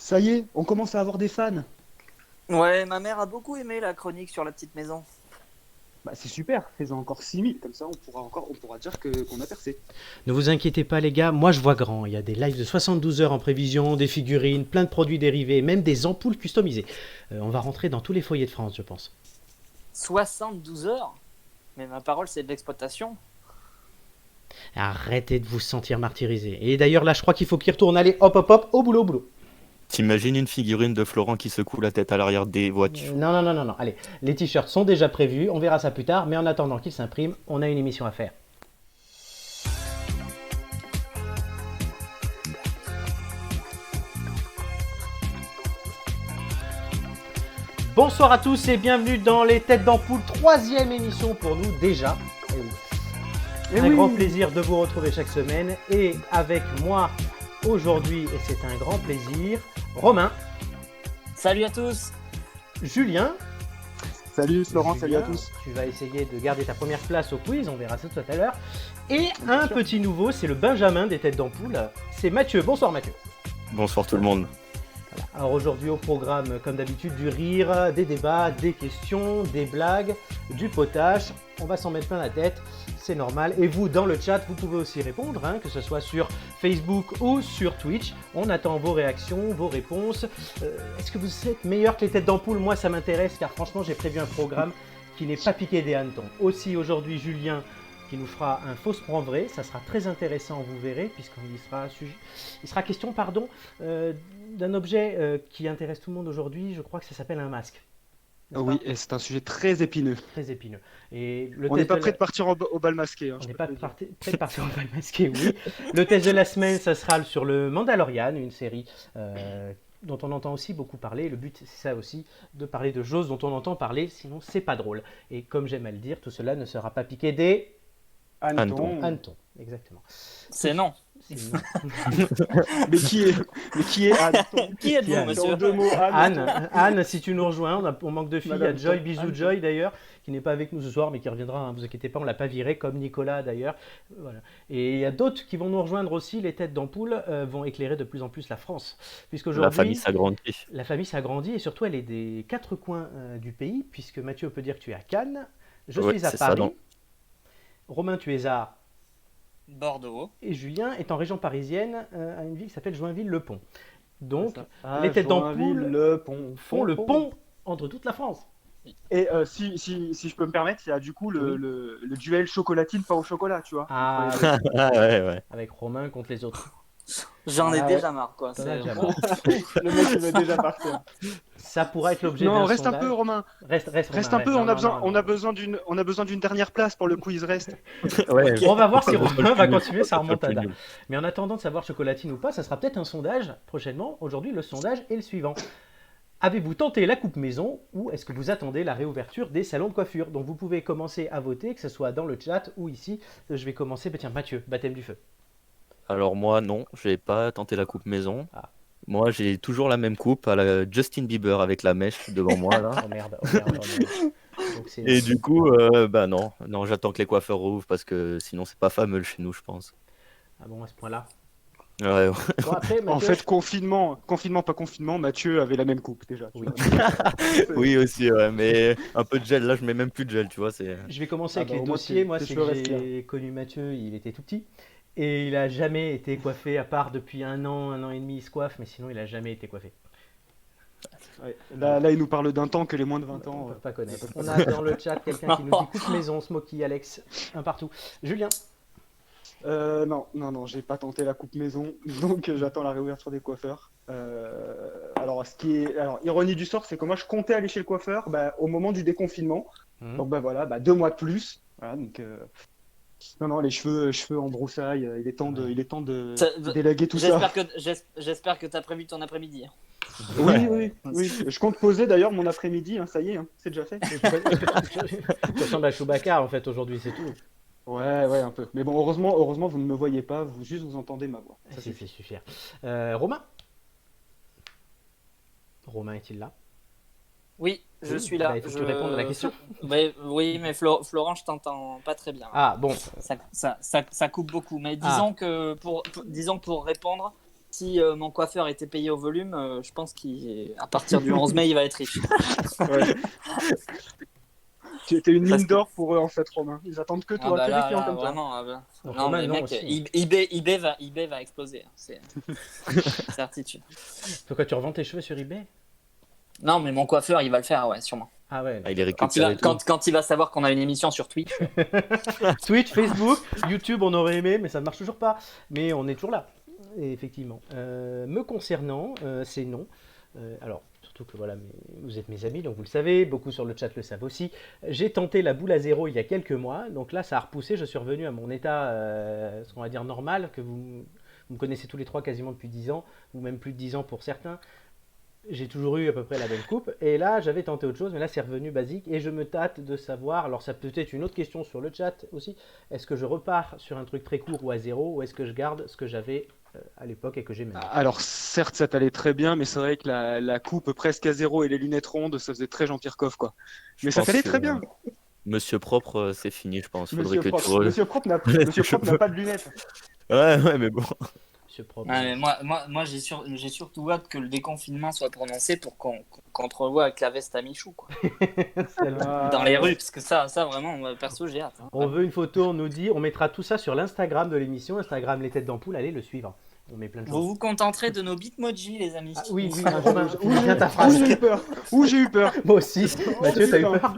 Ça y est, on commence à avoir des fans. Ouais, ma mère a beaucoup aimé la chronique sur la petite maison. Bah, c'est super, fais-en encore 6000, comme ça on pourra dire qu'on a percé. Ne vous inquiétez pas les gars, moi je vois grand. Il y a des lives de 72 heures en prévision, des figurines, plein de produits dérivés, même des ampoules customisées. On va rentrer dans tous les foyers de France, je pense. 72 heures? Mais ma parole, c'est de l'exploitation. Arrêtez de vous sentir martyrisé. Et d'ailleurs là je crois qu'il faut qu'il retourne. Allez, hop hop hop, au boulot, au boulot. T'imagines une figurine de Florent qui secoue la tête à l'arrière des voitures? Non, non, non, non, non. Allez, les t-shirts sont déjà prévus, on verra ça plus tard, mais en attendant qu'ils s'impriment, on a une émission à faire. Bonsoir à tous et bienvenue dans les Têtes d'Ampoule, 3e émission pour nous déjà. Grand plaisir de vous retrouver chaque semaine et avec moi aujourd'hui, et c'est un grand plaisir, Romain. Salut à tous. Julien. Salut Florent, salut à Julien, tous. Tu vas essayer de garder ta première place au quiz, on verra ça tout à l'heure. Et un petit nouveau, c'est le Benjamin des Têtes d'Ampoule, c'est Mathieu. Bonsoir Mathieu. Bonsoir tout le monde. Voilà. Alors aujourd'hui au programme, comme d'habitude, du rire, des débats, des questions, des blagues, du potage. On va s'en mettre plein la tête, c'est normal. Et vous, dans le chat, vous pouvez aussi répondre, que ce soit sur Facebook ou sur Twitch. On attend vos réactions, vos réponses. Est-ce que vous êtes meilleur que les Têtes d'Ampoule? Moi, ça m'intéresse, car franchement, j'ai prévu un programme qui n'est pas piqué des hannetons. Aussi, aujourd'hui, Julien qui nous fera un faux prend vrai. Ça sera très intéressant, vous verrez, il sera question d'un objet qui intéresse tout le monde aujourd'hui. Je crois que ça s'appelle un masque. Oui, et c'est un sujet très épineux. Très épineux. Et on n'est pas prêt de partir au bal masqué. On n'est pas prêt de partir au bal masqué, oui. Le test de la semaine, ça sera sur le Mandalorian, une série dont on entend aussi beaucoup parler. Le but, c'est ça aussi, de parler de choses dont on entend parler, sinon c'est pas drôle. Et comme j'aime à le dire, tout cela ne sera pas piqué des hannetons. Exactement. C'est non. Mais qui est Anne? Qui êtes-vous, monsieur? En deux mots, Anne, si tu nous rejoins, on manque de filles. Madame il y a Joy, Tom. bisous Anne. Joy d'ailleurs, qui n'est pas avec nous ce soir, mais qui reviendra, hein, vous inquiétez pas, on l'a pas viré, comme Nicolas d'ailleurs. Voilà. Et il y a d'autres qui vont nous rejoindre aussi, les Têtes d'Ampoule vont éclairer de plus en plus la France. Puisqu'aujourd'hui, La famille s'agrandit. La famille s'agrandit et surtout elle est des quatre coins du pays, puisque Mathieu peut dire que tu es à Cannes, je suis à Paris, Romain tu es à Bordeaux. et Julien est en région parisienne, à une ville qui s'appelle Joinville-le-Pont. Donc, les Têtes d'Ampoule font le pont entre toute la France. Et si je peux me permettre, il y a du coup le duel chocolatine pas au chocolat, tu vois. Ah, ouais. avec Romain contre les autres. J'en ai Ah, déjà marre, quoi. T'en as déjà Bon. Le mec il va déjà partir. Ça pourra être l'objet d'un Non, reste un sondage. peu Romain. Reste Reste un peu, on a besoin d'une dernière place pour le quiz, reste. Ouais. On va voir si Romain va Nul. continuer sa Ça sera plus remontada. nul. Mais en attendant de savoir chocolatine ou pas, ça sera peut-être un sondage prochainement. Aujourd'hui, le sondage est le suivant. Avez-vous tenté la coupe maison ou est-ce que vous attendez la réouverture des salons de coiffure? Donc vous pouvez commencer à voter, que ce soit dans le chat ou ici. Je vais commencer. Tiens, Mathieu, baptême du feu. Alors moi, non, j'ai pas tenté la coupe maison. Ah. Moi, j'ai toujours la même coupe à la Justin Bieber avec la mèche devant moi là. Oh merde, oh merde, oh merde. Donc, c'est- Et du coup, non, j'attends que les coiffeurs rouvrent parce que sinon c'est pas fameux chez nous, je pense. Ah bon, à ce point-là. Ouais. Bon, après, Mathieu, En fait, confinement, pas confinement, Mathieu avait la même coupe déjà. tu Oui. vois. Oui aussi, ouais, mais un peu de gel là, je mets même plus de gel, tu vois, c'est. je vais commencer Ah avec bah, les au moins, dossiers. t'es- Moi, t'es c'est sûr, que reste j'ai connu Mathieu, il était tout petit. Et il a jamais été coiffé, à part depuis un an et demi, il se coiffe, mais sinon, il a jamais été coiffé. Ouais. Là, il nous parle d'un temps que les moins de 20 On ans. ne peut pas connaître. On a dans le chat quelqu'un qui nous dit coupe maison, Smokey, Alex, un partout. Julien, Non, j'ai pas tenté la coupe maison, donc j'attends la réouverture des coiffeurs. Alors, ironie du sort, c'est que moi je comptais aller chez le coiffeur au moment du déconfinement. Donc voilà, 2 mois de plus. Voilà, donc, non, les cheveux en broussaille, il est temps de délaguer tout ça. J'espère que t'as prévu ton après-midi. Oui. Je compte poser d'ailleurs mon après-midi, hein, ça y est, hein, c'est déjà fait. tu ressembles à Chewbacca en fait aujourd'hui, c'est tout. Ouais, un peu. Mais bon, heureusement, vous ne me voyez pas, vous entendez ma voix. Ça, C'est suffire. Romain Romain est-il là? Oui, je suis là. Il faut que tu répondes à la question. Oui, mais Florent, je t'entends pas très bien. Ah bon. Ça coupe beaucoup. Mais disons que pour répondre, si mon coiffeur était payé au volume, je pense qu'à partir du 11 mai, il va être riche. Ouais. Tu étais une Parce mine que- d'or pour eux, en fait, Romain. Ils attendent que Ah toi, bah que des là, clients là, comme toi. vraiment. Donc, Non, Romain, mais non, mec, aussi. eBay va exploser. Hein, c'est certitude. Pourquoi tu revends tes cheveux sur eBay? Non, mais mon coiffeur, il va le faire, ouais, sûrement. Ah ouais. Ah, il est Quand il récupéré va, tout. quand il va savoir qu'on a une émission sur Twitch. Twitch, Facebook, YouTube, on aurait aimé, mais ça ne marche toujours pas. Mais on est toujours là. Et effectivement. Me concernant, c'est non. Alors, surtout que voilà, vous êtes mes amis, donc vous le savez, beaucoup sur le chat le savent aussi. J'ai tenté la boule à zéro il y a quelques mois, donc là ça a repoussé, je suis revenu à mon état, ce qu'on va dire normal, que vous me connaissez tous les trois quasiment depuis 10 ans, ou même plus de 10 ans pour certains. J'ai toujours eu à peu près la même coupe, et là j'avais tenté autre chose, mais là c'est revenu basique, et je me tâte de savoir, alors ça peut être une autre question sur le chat aussi, est-ce que je repars sur un truc très court ou à zéro, ou est-ce que je garde ce que j'avais à l'époque et que j'ai maintenant? Alors, certes, ça t'allait très bien, mais c'est vrai que la coupe presque à zéro et les lunettes rondes, ça faisait très Jean-Pierre Coff, quoi. Je Mais ça pense t'allait que, très bien. Monsieur Propre, c'est fini, je pense. Faudrait Monsieur que Propre, tu re- Monsieur Propre n'a pas de lunettes. Ouais, mais bon. Monsieur Propre. Ouais, mais moi j'ai surtout hâte que le déconfinement soit prononcé pour qu'on te revoie avec la veste à Michou, quoi. Dans les rues, parce que ça vraiment, moi, perso, j'ai hâte. Hein. On veut une photo, on nous dit, on mettra tout ça sur l'Instagram de l'émission, Instagram Les Têtes d'Ampoule, allez le suivre. On met plein de Vous choses. vous contenterez de nos bitmojis, les amis. Ah, oui, Romain, Où finis bien ta où phrase. j'ai eu peur. Où j'ai eu peur. Moi aussi. Mathieu, t'as eu putain. peur?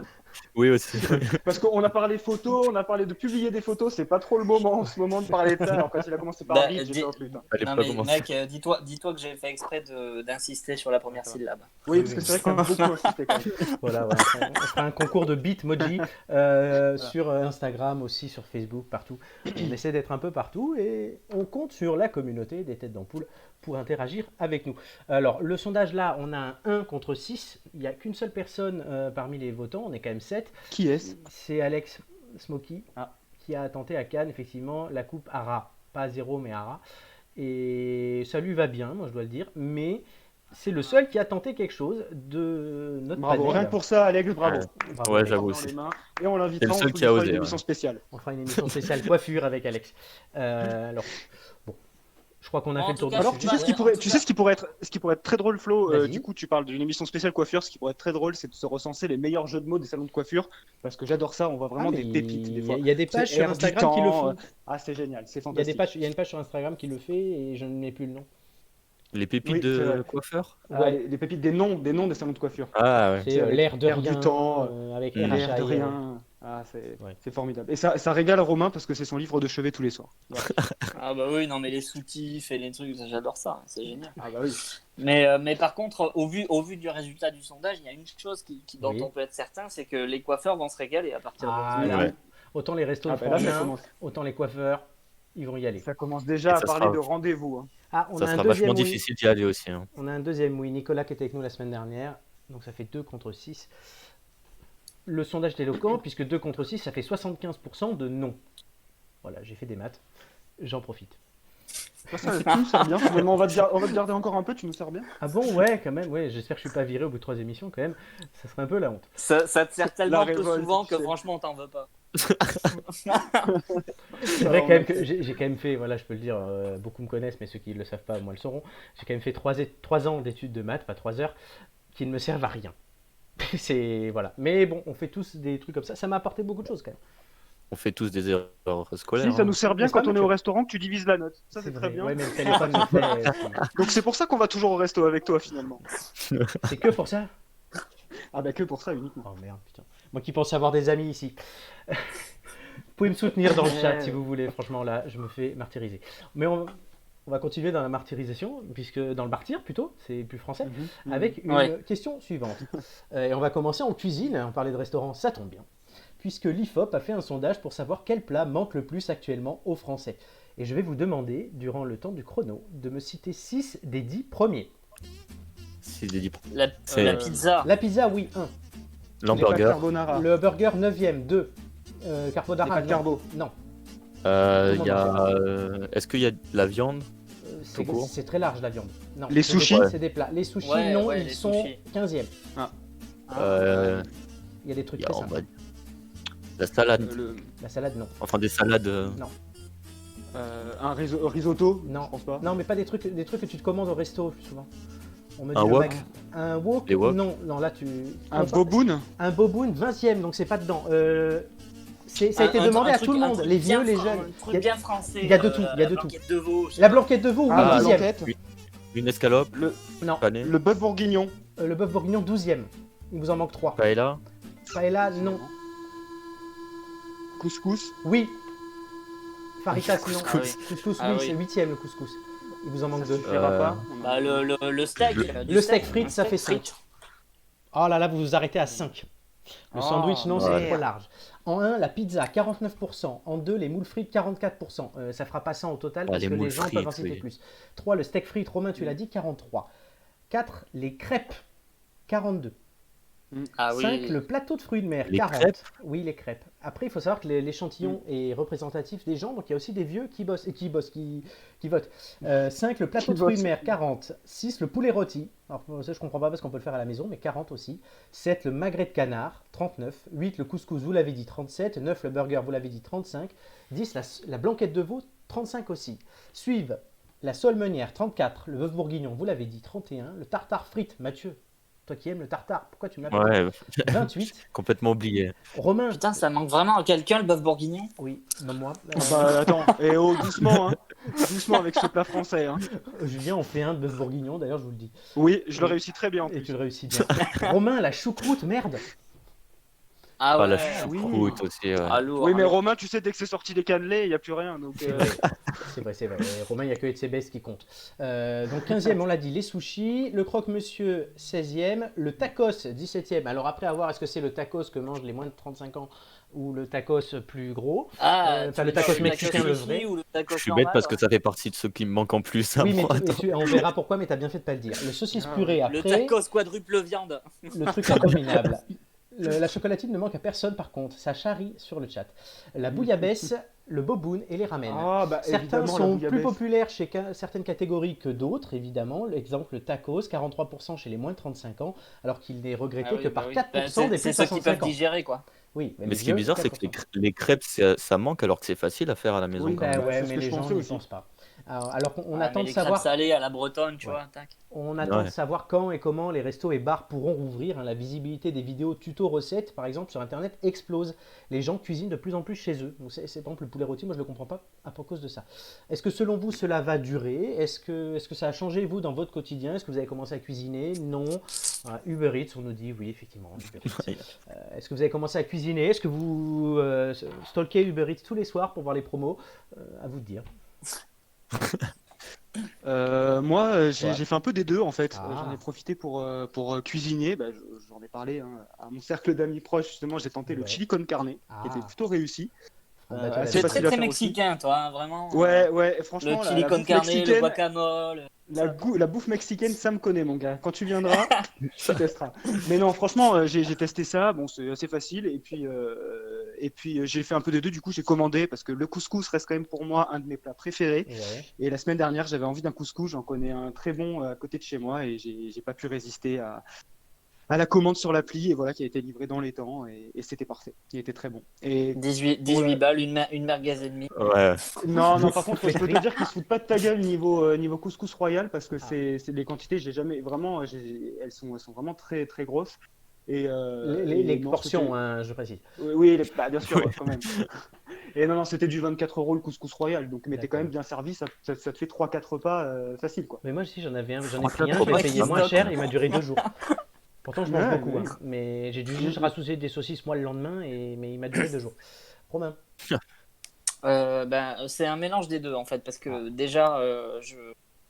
Oui, aussi. Parce qu'on a parlé photos, on a parlé de publier des photos, c'est pas trop le moment en ce moment de parler de ça. Alors quand il a commencé par Bah, vite, j'ai fait un truc. Hein. Fallait Non pas mais commencer. mec, dis-toi que j'ai fait exprès d'insister sur la première syllabe. Oui, parce que c'est vrai que t'as beaucoup insisté quand même. Voilà, on fera un concours de bitmoji sur Instagram aussi, sur Facebook, partout. On essaie d'être un peu partout et on compte sur la communauté des Têtes d'Ampoule pour interagir avec nous. Alors, le sondage là, on a un 1 contre 6. Il n'y a qu'une seule personne parmi les votants, on est quand même 7. Qui est-ce? C'est Alex Smoky qui a tenté à Cannes, effectivement, la coupe Ara. Pas à zéro, mais Ara. Et ça lui va bien, moi je dois le dire. Mais c'est le seul qui a tenté quelque chose de notre Bravo, panel. rien que pour ça, Alex, bravo. Bravo. Ouais, j'avoue Dans aussi. les mains. Et on l'invitera, C'est le seul on qui a fera osé, une ouais. émission spéciale. On fera une émission spéciale coiffure avec Alex. Alors, bon, je crois qu'on a En fait le tout tour cas, du Alors, sujet. tu sais ce qui pourrait être très drôle, Flo. Vas-y. Du coup, tu parles d'une émission spéciale coiffure. Ce qui pourrait être très drôle, c'est de se recenser les meilleurs jeux de mots des salons de coiffure, parce que j'adore ça. On voit vraiment Ah, des mais pépites des fois. Il y a des pages C'est sur Air du Instagram qui le temps, font. Ah, c'est génial, c'est Il y a des fantastique. pages, il y a une page sur Instagram qui le fait et je ne mets plus le nom. Les pépites Oui, c'est de vrai. coiffeur? Ah, les pépites des noms des salons de coiffure. Ah ouais. C'est avec l'air de Air du rien temps, avec L'air L'air de RHI. rien. Ah, c'est Ouais. c'est formidable. Et ça régale Romain parce que c'est son livre de chevet tous les soirs. Ah bah oui, non mais les soutifs et les trucs, j'adore ça, c'est génial. Ah bah oui. Mais par contre, au vu du résultat du sondage, il y a une chose dont Oui. on peut être certain, c'est que les coiffeurs vont se régaler à partir de Ah, aujourd'hui. là, Ouais. autant les restos Ah le bah feront là, ça bien, commence. autant les coiffeurs, ils vont y aller. Ça commence déjà Et à ça parler sera- de rendez-vous. Hein. Ah, on Ça a un sera deuxième vachement oui. difficile d'y aller aussi. Hein. On a un deuxième oui. Nicolas qui était avec nous la semaine dernière. Donc ça fait 2 contre 6. Le sondage est éloquent puisque 2 contre 6, ça fait 75% de non. Voilà, j'ai fait des maths. J'en profite. Ça, tu nous sers bien. Finalement, on va te garder encore un peu, tu nous sers bien. Ah bon, ouais, quand même. Ouais, j'espère que je suis pas viré au bout de 3 émissions quand même. Ça serait un peu la honte. Ça te sert tellement peu révolte, souvent que c'est- franchement, on t'en veut pas. C'est vrai quand même que j'ai quand même fait, voilà, je peux le dire, beaucoup me connaissent, mais ceux qui ne le savent pas, moi le sauront. J'ai quand même fait 3 ans d'études de maths, pas 3 heures, qui ne me servent à rien. C'est voilà. Mais bon, on fait tous des trucs comme ça. Ça m'a apporté beaucoup de choses quand même. On fait tous des erreurs scolaires. Si, ça hein. nous sert bien N'est-ce pas, quand on est Mathieu au restaurant, que tu divises la note. Ça, c'est très vrai. bien. Ouais, mais le téléphone me fait. Donc c'est pour ça qu'on va toujours au resto avec toi finalement. C'est que pour ça. Ah bah que pour ça uniquement. Oh merde, putain. Moi qui pense avoir des amis ici. Vous pouvez me soutenir dans le chat si vous voulez. Franchement, là, je me fais martyriser. Mais on va continuer dans la martyrisation, puisque dans le martyr plutôt, c'est plus français, avec une Ouais. question suivante. Et on va commencer en cuisine. On parlait de restaurant, ça tombe bien. Puisque l'IFOP a fait un sondage pour savoir quel plat manque le plus actuellement aux Français. Et je vais vous demander, durant le temps du chrono, de me citer 6 des 10 premiers. C'est des La pizza. La pizza, oui, 1. Les pâtes l'hamburger. carbonara. Le burger, 9e, 2. Les Carbonara, pâtes non. carbo. Non. Il y a. Est-ce qu'il y a de la viande? C'est Tout court. c'est très large la viande. Non, Les c'est des- sushis C'est des plats. Les sushis, Ouais, non, ouais, ils les sont sushis. 15e. Il y a des trucs Il y a, très on simples. va- La salade. le- La salade, non. Enfin, des salades. Non. Risotto? Non. Je pense pas. Non, mais pas des trucs que tu te commandes au resto plus souvent. On me dit Un le wok mag- Un wok? Les wok Non, là tu. Un on- boboon? Un boboon 20e, donc c'est pas dedans. Ça a été demandé à tout le monde, les vieux, les jeunes. Un truc bien français. il y a de tout, il y a de la tout. blanquette de veau. je sais La pas. blanquette de veau, oui, Ah, 10e. blanquette. Une escalope Non, panée Le bœuf bourguignon. le bœuf bourguignon 12e. Il vous en manque 3. Paella Paella, non. Couscous. Oui. Faritas, non. Ah oui. Couscous, Ah oui, oui. c'est 8e le couscous. Il vous en manque Ça 2. suffira pas. Bah, le steak. Le steak frites, un ça fait steak 5. Oh là là, vous vous arrêtez à 5. Le Oh, sandwich, non, c'est merde. trop large. En 1, la pizza, 49%. En 2, les moules frites, 44%. Ça fera pas 100 au total parce les que les moules gens peuvent en frites, citer oui. plus. 3, le steak frites, Romain, tu l'as dit, 43. 4, les crêpes, 42. Ah oui. 5, le plateau de fruits de mer, Les 40. crêpes Oui, les crêpes. Après, il faut savoir que l'échantillon est représentatif des gens, donc il y a aussi des vieux qui bossent et qui votent. 5, le plateau Qui de fruits de votent. mer, 40. 6, le poulet rôti. Alors, ça, je comprends pas parce qu'on peut le faire à la maison, mais 40 aussi. 7, le magret de canard, 39. 8, le couscous, vous l'avez dit, 37. 9, le burger, vous l'avez dit, 35. 10, la blanquette de veau, 35 aussi. Suivent la sole meunière, 34. Le bœuf bourguignon, vous l'avez dit, 31. Le tartare frites, Mathieu. Toi qui aimes le tartare, pourquoi tu m'appelles Ouais, 28. complètement oublié. Romain. Putain, ça manque vraiment à quelqu'un le bœuf bourguignon. Oui, non, moi. Bah attends, et oh, doucement, hein. Doucement avec ce plat français. Hein. Julien, on fait un bœuf bourguignon, d'ailleurs, je vous le dis. Oui, je le réussis très bien en Et plus. tu le réussis bien. Romain, la choucroute, merde. Ah ouais. la oui. choucroute aussi. Ouais. Ah, lourd, Oui, mais lourd. Romain, tu sais, dès que c'est sorti des cannelés, il n'y a plus rien. Donc, C'est vrai, c'est vrai. Romain, il n'y a que Etsebest qui compte. Donc 15e, on l'a dit, les sushis. Le croque-monsieur, 16e. Le tacos, 17e. Alors après, à voir, est-ce que c'est le tacos que mangent les moins de 35 ans ou le tacos plus gros? Ah, Enfin, tu le veux dire tacos mexicain, le sushi vrai. ou le tacos Je suis bête normal, parce que ouais. ça fait partie de ceux qui me manquent en plus. à Oui, mais moi. on verra pourquoi, mais t'as bien fait de pas le dire. Le saucisse Ah, purée Le après. tacos quadruple viande. Le truc abominable. La chocolatine ne manque à personne par contre, ça charrie sur le chat. La bouillabaisse, le boboon et les ramen. Ah, bah, Certains évidemment, la sont plus bouillabaisse. populaires chez certaines catégories que d'autres, évidemment. L'exemple, le tacos, 43% chez les moins de 35 ans, alors qu'il n'est regretté Ah oui, que bah par oui. 4% Bah, des c'est plus de ceux qui 65 peuvent ans. digérer, quoi. Oui, Mais les ce qui est vieux, bizarre, c'est que 4%. les crêpes, ça manque alors que c'est facile à faire à la maison Oui, quand Bah même. ouais, c'est ce mais que les je gens pensais n'y aussi. pensent pas. Alors qu'on Ah, attend mais de les savoir. crêpes salées à la bretonne, tu Ouais. vois, tac. On attend Ouais. de savoir quand et comment les restos et bars pourront rouvrir. La visibilité des vidéos tuto recettes, par exemple, sur Internet explose. Les gens cuisinent de plus en plus chez eux. Donc c'est par exemple le poulet rôti, moi je ne le comprends pas à cause de ça. Est-ce que selon vous cela va durer? Est-ce que ça a changé vous dans votre quotidien? Est-ce que vous avez commencé à cuisiner? Non. Uber Eats, on nous dit oui, effectivement. Uber Eats. Est-ce que vous avez commencé à cuisiner? Est-ce que vous stalkez Uber Eats tous les soirs pour voir les promos? À vous de dire. Moi, j'ai Ouais. fait un peu des deux en fait. Ah. J'en ai profité pour cuisiner. Bah, j'en ai parlé hein, à mon cercle d'amis proches. Justement, j'ai tenté le Ouais. chili con carne, Ah. qui était plutôt réussi. Franck Battu, assez la C'est vache. facile très à très faire aussi. mexicain, toi, hein, vraiment. Ouais, franchement, Le chili la con bouffe carne, le mexicaine, guacamole. la bouffe mexicaine, ça me connaît, mon gars. Quand tu viendras, tu testeras. Mais non, franchement, j'ai testé ça. Bon, c'est assez facile. Et puis, j'ai fait un peu des deux. Du coup, j'ai commandé parce que le couscous reste quand même pour moi un de mes plats préférés. Ouais. Et la semaine dernière, j'avais envie d'un couscous. J'en connais un très bon à côté de chez moi et j'ai pas pu résister à la commande sur l'appli. Et voilà, qui a été livré dans les temps. Et c'était parfait. Il était très bon. Et 18 balles, une merguez et demie. Ouais. non, par contre, je peux te dire qu'ils se foutent pas de ta gueule niveau couscous royal parce que c'est les quantités, j'ai jamais vraiment, elles sont vraiment très très grosses. Et Les non, portions, c'était- hein, je précise. Oui, bah, bien sûr, quand même. Et non, c'était du 24 € le couscous royal, donc mais t'es quand D'accord. même bien servi, ça te fait 3-4 repas facile quoi. Mais moi aussi j'en avais un, j'en ai Oh, pris un, trop je l'ai bien. payé moins Stock. cher, il m'a duré 2 jours. Pourtant je mange Ouais, beaucoup, oui. hein, mais j'ai dû juste rassouser des saucisses moi le lendemain, mais il m'a duré 2 jours. Romain, C'est un mélange des deux en fait, parce que déjà,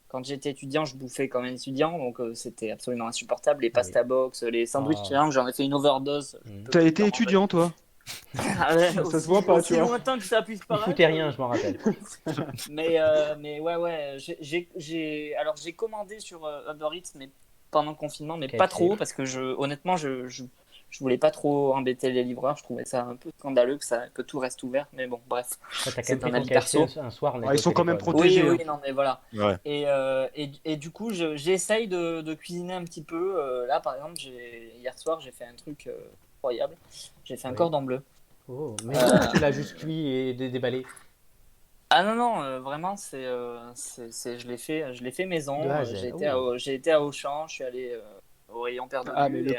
quand j'étais étudiant, je bouffais comme un étudiant, donc c'était absolument insupportable. Les pasta box, les sandwichs, Ah. j'en ai fait une overdose. T'as été étudiant toi? Ah ouais, Ça se voit pas, aussi tu vois. lointain que ça puisse il paraître. foutait rien, je m'en rappelle. Mais ouais, j'ai commandé sur Uber Eats, mais pendant le confinement, mais Quel pas trop, trip. parce que honnêtement, je voulais pas trop embêter les livreurs. Je trouvais ça un peu scandaleux que tout reste ouvert. Mais bon, bref. T'as quand C'est même pris un ton avis KFC perso. un soir, on était Ouais, ils au sont quand même téléphone. protégés. Oui, hein. oui, non, mais voilà. Ouais. Et du coup, j'essaye de cuisiner un petit peu. Là, par exemple, hier soir, j'ai fait un truc incroyable. J'ai fait un Oui. cordon bleu. Oh, mais tu l'as juste cuit et déballé. Ah non, vraiment, je l'ai fait maison. De A à Z. J'ai été à Auchan, je suis allé au rayon paire de Ah, mais vue.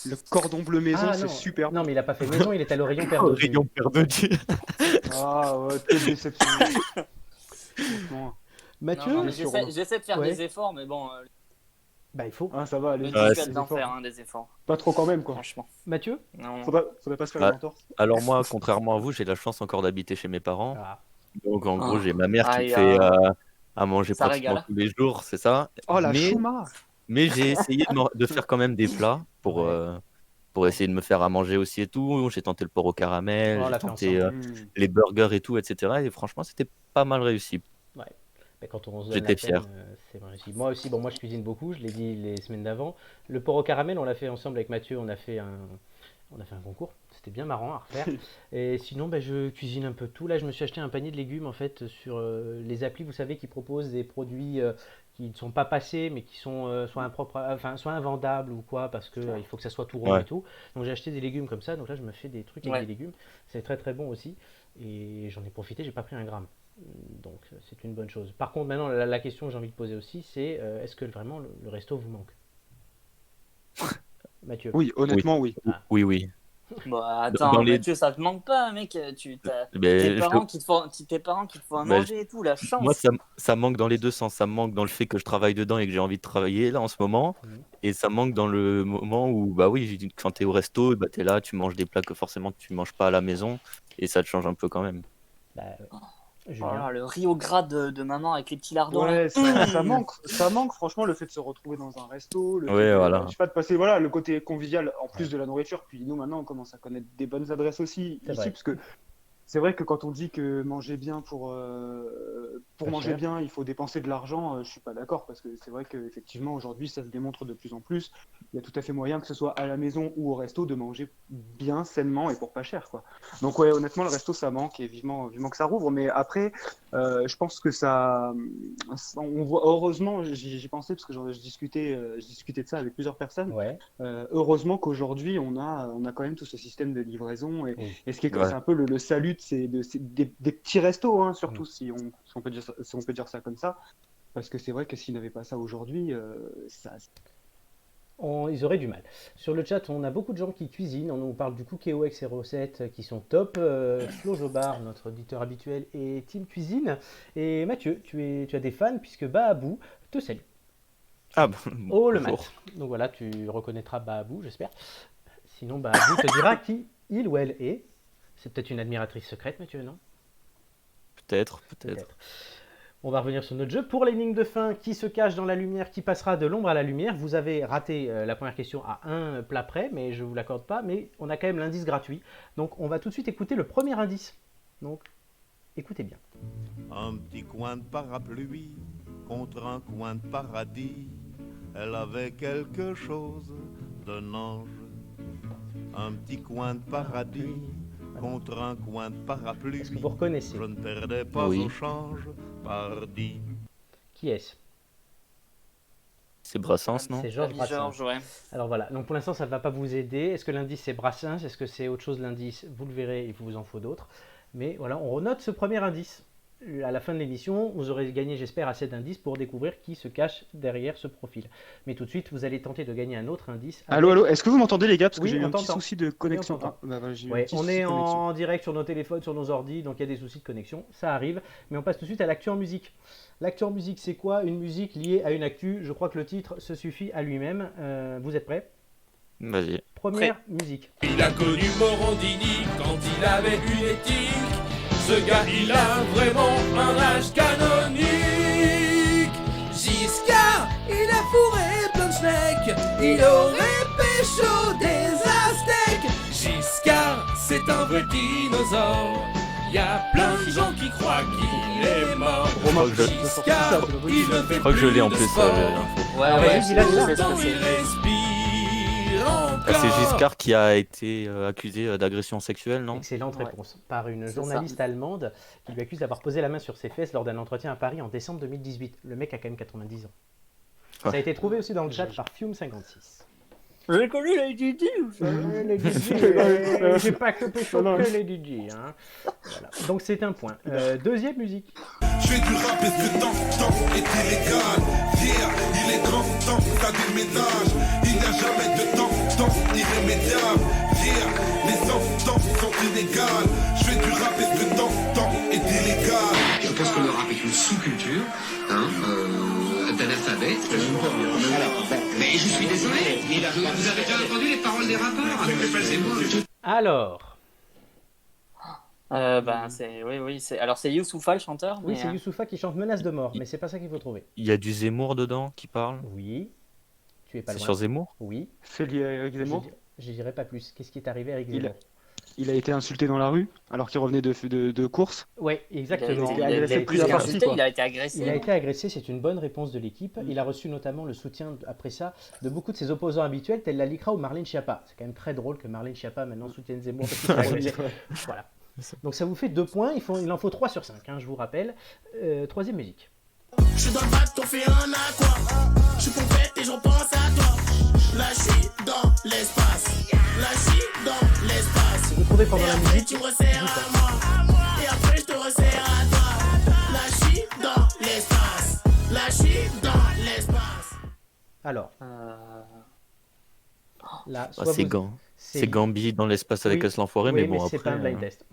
le cordon bleu maison, Ah c'est non, superbe. non, mais il a pas fait maison, il est allé au rayon paire Au de vue. rayon paire de Dieu. Ah ouais, quelle déception. Franchement. Mathieu, Non, mais sur- j'essaie de faire Ouais. des efforts, mais bon, bah il faut. Ah, ça va, le allez. disque Ouais, va des d'en efforts. faire des efforts, Pas trop quand même, quoi. franchement. Mathieu. Non. Faudrait pas se faire Ah. une entorse. Alors moi, contrairement à vous, j'ai la chance encore d'habiter chez mes parents. Ah. Donc en gros, Ah. j'ai ma mère qui Ah, me il y fait a- à manger Ça pratiquement régale. tous les jours, c'est ça. Oh, la Mais, chouma. mais j'ai essayé de faire quand même des plats Ouais. pour essayer de me faire à manger aussi et tout. J'ai tenté le porc au caramel, Oh, on j'ai l'a fait tenté ensemble. les burgers et tout, etc. Et franchement, c'était pas mal réussi. Mais quand on se donne J'étais la peine, fier. c'est vrai aussi. Moi aussi, bon, moi je cuisine beaucoup, je l'ai dit les semaines d'avant. Le porc au caramel, on l'a fait ensemble avec Mathieu, on a fait un concours. C'était bien marrant à refaire. Et sinon, ben, je cuisine un peu tout. Là, je me suis acheté un panier de légumes en fait sur les applis, vous savez, qui proposent des produits qui ne sont pas passés, mais qui sont soit impropres, enfin soit invendables ou quoi, parce que il faut que ça soit tout rond Ouais. et tout. Donc j'ai acheté des légumes comme ça. Donc là, je me fais des trucs avec Ouais. des légumes. C'est très très bon aussi. Et j'en ai profité. J'ai pas pris un gramme. Donc c'est une bonne chose. Par contre, maintenant, la question que j'ai envie de poser aussi, c'est est-ce que vraiment le resto vous manque? Mathieu. Oui, honnêtement, oui. Ah. Oui. Bah, attends, Dans les- Mathieu, ça te manque pas, mec. T'as Mais tes je parents qui te font à Bah, manger et tout, la chance. Moi, ça manque dans les deux sens. Ça me manque dans le fait que je travaille dedans et que j'ai envie de travailler là en ce moment. Mhm. Et ça manque dans le moment où, bah oui, quand t'es au resto, bah t'es là, tu manges des plats que forcément tu manges pas à la maison. Et ça te change un peu quand même. Bah, ouais. Oh Julien. là, le riz au gras de maman avec les petits lardons là. Ouais, ça manque franchement le fait de se retrouver dans un resto, le fait Ouais, de, voilà. je sais pas, de passer le côté convivial en plus de la nourriture. Puis nous maintenant on commence à connaître des bonnes adresses aussi C'est ici, vrai. parce que c'est vrai que quand on dit que manger bien pour Pas manger cher. bien il faut dépenser de l'argent, je suis pas d'accord, parce que c'est vrai qu'effectivement aujourd'hui ça se démontre de plus en plus. Il y a tout à fait moyen, que ce soit à la maison ou au resto, de manger bien, sainement et pour pas cher, quoi. Donc ouais, honnêtement le resto ça manque, et vivement que ça rouvre. Mais après je pense que on voit, heureusement, j'y pensais parce que je discutais de ça avec plusieurs personnes. Ouais. Heureusement qu'aujourd'hui on a quand même tout ce système de livraison, et, Oui. et ce qui est, Ouais. c'est un peu le salut des petits restos, hein, surtout si on peut dire ça comme ça, parce que c'est vrai que s'ils n'avaient pas ça aujourd'hui, Ils auraient du mal. Sur le chat, on a beaucoup de gens qui cuisinent. On nous parle du Cookéo avec ses recettes qui sont top. Flo Jobard, notre auditeur habituel, et Team Cuisine. Et Mathieu, tu as des fans puisque Baabou te salue. Ah, bah, Oh le bonjour. mat. Donc voilà, tu reconnaîtras Baabou, j'espère. Sinon, Baabou te dira qui il ou elle est. C'est peut-être une admiratrice secrète, Mathieu, non? Peut-être. Peut-être. On va revenir sur notre jeu. Pour l'énigme de fin, qui se cache dans la lumière, qui passera de l'ombre à la lumière. Vous avez raté la première question à un plat près, mais je ne vous l'accorde pas. Mais on a quand même l'indice gratuit. Donc on va tout de suite écouter le premier indice. Donc écoutez bien. Un petit coin de parapluie contre un coin de paradis. Elle avait quelque chose d'un ange. Un petit coin de paradis contre un coin de parapluie. Est-ce que vous reconnaissez? Je ne perdais pas Oui. au change, pardi. Qui est-ce? C'est Brassens, non? C'est Georges Brassens. Georges, ouais. Alors voilà, donc pour l'instant ça ne va pas vous aider. Est-ce que l'indice c'est Brassens? Est-ce que c'est autre chose l'indice? Vous le verrez, il vous en faut d'autres. Mais voilà, on renote ce premier indice. À la fin de l'émission, vous aurez gagné, j'espère, assez d'indices pour découvrir qui se cache derrière ce profil. Mais tout de suite, vous allez tenter de gagner un autre indice. avec- Allô, est-ce que vous m'entendez, les gars? Parce que Oui, j'ai eu on un petit t'entend. souci de connexion. Oui, on t'entend. Ah, bah, voilà, j'ai eu un Ouais, petit on souci est de connexion. en direct sur nos téléphones, sur nos ordis, donc il y a des soucis de connexion, ça arrive. Mais on passe tout de suite à l'actu en musique. L'actu en musique, c'est quoi? Une musique liée à une actu. Je crois que le titre se suffit à lui-même. Vous êtes prêts? Vas-y. Première musique. Il a connu Morandini quand il avait une éthique. Ce gars, il a vraiment un âge canonique. Giscard, il a fourré plein de snacks. Il aurait pécho des aztèques. Giscard, c'est un vrai dinosaure. Y a plein de gens qui croient qu'il est mort. Romain, je- Giscard, il ne fait Je crois que je l'ai en de plus. sport. Ouais, Ah, ouais, vas-y, dis-la, dis-la. je sais ce que Pourtant, il c'est. respire encore. Ah, c'est Giscard qui a été accusé d'agression sexuelle, non? Excellente Ouais. réponse. Par une C'est journaliste allemande qui lui accuse d'avoir posé la main sur ses fesses lors d'un entretien à Paris en décembre 2018. Le mec a quand même 90 ans. Ça a Ouais. été trouvé aussi dans le chat par Fume56. J'ai connu Lady Di. Les DJ, j'ai pas que pécho que les DJ. Hein. Voilà. Donc c'est un point. Deuxième musique. Je fais du rap, est-ce que temps est illégal? Yeah, il est grand temps, ça déménage. Il n'y a jamais de temps irrémédiable. Yeah, les temps sont inégales. Je fais du rap, est-ce que temps est illégal? Je pense que le rap est une sous-culture d'un alphabet. Mais je suis désolé, vous avez déjà entendu les paroles des rappeurs? C'est moi. Alors, Alors c'est Youssoupha le chanteur. oui, mais, c'est Youssoupha qui chante Menace de mort, mais c'est pas ça qu'il faut trouver. Il y a du Zemmour dedans qui parle. Oui, tu es pas C'est loin. sur Zemmour. Oui, C'est lié à Eric Zemmour. je dirais pas plus. Qu'est-ce qui est arrivé à Eric Il Zemmour? Il a été insulté dans la rue alors qu'il revenait de course. Ouais, exactement. Il a été pris à partie, quoi. Il a été agressé. Il a été agressé, c'est une bonne réponse de l'équipe. Il a reçu notamment le soutien, après ça, de beaucoup de ses opposants habituels, tels Lalikra ou Marlène Schiappa. C'est quand même très drôle que Marlène Schiappa maintenant soutienne Zemmour. Parce qu'il s'est agressé. Voilà. Donc ça vous fait 2 points, il en faut 3 sur 5, hein, je vous rappelle. Troisième musique. Je suis dans le bac, t'en fais un à quoi? Je suis pompette et j'en pense à toi. Là, je suis dans l'espace. Là, je suis dans l'espace. Si vous trouvez pendant Et la après, musique, tu me resserres à moi. Et après, je te resserre à toi. Là, je suis dans l'espace. Là, je suis dans l'espace. alors, là, Ah, soit c'est vous- Gant. C'est Gambi dans l'espace avec Oui. S l'enfoiré, Oui, mais bon c'est après. pas un blind test.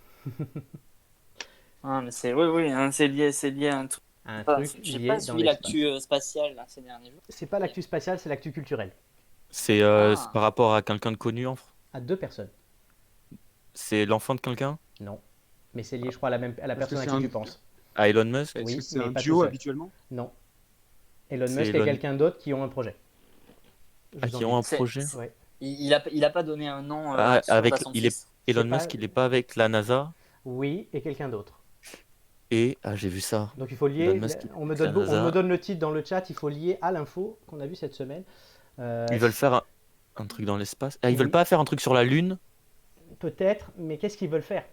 Ah, mais c'est lié à un truc. Un Enfin, truc j'ai lié pas dans suivi l'espace. l'actu spatiale là, ces derniers jours. C'est pas l'actu spatiale, c'est l'actu culturelle. C'est Ah. c'est par rapport à quelqu'un de connu. À 2 personnes. C'est l'enfant de quelqu'un. Non. Mais c'est lié, je crois, à la Parce que personne à c'est qui un- tu penses. À Elon Musk. Est-ce Oui, que c'est mais un pas tout duo seul. habituellement? Non. Elon C'est Musk et Elon- quelqu'un d'autre qui ont un projet. Je Ah, vous en qui dis. ont un C'est- projet. Ouais. Il a pas donné un nom Ah, sur avec- son il est- fils. Elon C'est pas- Musk, il est pas avec la NASA. Oui, et quelqu'un d'autre. Et j'ai vu ça. Donc il faut lier, Elon Musk, on me la donne, NASA. on me donne le titre dans le chat, il faut lier à l'info qu'on a vu cette semaine. Ils veulent faire un truc dans l'espace. Ah, ils Oui. veulent pas faire un truc sur la Lune. Peut-être, mais qu'est-ce qu'ils veulent faire?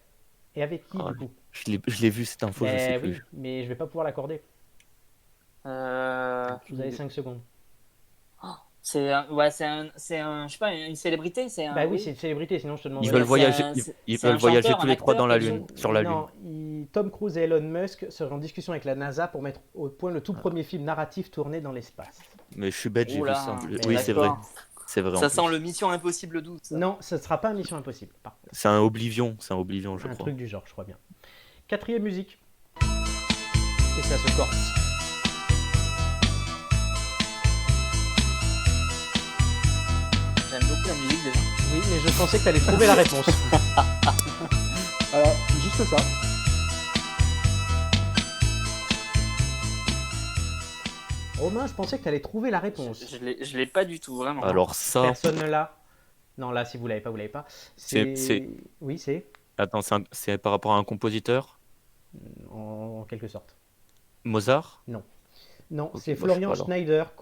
Et avec qui Oh, du coup? Je l'ai vu cette info, je Ben sais oui, plus. mais je vais pas pouvoir l'accorder. Vous avez 5 secondes. C'est je sais pas, une célébrité, c'est un. Bah oui, c'est une célébrité, sinon je te demande. Ils Ouais, veulent c'est voyager. un- Ils c'est un veulent voyager chanteur, tous un les 3 dans la acteur, Lune, sur la Lune. Non, Tom Cruise et Elon Musk seraient en discussion avec la NASA pour mettre au point le tout premier film narratif tourné dans l'espace. Mais je suis bête, j'ai vu Oula, ça. mais Oui, c'est vrai. d'accord. C'est vrai. en Ça plus. sent le Mission Impossible 12. ça. Non, ce ne sera pas Mission Impossible, par contre. C'est un Oblivion, je Un crois. truc du genre, je crois bien. Quatrième musique. Et ça se corse. J'aime beaucoup la musique déjà. Oui, mais je pensais que tu allais trouver la réponse. Alors, juste ça. Romain, je pensais que tu allais trouver la réponse. Je l'ai pas du tout, vraiment. Alors ça, Personne ne l'a. Non, là, si vous l'avez pas, vous l'avez pas. C'est- Oui, c'est attends, c'est par rapport à un compositeur, en quelque sorte. Mozart. Non, Ok, c'est bah, Florian je sais pas, Schneider,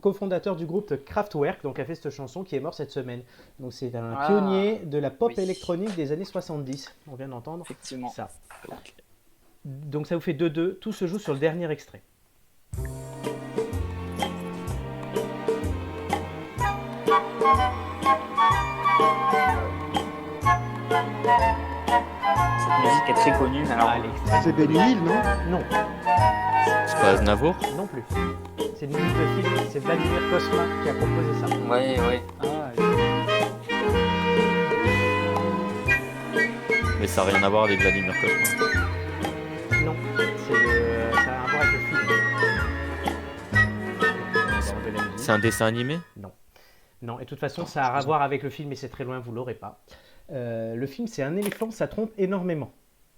cofondateur du groupe Kraftwerk, donc a fait cette chanson qui est mort cette semaine. Donc c'est un Ah, pionnier de la pop oui. électronique des années 70. On vient d'entendre Effectivement. ça. Donc ça vous fait 2-2. Tout se joue sur le dernier extrait. Cette musique est très connue. Alors, Ah, l'extrait. C'est Benny Hill, non? Non, C'est pas Aznavour. non plus. C'est une musique de film, c'est Vladimir Kosma qui a composé ça. ouais. Mais ça n'a rien à voir avec Vladimir Kosma. Non, ça a à voir avec le film. On va enlever la musique. C'est un dessin animé. Non, et de toute façon, ça a à voir avec le film et c'est très loin, vous l'aurez pas. Le film, c'est Un éléphant, ça trompe énormément,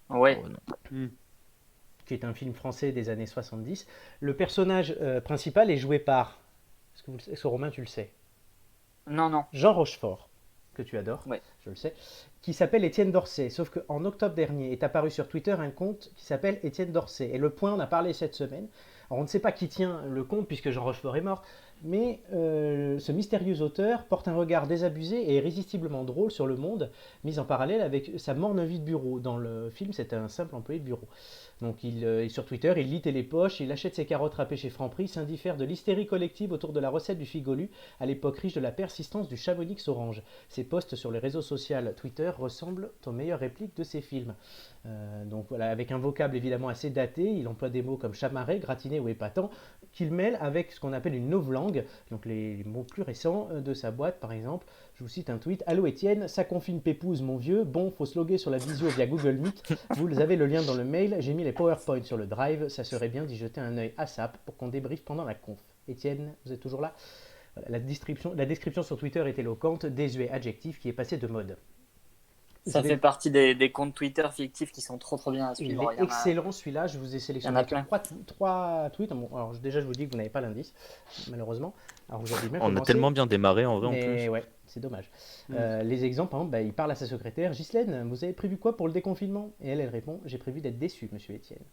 Ouais. Oh, non. qui est un film français des années 70. Le personnage principal est joué par, est-ce que Romain, tu le sais? Non. Jean Rochefort, que tu adores, Ouais. je le sais, qui s'appelle Étienne Dorsey. Sauf qu'en octobre dernier est apparu sur Twitter un compte qui s'appelle Étienne Dorsey. Et Le Point en a parlé cette semaine. Alors on ne sait pas qui tient le compte puisque Jean Rochefort est mort, Mais ce mystérieux auteur porte un regard désabusé et irrésistiblement drôle sur le monde, mis en parallèle avec sa morne vie de bureau. Dans le film, c'est un simple employé de bureau. Donc sur Twitter, il lit Télépoche, il achète ses carottes râpées chez Franprix, s'indiffère de l'hystérie collective autour de la recette du figolu à l'époque riche de la persistance du Chamonix orange. Ses posts sur les réseaux sociaux Twitter ressemblent aux meilleures répliques de ses films. Donc voilà, avec un vocable évidemment assez daté, il emploie des mots comme chamarré, gratiné ou épatant, qu'il mêle avec ce qu'on appelle une novlangue, donc les mots plus récents de sa boîte par exemple. Je vous cite un tweet. Allô Étienne, ça confine pépouze mon vieux. Bon, faut se loguer sur la visio via Google Meet. Vous avez le lien dans le mail. J'ai mis les PowerPoint sur le drive. Ça serait bien d'y jeter un œil ASAP pour qu'on débriefe pendant la conf. Étienne, vous êtes toujours là? Voilà, la description sur Twitter est éloquente, désuet adjectif qui est passé de mode. Ça fait partie des comptes Twitter fictifs qui sont trop bien à Il suivre. est excellent celui-là, je vous ai sélectionné trois tweets. Bon, alors déjà je vous dis que vous n'avez pas l'indice, malheureusement. Alors vous avez bien On a tellement bien démarré en vrai en mais plus. ouais, c'est dommage. Les exemples, par exemple, il parle à sa secrétaire, Ghislaine, vous avez prévu quoi pour le déconfinement? Et elle répond, j'ai prévu d'être déçue, monsieur Étienne.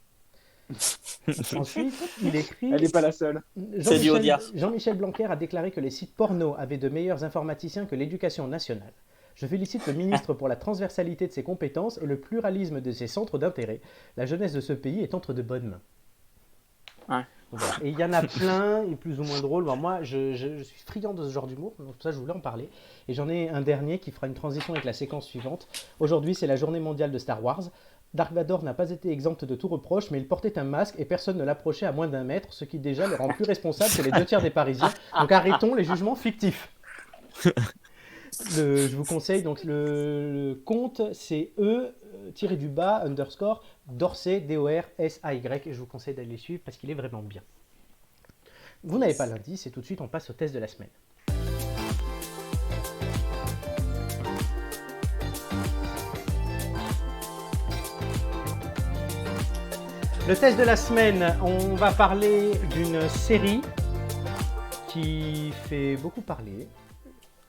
Ensuite, il écrit. Elle n'est pas la seule. C'est du Audiard. Jean-Michel Blanquer a déclaré que les sites porno avaient de meilleurs informaticiens que l'éducation nationale. Je félicite le ministre pour la transversalité de ses compétences et le pluralisme de ses centres d'intérêt. La jeunesse de ce pays est entre de bonnes mains. Ouais. Voilà. Et il y en a plein, et plus ou moins drôles. Bon, moi, je suis friand de ce genre d'humour, donc pour ça, je voulais en parler. Et j'en ai un dernier qui fera une transition avec la séquence suivante. Aujourd'hui, c'est la journée mondiale de Star Wars. Dark Vador n'a pas été exempt de tout reproche, mais il portait un masque et personne ne l'approchait à moins d'1 mètre, ce qui déjà le rend plus responsable que les 2 tiers des Parisiens. Donc arrêtons les jugements fictifs. Je vous conseille, donc le compte, c'est _, Dorsay, DORSAY, et je vous conseille d'aller le suivre parce qu'il est vraiment bien. Vous n'avez pas l'indice, et tout de suite on passe au test de la semaine. Le test de la semaine, on va parler d'une série qui fait beaucoup parler,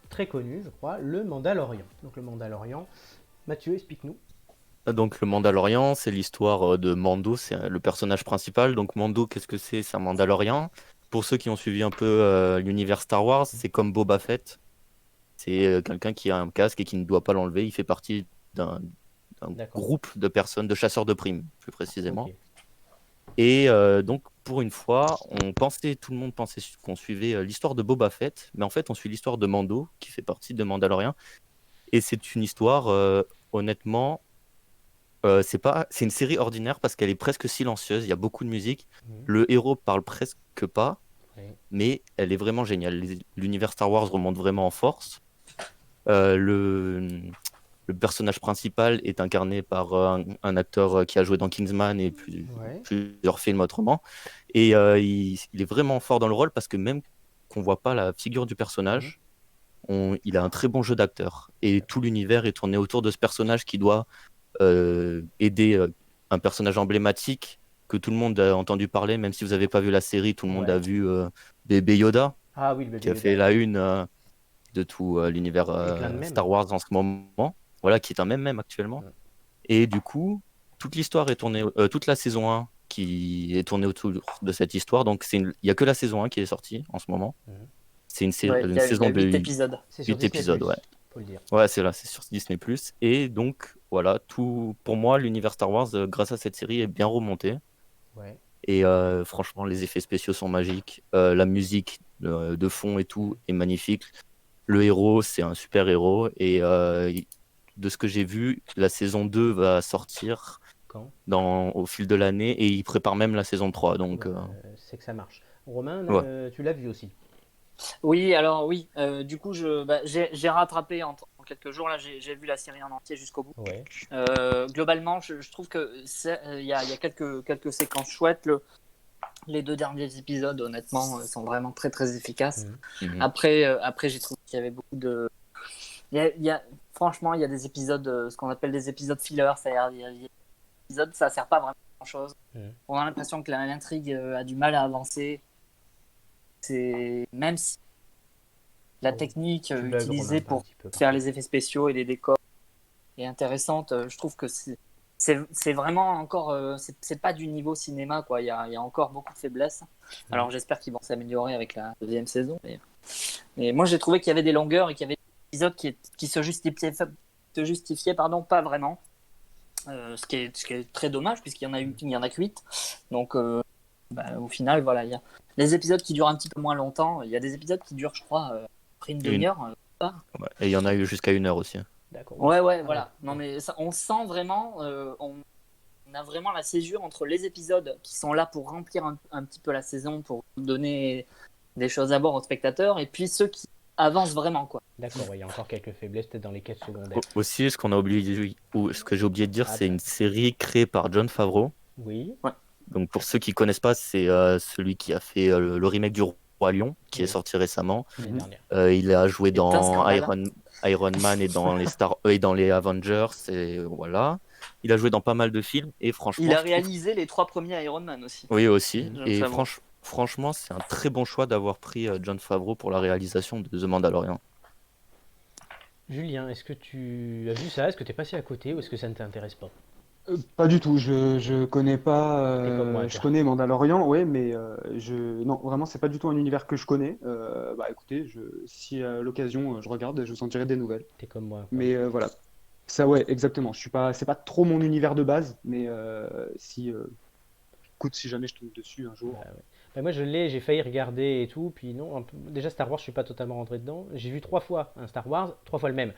très connue je crois, le Mandalorian. Donc le Mandalorian, Mathieu, explique-nous. Donc le Mandalorian, c'est l'histoire de Mando, c'est le personnage principal. Donc Mando, qu'est-ce que c'est? C'est un Mandalorian. Pour ceux qui ont suivi un peu l'univers Star Wars, c'est comme Boba Fett. C'est quelqu'un qui a un casque et qui ne doit pas l'enlever. Il fait partie d'un groupe de personnes, de chasseurs de primes, plus précisément. Okay. Et donc, pour une fois, tout le monde pensait qu'on suivait l'histoire de Boba Fett, mais en fait, on suit l'histoire de Mando, qui fait partie de Mandalorian. Et c'est une histoire, honnêtement, c'est une série ordinaire parce qu'elle est presque silencieuse, il y a beaucoup de musique. Le héros parle presque pas, mais elle est vraiment géniale. L'univers Star Wars remonte vraiment en force. Le personnage principal est incarné par un acteur qui a joué dans Kingsman et plusieurs films autrement. Et il est vraiment fort dans le rôle parce que même qu'on voit pas la figure du personnage, il a un très bon jeu d'acteur. Et tout l'univers est tourné autour de ce personnage qui doit aider un personnage emblématique que tout le monde a entendu parler, même si vous n'avez pas vu la série, tout le monde a vu Bébé Yoda, qui a fait la une de tout l'univers Star Wars en ce moment. Voilà, qui est un mème actuellement. Et du coup, toute l'histoire est tournée, toute la saison 1 qui est tournée autour de cette histoire. Donc, il n'y a que la saison 1 qui est sortie en ce moment. C'est une saison de 8 épisodes. 8 épisodes, ouais. Faut le dire. Ouais, c'est sur Disney+. Et donc, voilà, pour moi, l'univers Star Wars, grâce à cette série, est bien remonté. Ouais. Et franchement, les effets spéciaux sont magiques. La musique de fond et tout est magnifique. Le héros, c'est un super héros. Et de ce que j'ai vu, la saison 2 va sortir au fil de l'année et ils préparent même la saison 3. Donc, c'est que ça marche. Romain, tu l'as vu aussi? Oui, alors oui. Du coup, j'ai rattrapé en quelques jours. Là, j'ai vu la série en entier jusqu'au bout. Ouais. Globalement, je trouve que il y a quelques séquences chouettes. Les 2 derniers épisodes, honnêtement, sont vraiment très très efficaces. Après, j'ai trouvé qu'il y avait beaucoup de franchement, il y a des épisodes, ce qu'on appelle des épisodes filler, c'est-à-dire il y a des épisodes, ça sert pas vraiment à grand-chose. On a l'impression que l'intrigue a du mal à avancer. Même si la technique utilisée pour faire les effets spéciaux et les décors est intéressante, je trouve que c'est vraiment encore, c'est pas du niveau cinéma, quoi. Il y a encore beaucoup de faiblesses. Alors j'espère qu'ils vont s'améliorer avec la deuxième saison. Mais moi j'ai trouvé qu'il y avait des longueurs et qu'il y avait des épisodes qui se justifiaient, pas vraiment. Ce qui est très dommage puisqu'il y en a que 8. Donc au final, voilà, il y a les épisodes qui durent un petit peu moins longtemps. Il y a des épisodes qui durent, je crois, près une demi-heure. Et il y en a eu jusqu'à 1 heure aussi. D'accord. Ouais, voilà. Non, mais ça, on sent vraiment, on a vraiment la césure entre les épisodes qui sont là pour remplir un petit peu la saison, pour donner des choses à bord aux spectateurs, et puis ceux qui avancent vraiment, quoi. D'accord, il y a encore quelques faiblesses peut-être dans les quêtes secondaires. Aussi, ce qu'on a oublié, ou ce que j'ai oublié de dire, c'est une série créée par Jon Favreau. Oui. Ouais. Donc pour ceux qui connaissent pas, c'est celui qui a fait le remake du Roi Lion, qui est sorti récemment. Il a joué dans Iron Man et dans les Avengers, et voilà. Il a joué dans pas mal de films et franchement. Il a réalisé les 3 premiers Iron Man aussi. Oui aussi. Et franchement, c'est un très bon choix d'avoir pris Jon Favreau pour la réalisation de The Mandalorian. Julien, est-ce que tu as vu ça? Est-ce que tu es passé à côté ou est-ce que ça ne t'intéresse pas? Pas du tout, je connais pas. T'es comme moi, Je connais Mandalorian, ouais, mais non, vraiment, c'est pas du tout un univers que je connais. Écoutez, si à l'occasion je regarde, je vous en dirai des nouvelles. T'es comme moi. Mais voilà, ça, ouais, exactement. C'est pas trop mon univers de base, mais écoute, si jamais je tombe dessus un jour. Bah, moi j'ai failli regarder et tout, puis non, déjà Star Wars je suis pas totalement rentré dedans. J'ai vu 3 fois un Star Wars, 3 fois le même.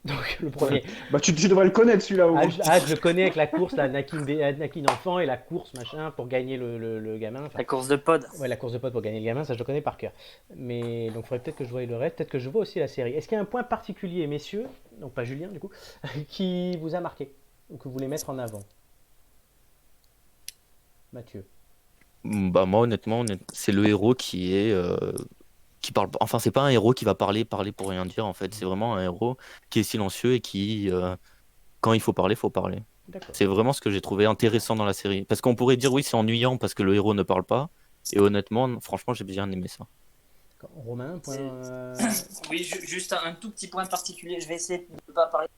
Donc le premier. Bah tu devrais le connaître celui-là au moins. Je le connais avec la course, la Anakin enfant et la course machin pour gagner le gamin. La course de pod. Ouais, la course de pod pour gagner le gamin, ça je le connais par cœur. Mais donc il faudrait peut-être que je voie le reste, peut-être que je vois aussi la série. Est-ce qu'il y a un point particulier, messieurs, donc pas Julien du coup, qui vous a marqué ou que vous voulez mettre en avant? Mathieu. Bah moi honnêtement, c'est le héros qui parle. Enfin, c'est pas un héros qui va parler pour rien dire en fait. C'est vraiment un héros qui est silencieux et qui, quand il faut parler, faut parler. C'est vraiment ce que j'ai trouvé intéressant dans la série. Parce qu'on pourrait dire oui, c'est ennuyant parce que le héros ne parle pas. Et honnêtement, franchement, j'ai bien aimé ça. Romain, Oui, juste un tout petit point particulier. Je vais essayer de ne pas parler,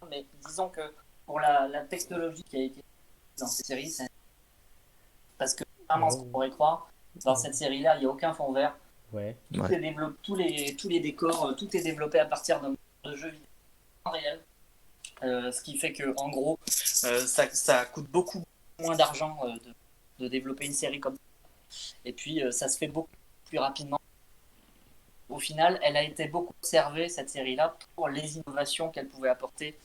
mais disons que pour la technologie qui a été dans cette série, parce que vraiment, ce qu'on pourrait croire, dans cette série-là, il n'y a aucun fond vert. Ouais. Tous les décors, tout est développé à partir d'un jeu vidéo réel. Ce qui fait que, en gros, ça coûte beaucoup moins d'argent de développer une série comme ça. Et puis, ça se fait beaucoup plus rapidement. Au final, elle a été beaucoup observée, cette série-là, pour les innovations qu'elle pouvait apporter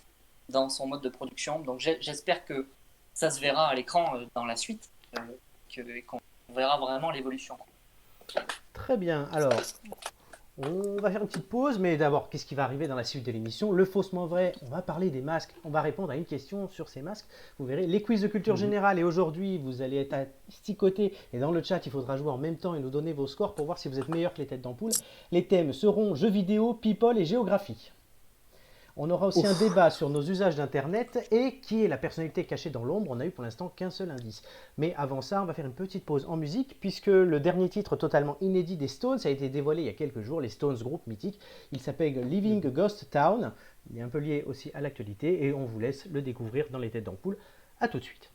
dans son mode de production. Donc, j'espère que ça se verra à l'écran dans la suite. Qu'on verra vraiment l'évolution. Très bien, alors on va faire une petite pause, mais d'abord, qu'est-ce qui va arriver dans la suite de l'émission? Le faussement vrai, on va parler des masques, on va répondre à une question sur ces masques, vous verrez, les quiz de culture générale, et aujourd'hui vous allez être asticotés, et dans le chat il faudra jouer en même temps et nous donner vos scores pour voir si vous êtes meilleurs que les têtes d'ampoule. Les thèmes seront jeux vidéo, people et géographie. On aura aussi un débat sur nos usages d'Internet et qui est la personnalité cachée dans l'ombre. On n'a eu pour l'instant qu'un seul indice. Mais avant ça, on va faire une petite pause en musique puisque le dernier titre totalement inédit des Stones a été dévoilé il y a quelques jours, les Stones, groupe mythique. Il s'appelle Living a Ghost Town. Il est un peu lié aussi à l'actualité et on vous laisse le découvrir dans les têtes d'ampoule. A tout de suite.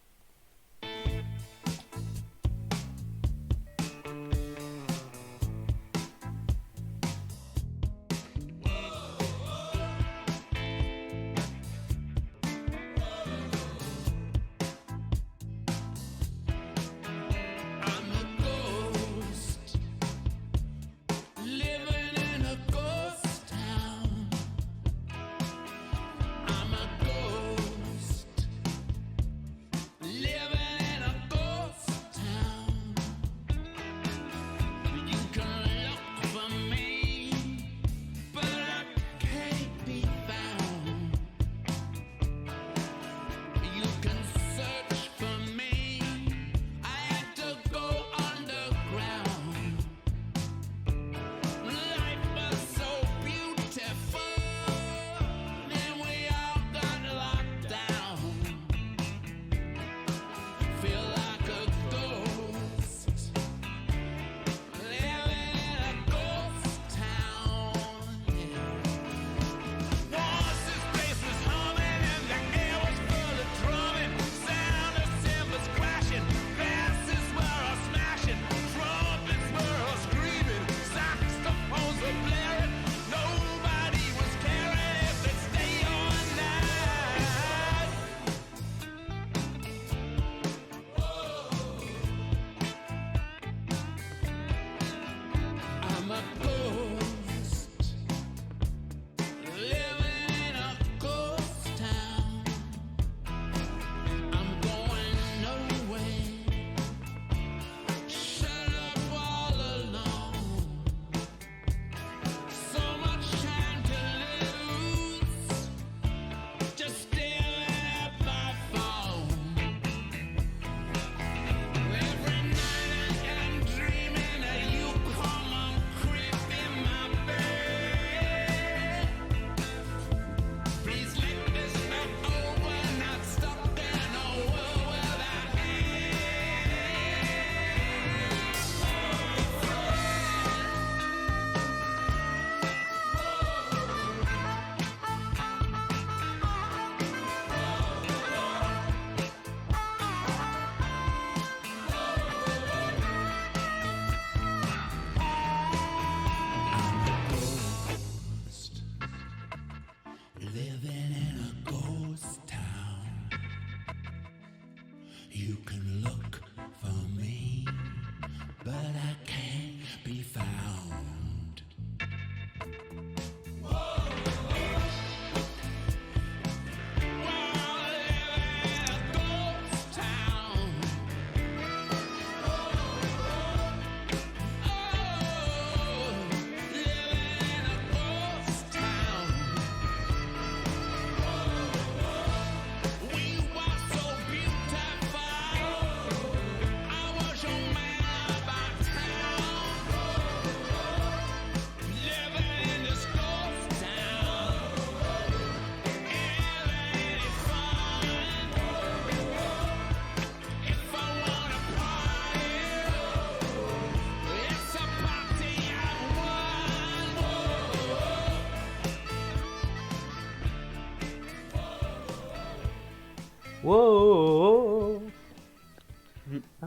Wow.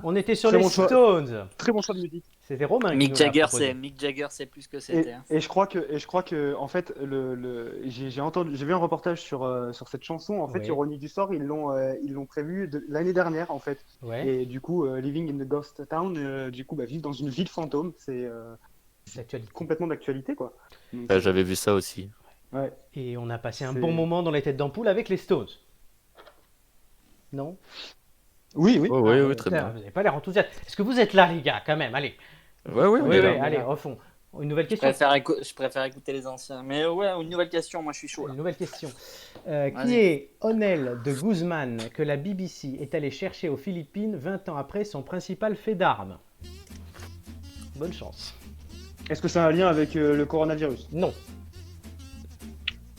On était sur Très les bon choix. Stones. Très bon choix de musique. C'était Romain qui Mick nous l'a Jagger, proposé. c'est plus que c'était. Hein. Et je crois que en fait j'ai vu un reportage sur cette chanson. En fait, Oui. Ironie du sort, ils l'ont prévu l'année dernière en fait. Ouais, Et du coup, Living in the Ghost Town, vivre dans une ville fantôme, c'est l'actualité. complètement d'actualité quoi. Donc, J'avais vu ça aussi. ouais. Et on a passé un C'est- bon moment dans les têtes d'ampoule avec les Stones. Non? Oui, oui. Oh, oui, Ah, oui, très putain, bien. Vous n'avez pas l'air enthousiaste. Est-ce que vous êtes là, les gars, quand même? Allez. Ouais, ouais, on Oui, est oui, là. allez, au fond. Une nouvelle Je question. préfère écouter les anciens. Mais ouais, une nouvelle question, moi je suis chaud là. Une nouvelle question. Qui Vas-y. est Onel de Guzman que la BBC est allée chercher aux Philippines 20 ans après son principal fait d'armes? Bonne chance. Est-ce que c'est un lien avec le coronavirus? Non,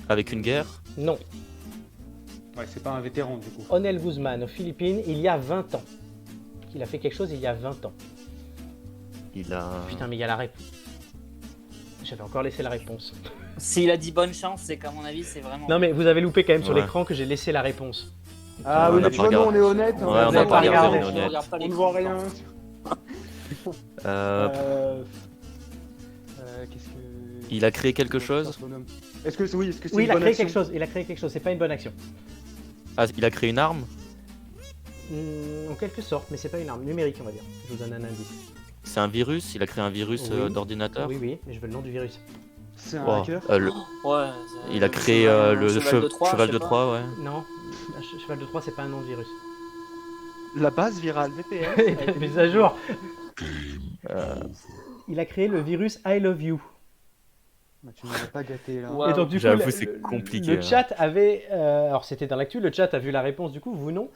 Avec une guerre. non. Ouais, c'est pas un vétéran du coup. Onel Guzman aux Philippines il y a 20 ans. Il a fait quelque chose il y a 20 ans. Il a. Putain, mais il y a la réponse. J'avais encore laissé la réponse. S'il a dit bonne chance, c'est qu'à mon avis, c'est vraiment. Non, mais vous avez loupé quand même sur Ouais. l'écran que j'ai laissé la réponse. Ah On oui, a mais tu pas vois, nous on regardé. est honnête. Ouais, on n'a pas regardé, on est honnête. regarde pas On ne l'écran, voit rien. Euh, Qu'est-ce que. Il a créé quelque chose. Est-ce que c'est oui, est-ce que c'est Oui, une il a bonne créé action quelque chose. Il a créé quelque chose. C'est pas une bonne action. Ah, il a créé une arme. En quelque sorte, mais c'est pas une arme numérique, on va dire. Je vous donne un indice. C'est un virus. Il a créé un virus Oui. d'ordinateur. Oui, oui, mais je veux le nom du virus. C'est un Oh, hacker. Ouais, il a créé le cheval de Troie, cheval je de sais pas. Troie, ouais. Non, cheval de Troie, c'est pas un nom de virus. La base virale VPN. Mise à jour. Euh, Il a créé le virus I Love You. Bah, tu ne m'as pas gâté là. Ouais. Et donc, du coup, J'avoue, c'est compliqué, Le hein. chat avait. Alors, c'était dans l'actu, le chat a vu la réponse, du coup, vous non.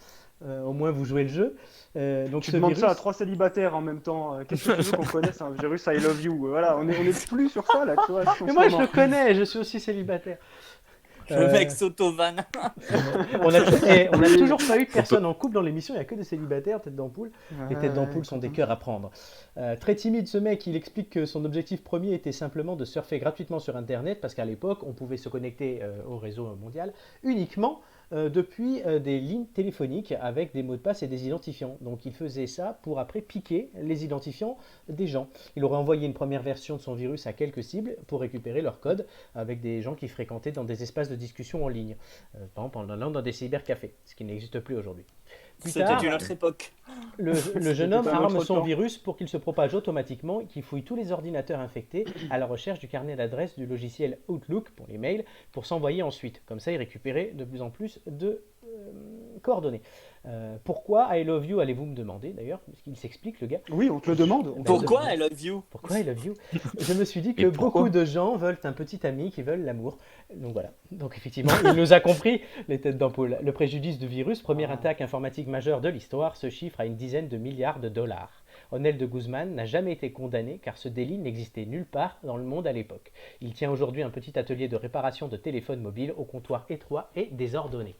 Au moins, vous jouez le jeu. Donc, Tu ce demandes virus. ça à 3 célibataires en même temps. Qu'est-ce que tu veux qu'on connaisse un virus I love you? Voilà, on est plus sur ça là, tu vois. en Mais ce moi, je moment. le connais, je suis aussi célibataire. Le mec s'auto-vanne. On a toujours pas eu de personne en couple dans l'émission, il n'y a que des célibataires, tête d'ampoule. Les têtes d'ampoule sont des cœurs à prendre. Très timide ce mec, il explique que son objectif premier était simplement de surfer gratuitement sur Internet, parce qu'à l'époque, on pouvait se connecter au réseau mondial uniquement depuis des lignes téléphoniques avec des mots de passe et des identifiants. Donc il faisait ça pour après piquer les identifiants des gens. Il aurait envoyé une première version de son virus à quelques cibles pour récupérer leur code avec des gens qui fréquentaient dans des espaces de discussion en ligne. Par exemple en allant dans des cybercafés, ce qui n'existe plus aujourd'hui. Plus tard, C'était une autre époque. le jeune homme C'était un arme autre son temps. virus pour qu'il se propage automatiquement et qu'il fouille tous les ordinateurs infectés à la recherche du carnet d'adresse du logiciel Outlook pour les mails pour s'envoyer ensuite. Comme ça, il récupérait de plus en plus de coordonnées. Pourquoi I love you, allez-vous me demander d'ailleurs, parce qu'il s'explique le gars. Oui, on te le demande. Pourquoi I love you? Pourquoi I love you? Je me suis dit que Et pourquoi beaucoup de gens veulent un petit ami qui veulent l'amour. Donc voilà. Donc effectivement, il nous a compris, les têtes d'ampoule. Le préjudice du virus, première attaque informatique majeure de l'histoire, se chiffre à une dizaine de milliards de dollars. Onel de Guzman n'a jamais été condamné car ce délit n'existait nulle part dans le monde à l'époque. Il tient aujourd'hui un petit atelier de réparation de téléphones mobiles au comptoir étroit et désordonné.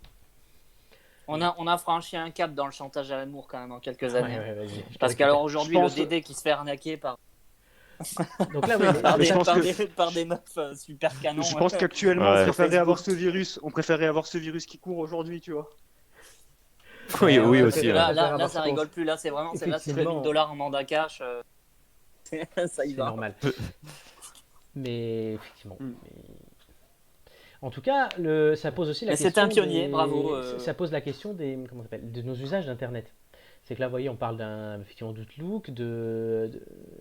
On a franchi un cap dans le chantage à l'amour quand même en quelques années. Ouais, vas-y. Parce qu'alors aujourd'hui, Je le pense- Dédé qui se fait arnaquer par, Donc là, oui, par, mais des, je pense par, que- des, par des meufs super canons. Je pense qu'actuellement, Ouais. on préférait avoir ce virus. On préférait avoir ce virus qui court aujourd'hui, tu vois. Oui, Ouais, oui ouais, aussi. c'est ouais. vrai. Là, ça rigole plus. Là, c'est vraiment c'est Effectivement. 1000 $ en mandat cash. Ça y c'est va. normal. Mais effectivement. Mm. En tout cas, ça pose aussi la Mais question. c'était un pionnier, des- bravo, Ça pose la question des, comment ça s'appelle, de nos usages d'Internet. C'est que là, vous voyez, on parle effectivement d'Outlook,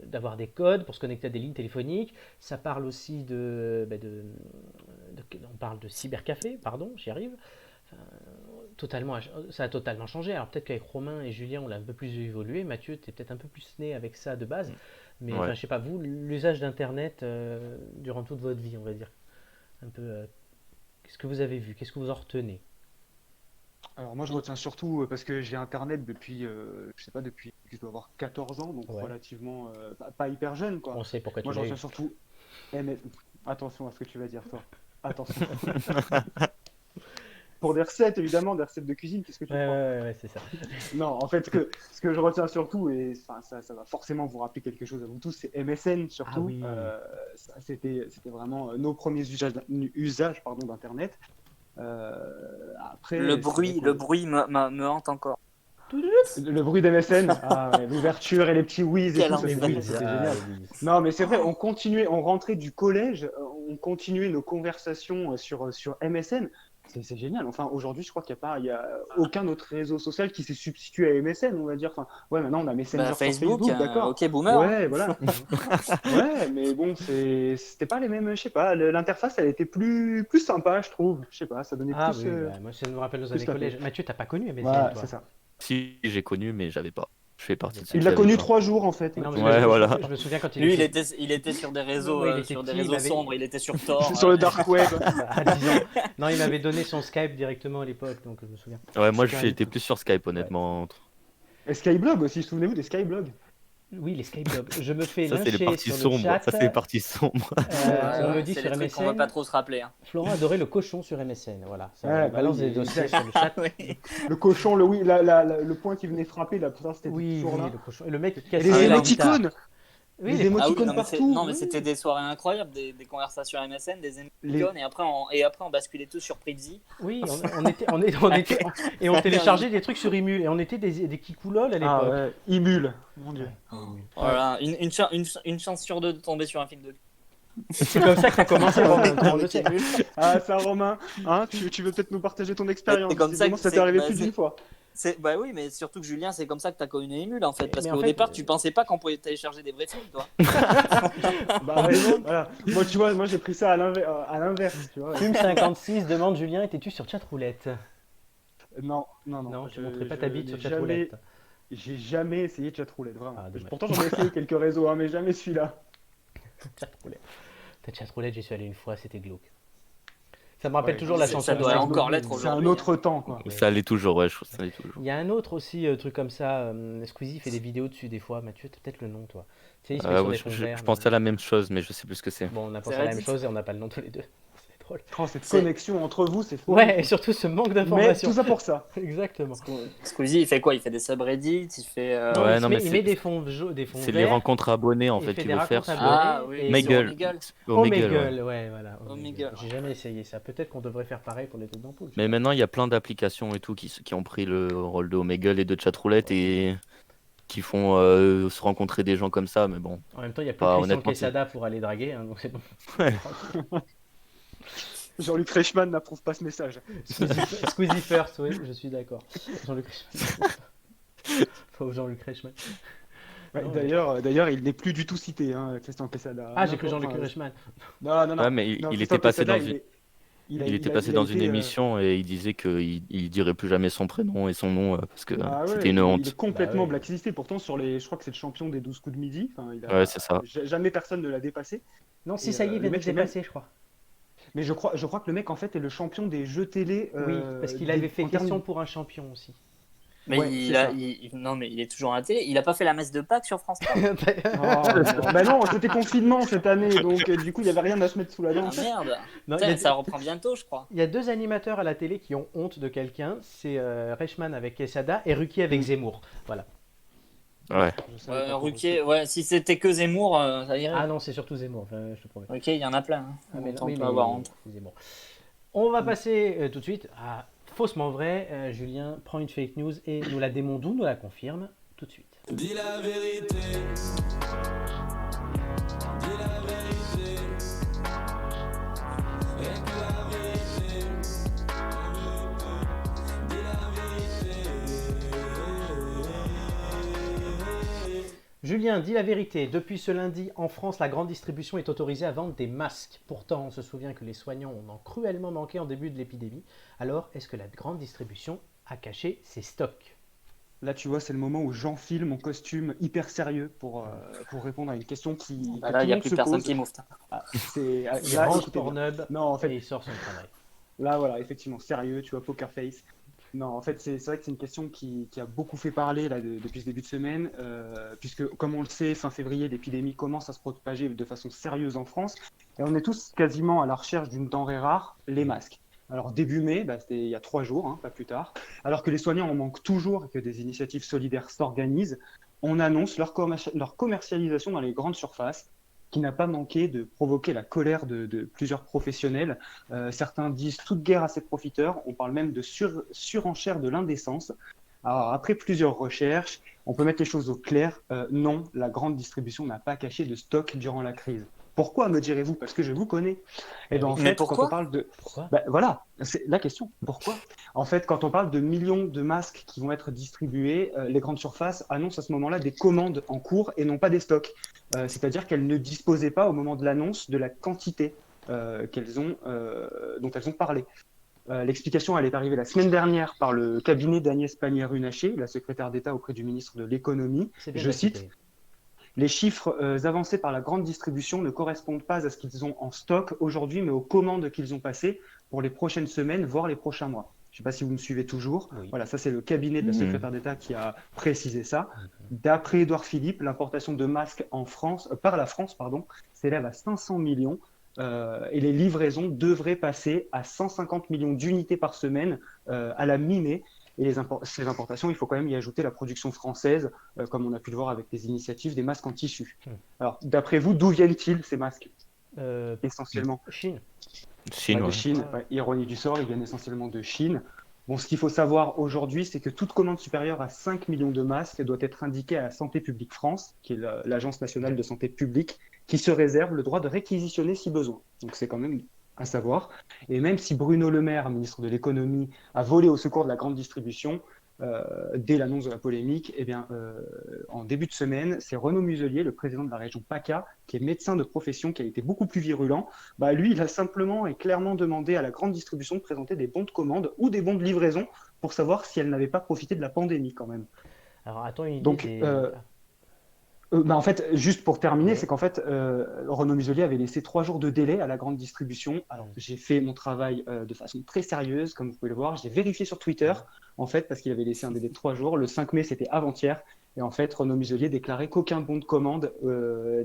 d'avoir des codes pour se connecter à des lignes téléphoniques. Ça parle aussi on parle de cybercafé, pardon, j'y arrive. Enfin, ça a totalement changé. Alors peut-être qu'avec Romain et Julien, on l'a un peu plus évolué. Mathieu, tu es peut-être un peu plus né avec ça de base. Mais Ouais. enfin, je sais pas, vous, l'usage d'Internet durant toute votre vie, on va dire. Un peu, qu'est-ce que vous avez vu? Qu'est-ce que vous en retenez? Alors moi, je retiens surtout parce que j'ai Internet depuis, je sais pas, depuis que je dois avoir 14 ans, donc Ouais. relativement pas hyper jeune, quoi. On sait pourquoi Moi, tu je l'as retiens eu. surtout. Attention à ce que tu vas dire, toi. Attention. Pour des recettes, évidemment, des recettes de cuisine, qu'est-ce que tu Ouais, crois? ouais, c'est ça. Non, en fait, ce que je retiens surtout, et enfin, ça va forcément vous rappeler quelque chose à vous tous, c'est MSN surtout. Ah oui. C'était vraiment nos premiers usages d'Internet. Après, Le bruit me hante encore. le bruit des MSN, l'ouverture et les petits whiz et Quel tout, ça, ennui. c'était génial. Non, mais c'est vrai, on rentrait du collège, on continuait nos conversations sur MSN. C'est génial. Enfin, aujourd'hui, je crois qu'il n'y a aucun autre réseau social qui s'est substitué à MSN, on va dire. Enfin, ouais, maintenant, on a Messenger sur Facebook, d'accord. ok, boomer. Ouais, voilà. Ouais, mais bon, c'était pas les mêmes, je sais pas, l'interface, elle était plus sympa, je trouve. Je sais pas, ça donnait Ah plus... oui, moi ça me rappelle nos années plus collège. Mathieu, t'as pas connu MSN, Ouais, toi? c'est ça. Si, j'ai connu, mais j'avais pas. Je fais partie de ceux Il qui l'a avaient connu pas. 3 jours, en fait. Non, Ouais, voilà. Je me souviens quand Lui, il était sur des réseaux, Ouais, il était petit, il avait- sombres, il était sur Tor. Sur le dark web. à 10 ans. Non, il m'avait donné son Skype directement à l'époque, donc je me souviens. Ouais, moi Skype. j'étais plus sur Skype, honnêtement. Et Skyblog aussi, souvenez-vous des Skyblog? Oui, les Skyblogs. Je me fais Ça, c'est les lyncher parties sur le sombres. chat. Ça, c'est les parties sombres. On me dit c'est sur les trucs qu'on va MSN, pas trop se rappeler. Hein. Florent adorait le cochon sur MSN. Voilà, ça Ouais, balance bah oui, des dossiers sur le chat. Oui. Le cochon, le point qui venait frapper, là, ça, c'était Oui, toujours oui, là. le cochon. Et le mec qui Et casse les Ah oui, la émoticônes. Oui, les les- Ah oui, émoticônes non, mais partout. non, mais oui. c'était des soirées incroyables, des conversations MSN, des Les- émoticônes, et après on basculait tous sur Privzy. Oui, et on téléchargeait des trucs sur Emule et on était des kikoulol à Ah l'époque. ouais, Imul, mon dieu. Voilà, une chance sur deux de tomber sur un film de. C'est comme ça que ça a commencé, Romain, on le sait. Ah ça, Romain, hein, tu veux peut-être nous partager ton expérience? C'est comme ça Visiblement, que ça t'est c'est- arrivé bah, plus c'est- d'une fois. Bah oui, mais surtout que Julien, c'est comme ça que t'as connu Emule en fait, parce Mais en qu'au fait, départ, tu pensais pas qu'on pouvait télécharger des vrais films, toi. Bah ouais, voilà. Moi, tu vois, j'ai pris ça à l'inverse, tu vois. Fume56 demande Julien, étais-tu sur chatroulette? Non. Non, tu montrais pas ta bite sur n'ai chatroulette. J'ai jamais essayé de chatroulette, vraiment. Ah, dommage. Pourtant, j'en ai essayé quelques réseaux, hein, mais jamais celui-là. Chatroulette. Ta chatroulette, j'y suis allé une fois, c'était glauque. Ça me rappelle Ouais, toujours la ça chanson. doit de- encore l'être C'est un aujourd'hui. autre temps, quoi. Ça allait toujours, ouais, je trouve que ça allait toujours. Il y a un autre aussi truc comme ça, Squeezie fait des vidéos dessus des fois. Mathieu, t'as peut-être le nom, toi. Tu sais, il se met sur Ouais, des fonds verts, je pensais à la même chose, mais je sais plus ce que c'est. Bon, on a pensé C'est à la même Reddit. chose et on n'a pas le nom tous les deux. C'est drôle. Oh, cette C'est- connexion entre vous, c'est fou. Ouais, et surtout ce manque Mais d'informations. tout ça pour ça. Exactement. Squeezie, il fait quoi? Il fait des subreddits, il fait. Non, Ouais, il, non, met, mais il c'est- met des fonds des fonds C'est verts. les rencontres abonnés en il fait fait qu'il des veut faire. rencontres sur- abonnés. Ah oui, et- sur Omegle. Omegle. Omegle, ouais. Omegle, ouais, voilà. Omegle. J'ai jamais essayé ça. Peut-être qu'on devrait faire pareil pour les têtes d'ampoule. Mais maintenant, il y a plein d'applications et tout qui ont pris le rôle de Omegle et de chatroulette et qui font se rencontrer des gens comme ça, mais bon. En même temps, il y a plus Bah, Christian honnêtement, Quesada pour aller draguer, hein, donc c'est bon. Jean-Luc Reichmann n'approuve pas ce message. Squeezie first, oui, je suis d'accord. Jean-Luc Reichmann. Faut Jean-Luc Reichmann. Ouais, Non, d'ailleurs, il n'est plus du tout cité, hein, Christian Quesada. Ah, j'ai cru N'importe- Jean-Luc enfin, Reichmann. Non. Ouais, mais il Christian était passé Quesada, dans une- il a- Il était a- passé il a dans été, une émission et il disait qu'il dirait plus jamais son prénom et son nom parce que Ah ouais, c'était une il honte. est complètement Bah ouais. blacklisté. Pourtant, je crois que c'est le champion des 12 coups de midi. Enfin, Ouais, c'est ça. Jamais personne ne l'a dépassé. Non, si Et, ça y est, il le vient de mec, se c'est même- dépasser, je crois. Mais je crois que le mec, en fait, est le champion des jeux télé. Oui, parce qu'il avait fait en termes- question pour un champion aussi. Mais Ouais, c'est ça. non, mais il est toujours à la télé. Il a pas fait la messe de Pâques sur France 3. Oh, non. Bah non, c'était confinement cette année, donc du coup, il n'y avait rien à se mettre sous la dent. Ah merde. Non, Putain, il y a- ça reprend bientôt, je crois. Il y a deux animateurs à la télé qui ont honte de quelqu'un, c'est Reichmann avec Quesada et Ruquier avec Zemmour. Voilà. Ouais. Je savais pas Ruquier, ouais, si c'était que Zemmour, ça irait. Ah non, c'est surtout Zemmour, enfin, je te promets. Ok, il y en a plein. Hein. Ah, mais On oui, peut mais avoir honte. c'est Zemmour. On va passer tout de suite à faussement vrai. Julien prend une fake news et nous la démonte ou nous la confirme tout de suite. Dis la vérité. Dis la vérité. Et que la vérité. Dis la vérité. Julien dit la vérité. Depuis ce lundi, en France, la grande distribution est autorisée à vendre des masques. Pourtant, on se souvient que les soignants en ont cruellement manqué en début de l'épidémie. Alors, est-ce que la grande distribution a caché ses stocks? Là, tu vois, c'est le moment où j'enfile mon costume hyper sérieux pour répondre à une question qui. Bah que là, tout il le n'y a monde plus se personne pose. qui mouffe. C'est Il là, range écoutez bien. Pornhub Non, en et fait, il sort son travail. là, voilà, effectivement, sérieux, tu vois, poker face. Non, en fait, c'est vrai que c'est une question qui a beaucoup fait parler là, depuis ce début de semaine, puisque, comme on le sait, fin février, l'épidémie commence à se propager de façon sérieuse en France, et on est tous quasiment à la recherche d'une denrée rare, les masques. Alors, début mai, c'était il y a 3 jours, hein, pas plus tard, alors que les soignants en manquent toujours et que des initiatives solidaires s'organisent, on annonce leur commercialisation dans les grandes surfaces. qui n'a pas manqué de provoquer la colère de plusieurs professionnels. Certains disent toute guerre à ses profiteurs, on parle même de surenchère de l'indécence. Alors, après plusieurs recherches, on peut mettre les choses au clair. Non, la grande distribution n'a pas caché de stock durant la crise. Pourquoi, me direz-vous? Parce que je vous connais. Et ben, en Mais fait, quand pourquoi on parle de... Pourquoi? Ben, voilà, c'est la question. Pourquoi? En fait, quand on parle de millions de masques qui vont être distribués, les grandes surfaces annoncent à ce moment-là des commandes en cours et non pas des stocks. C'est-à-dire qu'elles ne disposaient pas au moment de l'annonce de la quantité dont elles ont parlé. L'explication, elle est arrivée la semaine dernière par le cabinet d'Agnès Pannier-Runacher, la secrétaire d'État auprès du ministre de l'Économie. C'est bien Je cite: cité. les chiffres avancés par la grande distribution ne correspondent pas à ce qu'ils ont en stock aujourd'hui, mais aux commandes qu'ils ont passées pour les prochaines semaines, voire les prochains mois. Je ne sais pas si vous me suivez toujours. Oui. Voilà, ça c'est le cabinet de la secrétaire d'État qui a précisé ça. D'après Édouard Philippe, l'importation de masques par la France s'élève à 500 millions. Et les livraisons devraient passer à 150 millions d'unités par semaine à la mi-mai. Et ces importations, il faut quand même y ajouter la production française, comme on a pu le voir avec les initiatives des masques en tissu. Alors, d'après vous, d'où viennent-ils ces masques essentiellement? Chine. Chine, De ouais. Chine. Ouais, ironie du sort, ils viennent essentiellement de Chine. Bon, ce qu'il faut savoir aujourd'hui, c'est que toute commande supérieure à 5 millions de masques doit être indiquée à la Santé publique France, qui est l'Agence nationale de santé publique, qui se réserve le droit de réquisitionner si besoin. Donc c'est quand même à savoir. Et même si Bruno Le Maire, ministre de l'économie, a volé au secours de la grande distribution, dès l'annonce de la polémique, eh bien, en début de semaine, c'est Renaud Muselier, le président de la région PACA, qui est médecin de profession, qui a été beaucoup plus virulent. Bah, lui, il a simplement et clairement demandé à la grande distribution de présenter des bons de commande ou des bons de livraison pour savoir si elle n'avait pas profité de la pandémie quand même. Alors, attends une idée Donc, en fait, juste pour terminer, c'est qu'en fait, Renaud Muselier avait laissé 3 jours de délai à la grande distribution. Alors, j'ai fait mon travail de façon très sérieuse, comme vous pouvez le voir. J'ai vérifié sur Twitter, en fait, parce qu'il avait laissé un délai de 3 jours. Le 5 mai, c'était avant-hier. Et en fait, Renaud Muselier déclarait qu'aucun bon de commande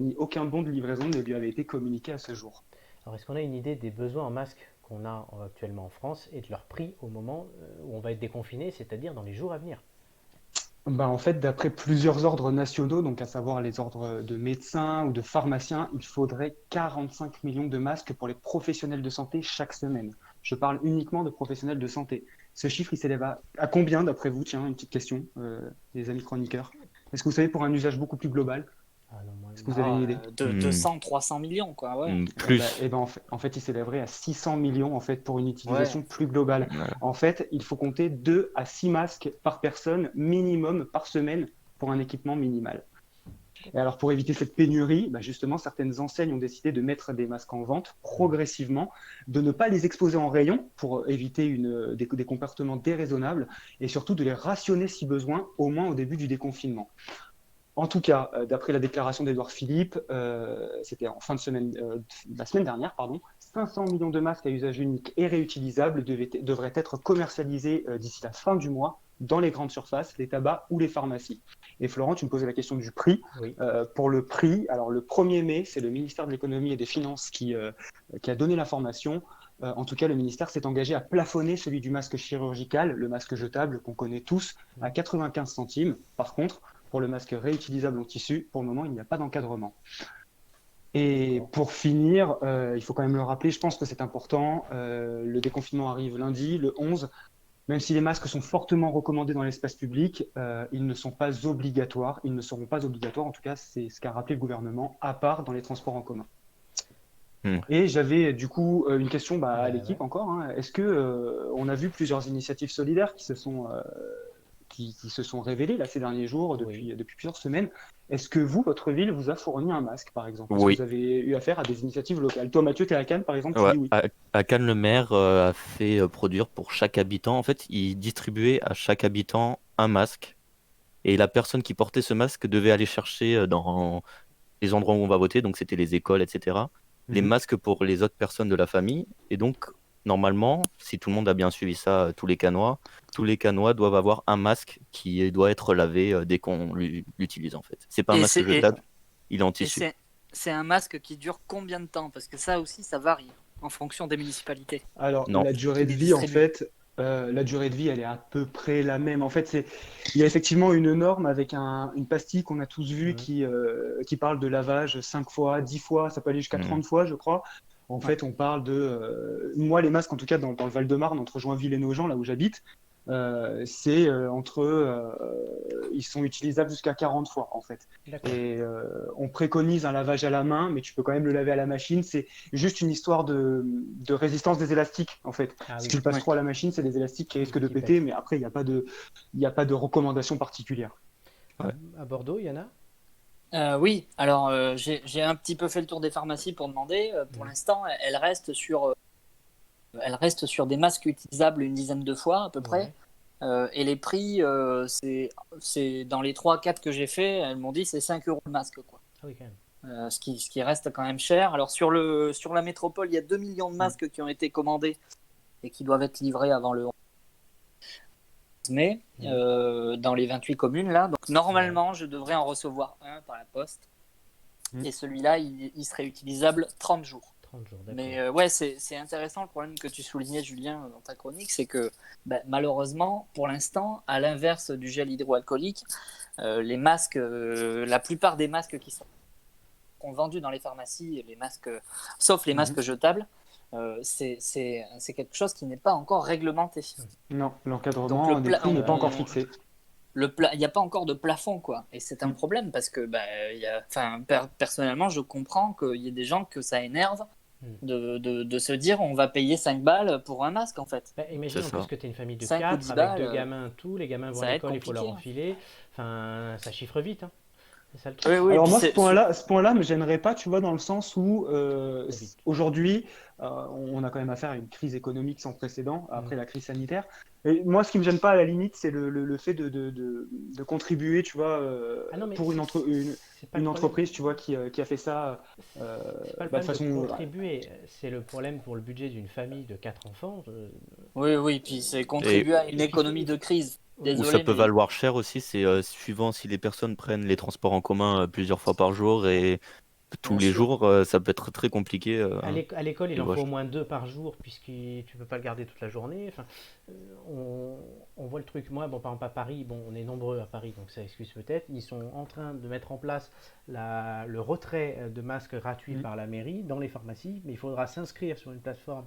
ni aucun bon de livraison ne lui avait été communiqué à ce jour. Alors, est-ce qu'on a une idée des besoins en masques qu'on a actuellement en France et de leur prix au moment où on va être déconfiné, c'est-à-dire dans les jours à venir? En fait, d'après plusieurs ordres nationaux, donc à savoir les ordres de médecins ou de pharmaciens, il faudrait 45 millions de masques pour les professionnels de santé chaque semaine. Je parle uniquement de professionnels de santé. Ce chiffre, il s'élève à combien d'après vous? Tiens, une petite question, les amis chroniqueurs. Est-ce que vous savez pour un usage beaucoup plus global? Est-ce que vous avez une idée? 200, 300 millions, quoi. Ouais. Plus. En fait, il s'élèverait à 600 millions en fait, pour une utilisation plus globale. Ouais. En fait, il faut compter 2 à 6 masques par personne minimum par semaine pour un équipement minimal. Et alors, pour éviter cette pénurie, justement, certaines enseignes ont décidé de mettre des masques en vente progressivement, de ne pas les exposer en rayon pour éviter des comportements déraisonnables et surtout de les rationner si besoin, au moins au début du déconfinement. En tout cas, d'après la déclaration d'Édouard Philippe, c'était en fin de semaine, la semaine dernière, 500 millions de masques à usage unique et réutilisables devraient être commercialisés d'ici la fin du mois dans les grandes surfaces, les tabacs ou les pharmacies. Et Florent, tu me posais la question du prix. Oui. Pour le prix, alors le 1er mai, c'est le ministère de l'Économie et des Finances qui a donné l'information. En tout cas, le ministère s'est engagé à plafonner celui du masque chirurgical, le masque jetable qu'on connaît tous, à 95 centimes. Par contre, pour le masque réutilisable en tissu, pour le moment, il n'y a pas d'encadrement. Et pour finir, il faut quand même le rappeler, je pense que c'est important, le déconfinement arrive lundi, le 11. Même si les masques sont fortement recommandés dans l'espace public, ils ne sont pas obligatoires. Ils ne seront pas obligatoires, en tout cas, c'est ce qu'a rappelé le gouvernement, à part dans les transports en commun. Et j'avais du coup une question à l'équipe encore. Est-ce que on a vu plusieurs initiatives solidaires qui se sont révélées là, ces derniers jours, depuis plusieurs semaines. Est-ce que vous, votre ville, vous a fourni un masque, par exemple? Est-ce que vous avez eu affaire à des initiatives locales? Toi, Mathieu, tu es à Cannes, par exemple, tu dis oui. À Cannes, le maire a fait produire pour chaque habitant. En fait, il distribuait à chaque habitant un masque. Et la personne qui portait ce masque devait aller chercher dans les endroits où on va voter, donc c'était les écoles, etc., les masques pour les autres personnes de la famille. Et donc, normalement, si tout le monde a bien suivi ça, tous les Cannois doivent avoir un masque qui doit être lavé dès qu'on l'utilise, en fait. C'est pas un masque jetable, il est en tissu. C'est un masque qui dure combien de temps? Parce que ça aussi, ça varie en fonction des municipalités. Alors, la durée de vie, en fait, La durée de vie, elle est à peu près la même. En fait, il y a effectivement une norme avec une pastille qu'on a tous vue qui parle de lavage 5 fois, 10 fois, ça peut aller jusqu'à 30 fois, je crois. En fait, on parle moi, les masques, en tout cas, dans le Val-de-Marne, entre Joinville et Nogent, là où j'habite, ils sont utilisables jusqu'à 40 fois, en fait. D'accord. Et on préconise un lavage à la main, mais tu peux quand même le laver à la machine. C'est juste une histoire de résistance des élastiques, en fait. Ah Si oui. tu le passes Ouais. trop à la machine, c'est des élastiques qui risquent de Qui péter, pètent. mais après, il n'y a pas de recommandation particulière. Ouais. À Bordeaux, il y en a? Oui, alors j'ai un petit peu fait le tour des pharmacies pour demander. Pour l'instant, elles restent sur des masques utilisables une dizaine de fois à peu près. Et les prix, c'est dans les 3-4 que j'ai fait, elles m'ont dit c'est 5 euros le masque, quoi. Ah oui, quand même. Ce qui reste quand même cher. Alors sur la métropole, il y a 2 millions de masques qui ont été commandés et qui doivent être livrés avant le 11 mai dans les 28 communes là. Donc normalement, je devrais en recevoir un par la poste. Et celui-là, il serait utilisable 30 jours. 30 jours, d'accord. Mais ouais, c'est intéressant le problème que tu soulignais, Julien, dans ta chronique, c'est que malheureusement, pour l'instant, à l'inverse du gel hydroalcoolique, les masques, la plupart des masques qui sont vendus dans les pharmacies, les masques, sauf les masques jetables, c'est quelque chose qui n'est pas encore réglementé. Non, Donc, l'encadrement des prix n'est pas encore fixé. Il n'y a pas encore de plafond, quoi. Et c'est un problème parce que personnellement, je comprends qu'il y ait des gens que ça énerve de se dire on va payer 5 balles pour un masque, en fait. Imagine C'est en plus ça. que tu es une famille de 5 ou 4 10 avec balles, 2 gamins, les gamins vont ça à va être l'école, il faut leur compliqué. enfiler. Enfin, ça chiffre vite, hein. C'est ça le truc. Oui, oui, Alors puis moi, ce point-là, me gênerait pas, tu vois, dans le sens où vite. aujourd'hui, on a quand même affaire à une crise économique sans précédent après la crise sanitaire. Et moi, ce qui me gêne pas à la limite, c'est le fait de contribuer, tu vois, Ah non, mais pour c'est pas une le problème. entreprise, tu vois, qui a fait ça C'est pas le de problème façon. de contribuer, c'est le problème pour le budget d'une famille de 4 enfants. oui, puis c'est contribuer à une économie de crise. Où Désolé, ça peut mais valoir cher aussi, c'est suivant si les personnes prennent les transports en commun plusieurs fois par jour et tous bien les sûr. jours, ça peut être très compliqué. À l'école, il en niveau faut au achat. moins 2 par jour, puisque tu peux pas le garder toute la journée. Enfin, on voit le truc. Moi, bon, par exemple, à Paris, bon, on est nombreux à Paris, donc ça excuse peut-être. Ils sont en train de mettre en place le retrait de masques gratuits par la mairie dans les pharmacies, mais il faudra s'inscrire sur une plateforme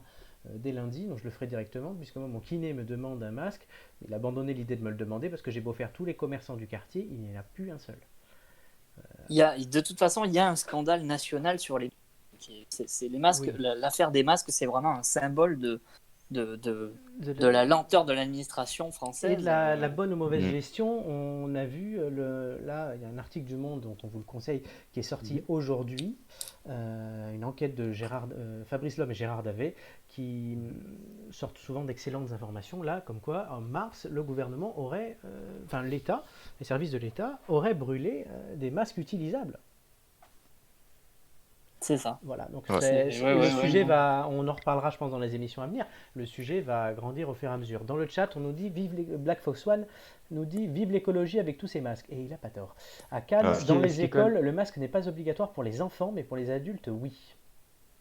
dès lundi, donc je le ferai directement, puisque moi, mon kiné me demande un masque. Il a abandonné l'idée de me le demander, parce que j'ai beau faire tous les commerçants du quartier, il n'y en a plus un seul. De toute façon, il y a un scandale national sur les. C'est les masques. Oui. L'affaire des masques, c'est vraiment un symbole de la lenteur de l'administration française. Et de la bonne ou mauvaise gestion, on a vu, là, il y a un article du Monde dont on vous le conseille, qui est sorti aujourd'hui, une enquête de Fabrice Lhomme et Gérard Davet, qui sortent souvent d'excellentes informations, là, comme quoi, en mars, le gouvernement aurait, l'État, les services de l'État, auraient brûlé des masques utilisables. C'est ça. Voilà, donc Ouais, le sujet va, on en reparlera je pense dans les émissions à venir, le sujet va grandir au fur et à mesure. Dans le chat, on nous dit, Black Fox One nous dit, vive l'écologie avec tous ces masques. Et il n'a pas tort. À Cannes, dans les écoles, le masque n'est pas obligatoire pour les enfants, mais pour les adultes, oui.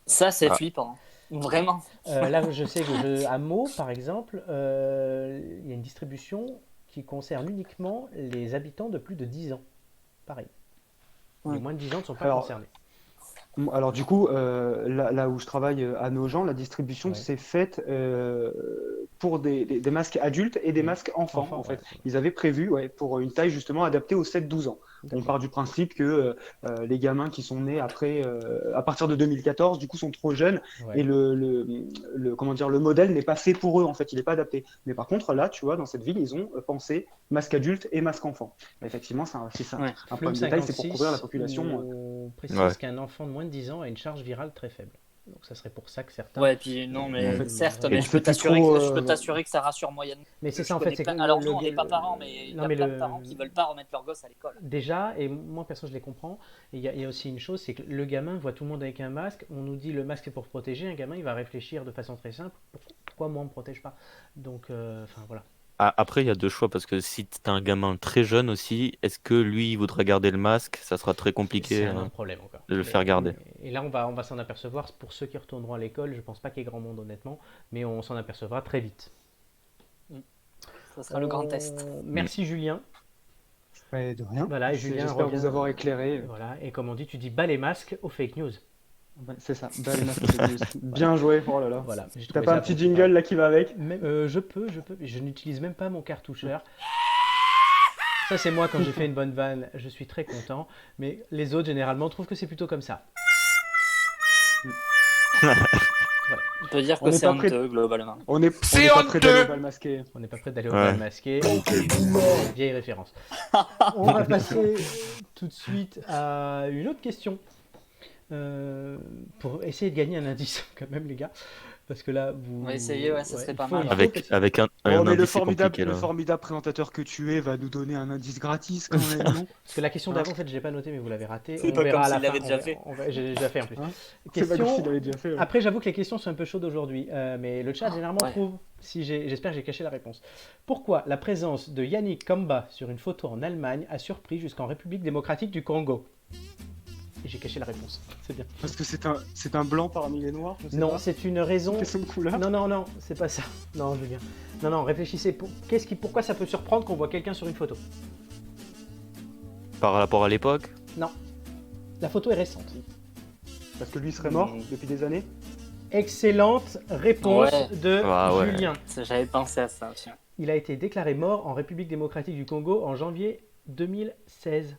Ça, c'est flippant. Vraiment. Là, je sais que à Meaux, par exemple, il y a une distribution qui concerne uniquement les habitants de plus de 10 ans. Pareil. Les moins de 10 ans ne sont pas concernés. Alors du coup, là où je travaille à Nogent, la distribution s'est faite pour des masques adultes et des masques enfants, en fait. Ils avaient prévu pour une taille justement adaptée aux 7-12 ans. On part du principe que les gamins qui sont nés après, à partir de 2014, du coup, sont trop jeunes et le modèle n'est pas fait pour eux, en fait, il n'est pas adapté. Mais par contre, là, tu vois, dans cette ville, ils ont pensé masque adulte et masque enfant. Effectivement, c'est ça. Un point de détail, c'est pour couvrir la population. On précise qu'un enfant de moins de 10 ans a une charge virale très faible. Donc ça serait pour ça que certains. Ouais, puis non, mais certes, mais je peux t'assurer que ça rassure moyennement. Mais c'est ça en fait. C'est alors nous, on n'est pas parents, mais il y a plein de parents qui veulent pas remettre leur gosse à l'école. Déjà, et moi perso, je les comprends. Il y a aussi une chose, c'est que le gamin voit tout le monde avec un masque. On nous dit le masque est pour protéger. Un gamin, il va réfléchir de façon très simple. Pourquoi moi on me protège pas? Donc, voilà. Après, il y a deux choix parce que si tu as un gamin très jeune aussi, est-ce que lui il voudra garder le masque? Ça sera très compliqué un problème encore. de le faire garder. Et là, on va s'en apercevoir. Pour ceux qui retourneront à l'école, je pense pas qu'il y ait grand monde honnêtement, mais on s'en apercevra très vite. Ce sera le grand test. Merci Julien. Ouais, de rien. Voilà, et Julien J'espère revient. vous avoir éclairé. Voilà, et comme on dit, tu dis bas les masques aux fake news. Ouais, c'est ça. Bah, les masques, c'est news. Bien joué. Oh là là. Voilà. j'ai T'as trouvé pas ça un petit appréciable. jingle là qui va avec? Je peux. Je n'utilise même pas mon cartoucheur. Ça, c'est moi quand j'ai fait une bonne vanne. Je suis très content. Mais les autres, généralement, trouvent que c'est plutôt comme ça. On peut dire On que n'est c'est pas prêt. honteux, globalement. On est pas prêt d'aller au bal masqué. On n'est pas prêt d'aller au Ouais. bal masqué. Vieille référence. On va passer tout de suite à une autre question. Pour essayer de gagner un indice, quand même, les gars. Parce que là, vous. On va essayer, ouais, ça serait pas mal. Avec un Oh, mais indice, c'est compliqué, le là. formidable présentateur que tu es va nous donner un indice gratis quand même, non? Parce que la question d'avant, en fait, je l'ai pas notée, mais vous l'avez ratée. C'est On pas verra comme à la s'il l'avait fin. déjà fait. J'ai déjà fait en plus. Hein C'est pas comme Question. s'il l'avait déjà fait. Ouais. Après, j'avoue que les questions sont un peu chaudes aujourd'hui, mais le chat généralement ouais. trouve. J'espère que j'ai caché la réponse. Pourquoi la présence de Yannick Kamba sur une photo en Allemagne a surpris jusqu'en République démocratique du Congo? Et j'ai caché la réponse. C'est bien. Parce que c'est un blanc parmi les noirs, je sais Non, pas. c'est une raison. Question de couleur. Non, c'est pas ça. Non, Julien. Non, réfléchissez. Pourquoi ça peut surprendre qu'on voit quelqu'un sur une photo? Par rapport à l'époque, Non. La photo est récente. Parce que lui serait mort depuis des années. Excellente réponse Ouais. de Ah ouais. Julien. J'avais pensé à ça. Tiens. Il a été déclaré mort en République démocratique du Congo en janvier 2016.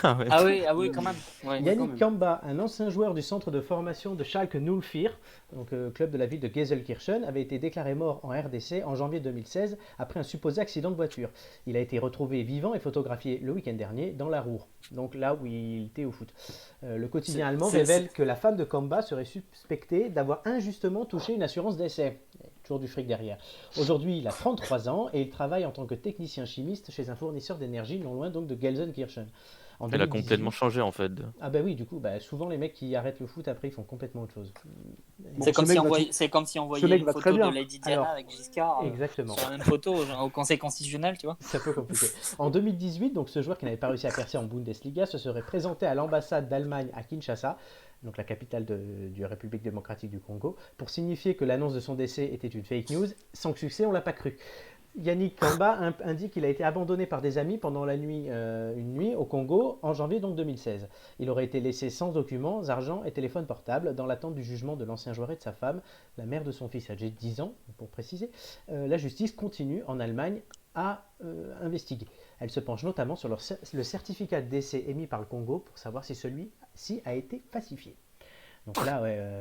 ah ouais. Ah oui, quand même. Ouais. quand Yannick même. Kamba, un ancien joueur du centre de formation de Schalke 04, donc club de la ville de Gelsenkirchen, avait été déclaré mort en RDC en janvier 2016 après un supposé accident de voiture. Il a été retrouvé vivant et photographié le week-end dernier dans la Ruhr, donc là où il était au foot. Le quotidien allemand révèle que la femme de Kamba serait suspectée d'avoir injustement touché une assurance décès. Il y a toujours du fric derrière. Aujourd'hui, il a 33 ans et il travaille en tant que technicien chimiste chez un fournisseur d'énergie non loin donc de Gelsenkirchen. En Elle a 2018 complètement changé en fait. Ah bah oui, du coup, souvent les mecs qui arrêtent le foot après ils font complètement autre chose. Bon, C'est comme, ce mec si on ce voyait mec une va photo très bien. de Lady Diana Alors, avec Giscard Exactement. sur la même photo genre, au Conseil constitutionnel, tu vois. C'est un peu compliqué. En 2018, donc ce joueur qui n'avait pas réussi à percer en Bundesliga se serait présenté à l'ambassade d'Allemagne à Kinshasa, donc la capitale du République démocratique du Congo, pour signifier que l'annonce de son décès était une fake news. Sans succès, on l'a pas cru. Yannick Kamba indique qu'il a été abandonné par des amis pendant une nuit au Congo en janvier donc 2016. Il aurait été laissé sans documents, argent et téléphone portable dans l'attente du jugement de l'ancien joueur et de sa femme, la mère de son fils âgé de 10 ans, pour préciser. La justice continue en Allemagne à investiguer. Elle se penche notamment sur le certificat de décès émis par le Congo pour savoir si celui-ci a été falsifié. Donc là,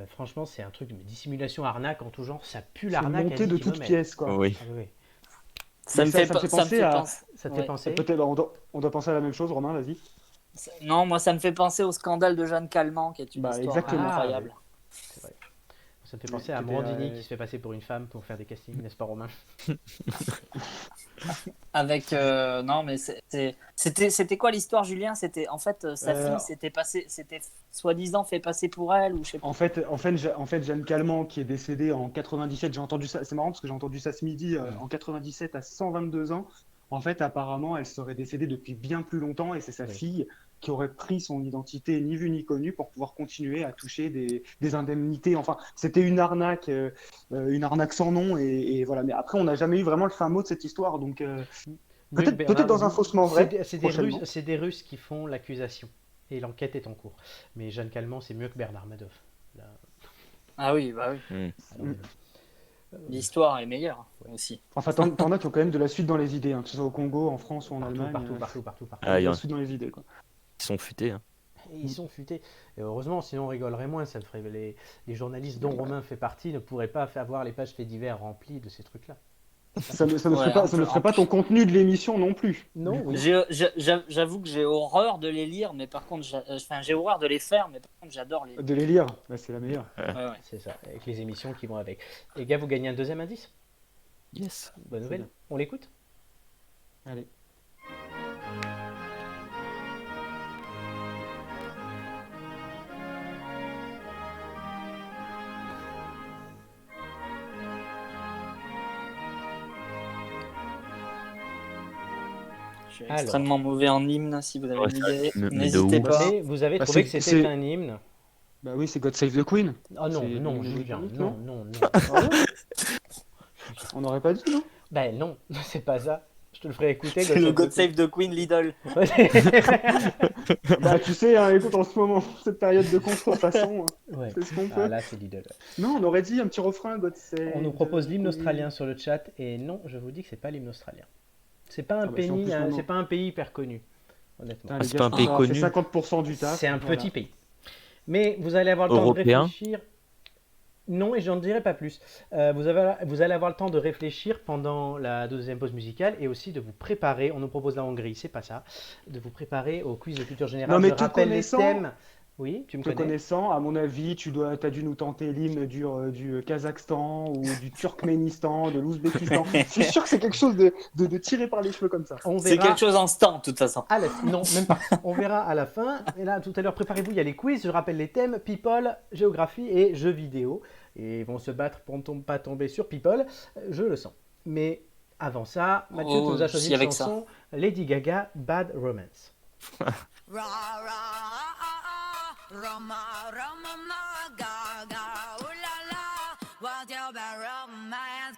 franchement, c'est un truc de dissimulation arnaque en tout genre. Ça pue C'est l'arnaque. monté de toutes pièces, quoi. Oui. Ah oui. Ça me ça fait me fait ça me penser fait à- penser. Ça te fait Ouais. penser? Peut-être, bah, on doit penser à la même chose, Romain, vas-y. Non, moi ça me fait penser au scandale de Jeanne Calment, qui est une Bah, histoire exactement. incroyable. C'est vrai. Ça me fait penser à C'était, Morandini qui se fait passer pour une femme pour faire des castings, n'est-ce pas, Romain? Avec non, mais c'était quoi l'histoire, Julien? C'était en fait sa fille s'était soi-disant fait passer pour elle ou je sais pas. En fait, Jeanne Calment, qui est décédée en 97, j'ai entendu ça, c'est marrant parce que j'ai entendu ça ce midi, en 97 à 122 ans. En fait, apparemment, elle serait décédée depuis bien plus longtemps et c'est sa Oui. fille qui aurait pris son identité ni vue ni connue pour pouvoir continuer à toucher des indemnités. Enfin, c'était une arnaque sans nom et voilà. Mais après, on n'a jamais eu vraiment le fin mot de cette histoire, donc peut-être dans un faussement vrai. Prochainement. C'est des Russes qui font l'accusation et l'enquête est en cours. Mais Jeanne Calment, c'est mieux que Bernard Madoff. Là, Ah oui, bah oui. alors, L'histoire est meilleure aussi. Enfin, t'en as qui ont quand même de la suite dans les idées, hein, que ce soit au Congo, en France ou en Allemagne. partout. Ah, il y y a en- de la suite dans les idées, quoi. Ils sont futés. Hein. Et ils sont futés. Et heureusement, sinon on rigolerait moins. Ça le ferait. Les journalistes dont Romain fait partie ne pourraient pas avoir les pages faits divers remplies de ces trucs-là. Ça ne Ouais, ferait pas ton contenu de l'émission non plus. Non, oui. J'avoue que j'ai horreur de les lire, mais par contre, j'ai horreur de les faire, mais par contre, j'adore les. De les lire, bah, c'est la meilleure. Ouais, ouais. C'est ça, avec les émissions qui vont avec. Les gars, vous gagnez un deuxième indice? Yes. Bonne nouvelle. bien. On l'écoute? Allez. Je suis Alors. extrêmement mauvais en hymne. Si vous avez Ouais, une ça- idée, mais de n'hésitez ouf. pas. Mais vous avez Bah, trouvé que c'est- c'était c'est- un hymne? Bah oui, c'est God Save the Queen. Oh non, C'est non, l'hymne Julien, britannique, non. On n'aurait pas dit, non? Ben non, c'est pas ça. Je te le ferai écouter. C'est le God Save the Queen Lidl. Bah, tu sais, hein, écoute, en ce moment, cette période de contrefaçon, Ouais. c'est ce qu'on peut. Ah, là, c'est Lidl. Non, on aurait dit un petit refrain, God Save. On nous propose l'hymne australien sur le chat et non, je vous dis que c'est pas l'hymne australien. C'est pas un Ah bah, si en pays, plus, hein, maintenant- c'est pas un pays hyper connu, honnêtement. Putain, les c'est gars, pas un pays ça connu. fait 50% du taf. C'est un voilà. petit pays. Mais vous allez avoir le temps de Européen. réfléchir. Non, et j'en dirai pas plus. Vous allez avoir le temps de réfléchir pendant la deuxième pause musicale et aussi de vous préparer. On nous propose la Hongrie, c'est pas ça. De vous préparer au quiz de culture générale. Non, mais Je te rappelle les connaissant- thèmes. Oui, tu me Te connais. connaissant, à mon avis, t'as dû nous tenter l'hymne du Kazakhstan ou du Turkménistan, de l'Ouzbékistan. C'est sûr que c'est quelque chose de tiré par les cheveux comme ça. On C'est verra quelque chose en stand, de toute façon. Non, même pas. On verra à la fin. Et là, tout à l'heure, préparez-vous, il y a les quiz. Je rappelle les thèmes People, géographie et jeux vidéo. Et ils vont se battre pour ne pas tomber sur People. Je le sens. Mais avant ça, Mathieu, tu nous as choisi si, une avec ça. chanson Lady Gaga, Bad Romance. Roma, Roma, ma, Gaga, ooh la la, what's your bad romance?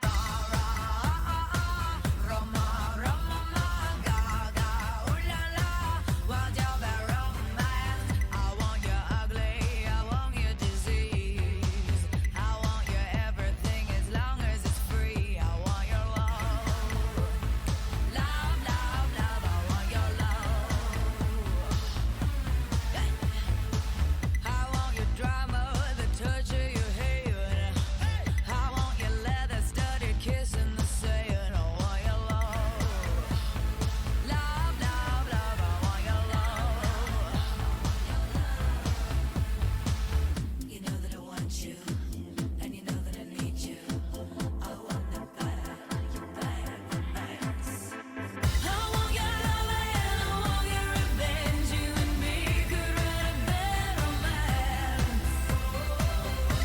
Roma, Roma, ma, Gaga, ooh la la, what's your bad romance? I want you ugly, I want you disease, I want you everything as long as it's free. I want your love, love, love, love. I want your love. I want your drama, the touch of your hair. I want your leather studded kiss in the sand. I want your love, love, love, love. I want your love. You know that I want you, and you know that I need you. I want the bad romance. I want your love and I want your revenge. You and me could write a bad romance.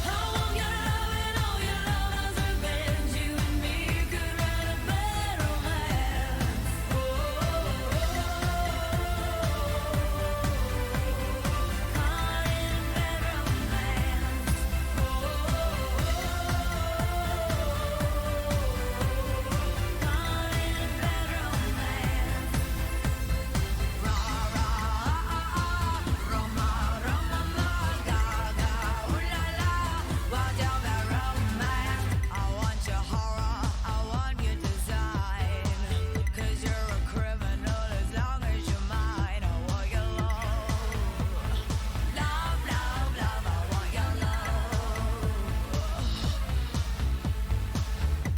I want your love and all your love's revenge. You and me could write a bad romance. Caught in bad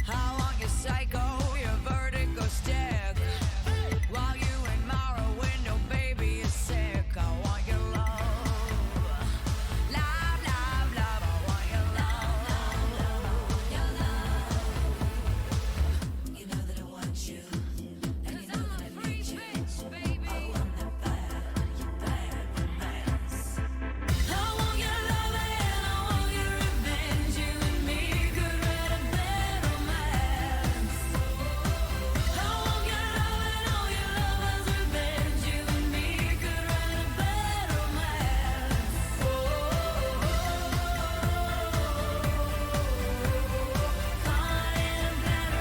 I want your psycho, your vertigo stick. While you admire a window, baby, is sick. I want your love, love, love, love. I want your love, You know that I want you, and you know that I need you. I want that bad romance. I want your love and I want your revenge. You and me could write a bad romance. I want your love and all your love's revenge. You and me could write a bad romance. Caught in bad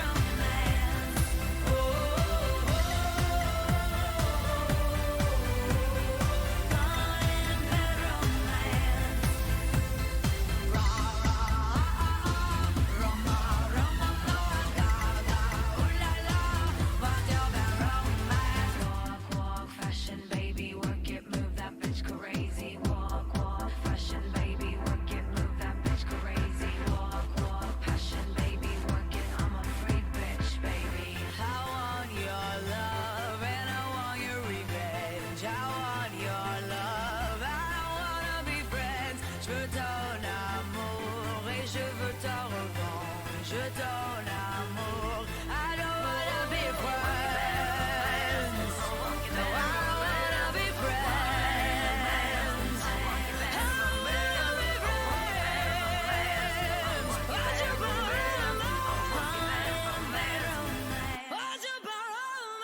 Fashion, baby, work it, move that bitch crazy. Walk, walk, fashion, baby, work it, move that bitch crazy. Walk, walk, passion, baby, work it. I'm a freak bitch, baby. I want your love and I want your revenge. I want your love, I wanna be friends. Je veux ton amour et je veux ta revanche. Ton amour, I don't wanna be friends. No, I don't wanna be friends. I wanna be friends. What's your problem? What's your problem?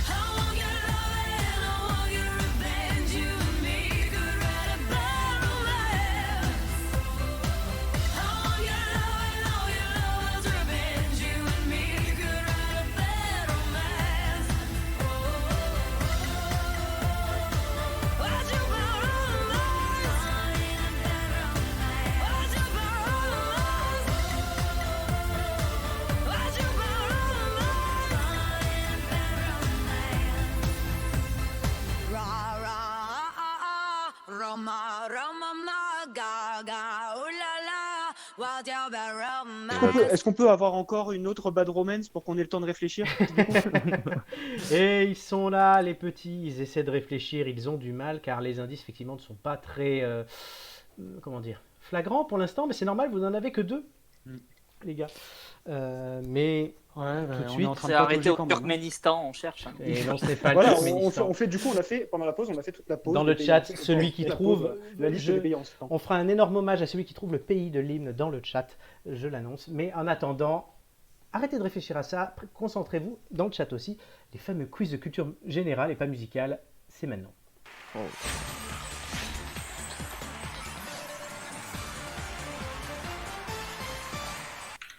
I want your love and I want your revenge. You and me could write a bad romance. I want your love and all your love's revenge. You Est-ce qu'on peut avoir encore une autre Bad Romance pour qu'on ait le temps de réfléchir? Et ils sont là, les petits, ils essaient de réfléchir, ils ont du mal car les indices effectivement ne sont pas très, comment dire, flagrants pour l'instant, mais c'est normal, vous n'en avez que 2, les gars. Mais Ouais, tout de on suite, est en train C'est de arrêté patauger au quand même. Turkménistan, on cherche. et non, ce n'est pas Voilà, le Turkménistan. on fait du coup, on a fait pendant la pause, on a fait toute la pause. Dans des le pays chat, en- celui qui la trouve, pause, la liste je- des pays en suspens. On fera un énorme hommage à celui qui trouve le pays de l'hymne dans le chat, je l'annonce. Mais en attendant, arrêtez de réfléchir à ça, concentrez-vous dans le chat aussi. Les fameux quiz de culture générale et pas musicale, c'est maintenant.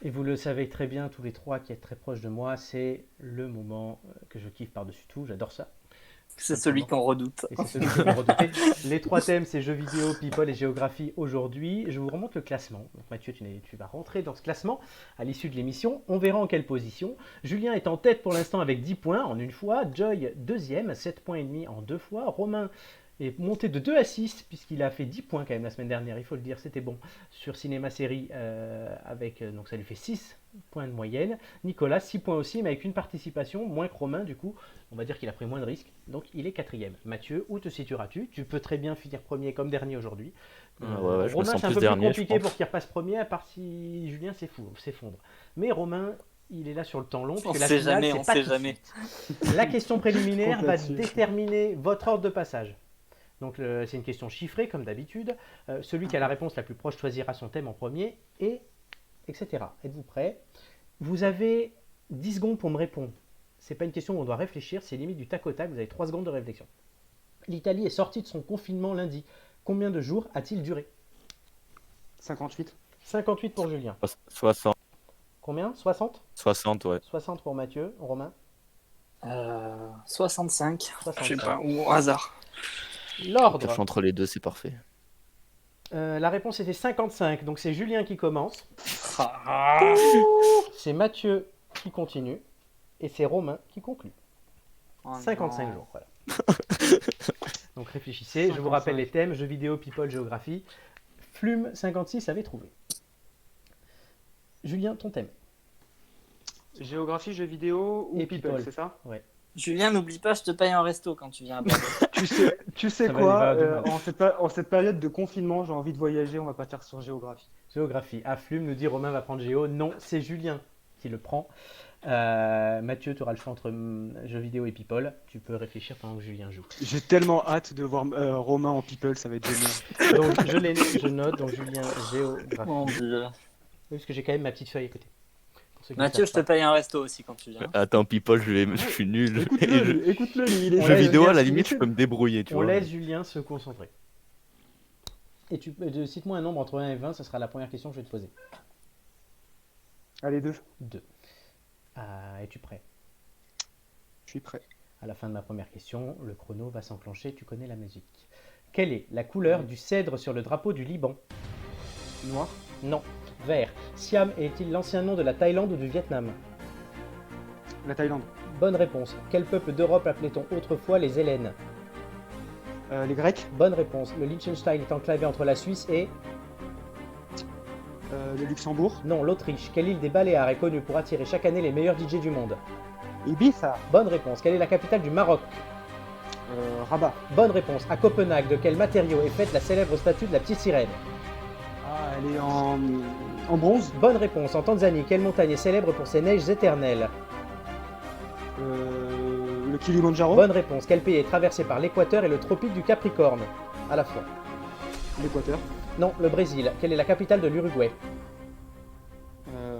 Et vous le savez très bien, tous les trois qui êtes très proches de moi, c'est le moment que je kiffe par-dessus tout, j'adore ça. C'est celui qu'on redoute. Et c'est celui que vous redoutez. Les 3 thèmes, c'est jeux vidéo, people et géographie aujourd'hui. Je vous remonte le classement. Donc Mathieu, tu vas rentrer dans ce classement à l'issue de l'émission. On verra en quelle position. Julien est en tête pour l'instant avec 10 points en une fois. Joy, deuxième, 7 points et demi en 2 fois. Romain est monté de 2 à 6 puisqu'il a fait 10 points quand même la semaine dernière, il faut le dire, c'était bon. Sur Cinéma Série, donc ça lui fait 6 points de moyenne. Nicolas, 6 points aussi, mais avec une participation, moins que Romain du coup. On va dire qu'il a pris moins de risques, donc il est 4e. Mathieu, où te situeras-tu? Tu peux très bien finir premier comme dernier aujourd'hui. Ouais, je me Romain, sens c'est un plus peu dernier, plus je compliqué pense. pour qu'il repasse premier, à part si Julien s'effondre. Mais Romain, il est là sur le temps long. On puisque la sait finale, jamais, c'est on pas sait tout de jamais. suite. La question préliminaire Compte va là-dessus. déterminer votre ordre de passage. Donc c'est une question chiffrée comme d'habitude. Celui qui a la réponse la plus proche choisira son thème en premier, et etc. Êtes-vous prêts? Vous avez 10 secondes pour me répondre. C'est pas une question où on doit réfléchir, c'est limite du tac au tac, vous avez 3 secondes de réflexion. L'Italie est sortie de son confinement lundi. Combien de jours a-t-il duré? 58. 58 pour Julien. 60, Combien? 60? 60, ouais. 60 pour Mathieu. Romain? 65. 65. Je sais pas, ou au hasard. L'ordre. Cache entre les deux, c'est parfait. La réponse était 55, donc c'est Julien qui commence. Ah. C'est Mathieu qui continue. Et c'est Romain qui conclut. Oh 55 non. jours, voilà. Donc réfléchissez, je vous rappelle les thèmes, jeux vidéo, people, géographie. Flume 56 avait trouvé. Julien, ton thème. Géographie, jeux vidéo ou Et people, people. c'est ça? Julien, n'oublie pas, je te paye un resto quand tu viens à Bordeaux. Tu sais Ça va, quoi, il va avoir du mal. en cette période de confinement, j'ai envie de voyager, on va partir sur géographie. Géographie. À Flume nous dit Romain va prendre Géo. Non, c'est Julien qui le prend. Mathieu, tu auras le choix entre jeux vidéo et people. Tu peux réfléchir pendant que Julien joue. J'ai tellement hâte de voir Romain en people, ça va être génial. Donc je note, donc Julien, géographie. Mon Dieu. Oui, parce que j'ai quand même ma petite feuille à côté. Pour ceux qui ne Mathieu, je savent te paye un resto aussi quand tu viens. Attends, people, je suis nul. Et Écoute-le, écoute-le, lui, il est jeux laisse vidéo, à la il est limite, je fait. peux me débrouiller, tu On vois. laisse Julien se concentrer. Et cite-moi un nombre entre 1 et 20, ce sera la première question que je vais te poser. Allez, 2, 2. Es-tu prêt? je suis prêt. À la fin de ma première question, le chrono va s'enclencher, tu connais la musique. Quelle est la couleur du cèdre sur le drapeau du Liban? Noir, Non. Vert. Siam est-il l'ancien nom de la Thaïlande ou du Vietnam? la Thaïlande, Bonne réponse. Quel peuple d'Europe appelait-on autrefois les Hellènes? les Grecs, Bonne réponse. Le Liechtenstein est enclavé entre la Suisse et... le Luxembourg, Non, l'Autriche. Quelle île des Baléares est connue pour attirer chaque année les meilleurs DJ du monde? Ibiza, Bonne réponse. Quelle est la capitale du Maroc? Rabat. Bonne réponse. À Copenhague, de quel matériau est faite la célèbre statue de la petite sirène? Ah, elle est en bronze, Bonne réponse. En Tanzanie, quelle montagne est célèbre pour ses neiges éternelles? le Kilimandjaro, Bonne réponse. Quel pays est traversé par l'équateur et le tropique du Capricorne à la fois? l'Équateur, Non, le Brésil. Quelle est la capitale de l'Uruguay?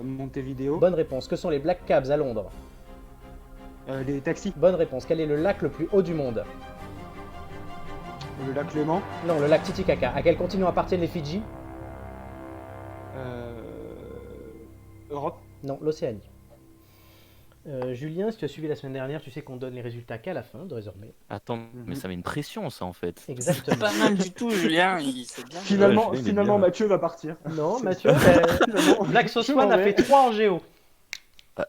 Montevideo, Bonne réponse. Que sont les Black Cabs à Londres? les taxis, Bonne réponse. Quel est le lac le plus haut du monde? le lac Léman, Non, le lac Titicaca. À quel continent appartiennent les Fidji? Europe, Non, l'Océanie. Julien, si tu as suivi la semaine dernière, tu sais qu'on donne les résultats qu'à la fin, désormais. Attends, mais ça met une pression, ça, en fait. Exactement. Pas mal du tout, Julien. C'est bien. finalement, Ouais, je l'ai finalement bien. Mathieu va partir. Non, Mathieu, Finalement, Black je Sauce m'en One a vais. fait 3 en géo.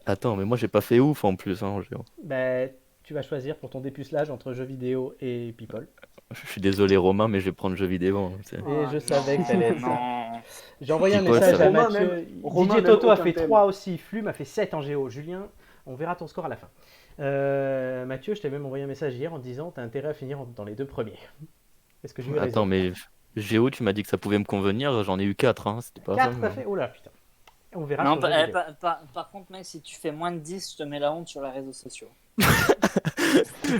Attends, mais moi, j'ai pas fait ouf, en plus, hein, Géo. Ben, tu vas choisir pour ton dépucelage entre jeux vidéo et people. Je suis désolé Romain, mais je vais prendre jeu vidéo. Hein, Et je savais que ça allait être ça. Non. J'ai envoyé un People, message ça à va. Mathieu. Romain, Didier même Toto a aucun fait thème. 3 aussi. Flume a fait 7 en géo. Julien, on verra ton score à la fin. Mathieu, je t'ai même envoyé un message hier en te disant t'as intérêt à finir dans les 2 premiers. Est-ce que j'ai eu raison? Attends, mais Géo, tu m'as dit que ça pouvait me convenir, j'en ai eu 4, hein, c'était pas 4 ça, t'as mais- fait? Oh là putain. On verra Non, sur le jeu vidéo. par contre, mec, si tu fais moins de 10, je te mets la honte sur les réseaux sociaux.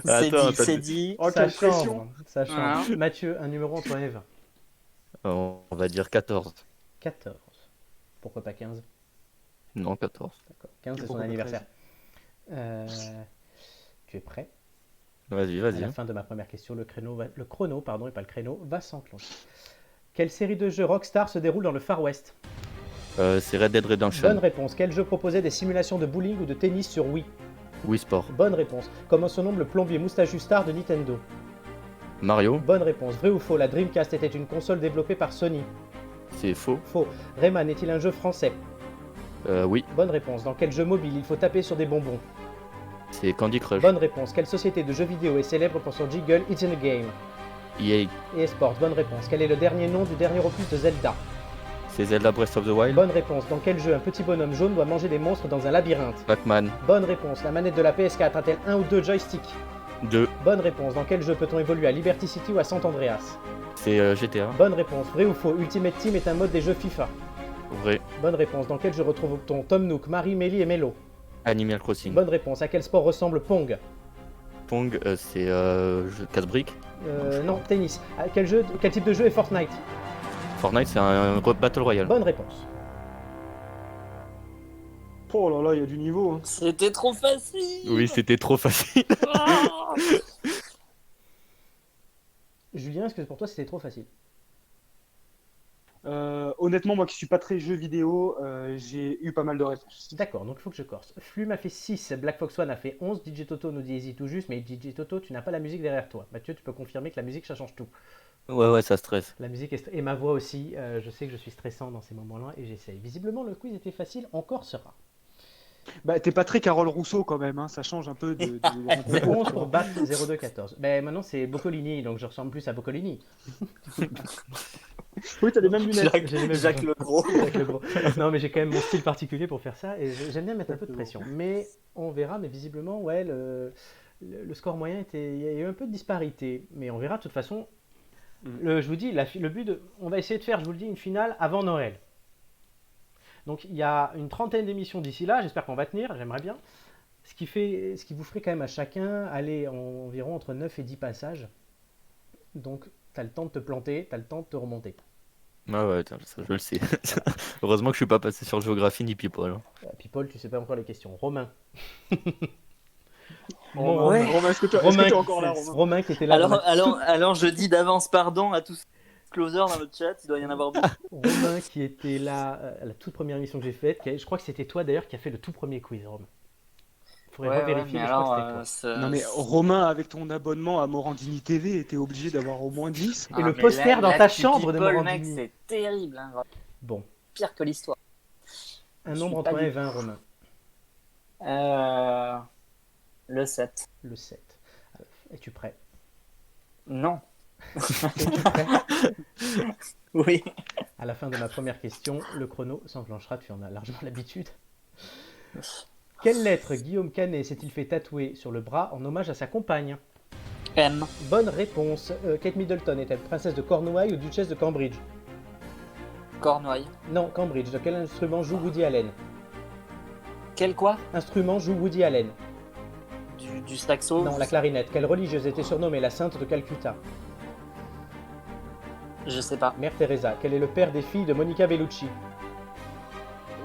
Attends, c'est dit. Oh, Ça quelle pression. change, ça change. Mathieu, un numéro entre 1 et 20. On va dire 14. 14. Pourquoi pas 15? Non, 14. D'accord. 15 c'est son Pourquoi pas anniversaire. Tu es prêt? Vas-y, À vas-y. la hein. fin de ma première question, le chrono, pardon, et pas le créneau, va s'enclencher. Quelle série de jeux Rockstar se déroule dans le Far West? C'est Red Dead Bonne Redemption. réponse. Quel jeu proposait des simulations de bowling ou de tennis sur Wii? Wii Sport. Bonne réponse. Comment se nomme le plombier moustachu star de Nintendo? Mario, Bonne réponse. Vrai ou faux, la Dreamcast était une console développée par Sony? c'est faux. Faux. Rayman est-il un jeu français? Oui, Bonne réponse. Dans quel jeu mobile il faut taper sur des bonbons? c'est Candy Crush. Bonne réponse. Quelle société de jeux vidéo est célèbre pour son jingle It's in a Game? EA, Et Sports. Bonne réponse. Quel est le dernier nom du dernier opus de Zelda? c'est Zelda Breath of the Wild. Bonne réponse. Dans quel jeu un petit bonhomme jaune doit manger des monstres dans un labyrinthe? Pac-Man, Bonne réponse. La manette de la PS4 a-t-elle un ou deux joysticks? 2, Bonne réponse. Dans quel jeu peut-on évoluer à Liberty City ou à San Andreas? c'est GTA. Bonne réponse. Vrai ou faux, Ultimate Team est un mode des jeux FIFA? Vrai, Bonne réponse. Dans quel jeu retrouve-t-on Tom Nook, Marie, Mélie et Mélo? Animal Crossing. Bonne réponse. À quel sport ressemble Pong? Pong, c'est casse-briques. Non, tennis. À quel type de jeu est Fortnite? Fortnite, c'est un Battle Royale. Bonne réponse. Oh là là, il y a du niveau. hein. C'était trop facile. Oui, c'était trop facile. Ah. Julien, est-ce que pour toi c'était trop facile? Honnêtement, moi qui suis pas très jeu vidéo, j'ai eu pas mal de réponses. D'accord, donc il faut que je corse. Flume a fait 6, Black Fox One a fait 11, DJ Toto nous dit Easy tout juste, mais DJ Toto, tu n'as pas la musique derrière toi. Mathieu, tu peux confirmer que la musique, ça change tout. Ouais, ça stresse. La musique et ma voix aussi, je sais que je suis stressant dans ces moments-là et j'essaye. Visiblement, le quiz était facile, encore sera. Bah, t'es pas très Carole Rousseau quand même, hein, ça change un peu de. C'est 11 pour battre 0214. Ben maintenant c'est Boccolini, donc je ressemble plus à Boccolini. Oui, t'as les mêmes lunettes. J'ai les mêmes- Jacques Legros. Jacques Legros. Non, mais j'ai quand même mon style particulier pour faire ça et j'aime bien mettre un peu de pression. Mais on verra, mais visiblement, ouais, le score moyen était. Il y a eu un peu de disparité, mais on verra de toute façon. Je vous dis, le but on va essayer de faire, je vous le dis, une finale avant Noël. Donc il y a une trentaine d'émissions d'ici là, j'espère qu'on va tenir, j'aimerais bien. Ce qui vous ferait quand même à chacun aller environ entre 9 et 10 passages. Donc tu as le temps de te planter, tu as le temps de te remonter. Ouais, ça, je le sais. Heureusement que je suis pas passé sur géographie ni people. hein. People, tu sais pas encore les questions. Romain. Ouais. Romain, est-ce que tu Romain, es encore là, Romain? Romain qui était là. Alors, je dis d'avance pardon à tous les closers dans le chat, il doit y en avoir beaucoup. Romain qui était là à la toute première émission que j'ai faite. Je crois que c'était toi d'ailleurs qui a fait le tout premier quiz, Romain. Il faudrait revérifier, mais je crois que c'était toi. Non mais Romain, avec ton abonnement à Morandini TV, était obligé d'avoir au moins 10. Et le poster dans ta chambre de People, Morandini. mec, c'est terrible. Hein. Bon, Pire que l'histoire. un Je nombre suis entre pas 1 et du- 20, Romain. Le 7. Le 7. Es-tu prêt? Non. Es-tu prêt? Oui. À la fin de ma première question, le chrono s'enclenchera, tu en as largement l'habitude. Quelle lettre Guillaume Canet s'est-il fait tatouer sur le bras en hommage à sa compagne? M. Bonne réponse. Kate Middleton est-elle princesse de Cornouailles ou duchesse de Cambridge? Cornouailles. Non, Cambridge. De quel instrument joue Woody Allen? Quel quoi? Instrument joue Woody Allen? Du saxo? Non, la clarinette. Quelle religieuse était surnommée la Sainte de Calcutta? Je sais pas. Mère Teresa. Quel est le père des filles de Monica Bellucci?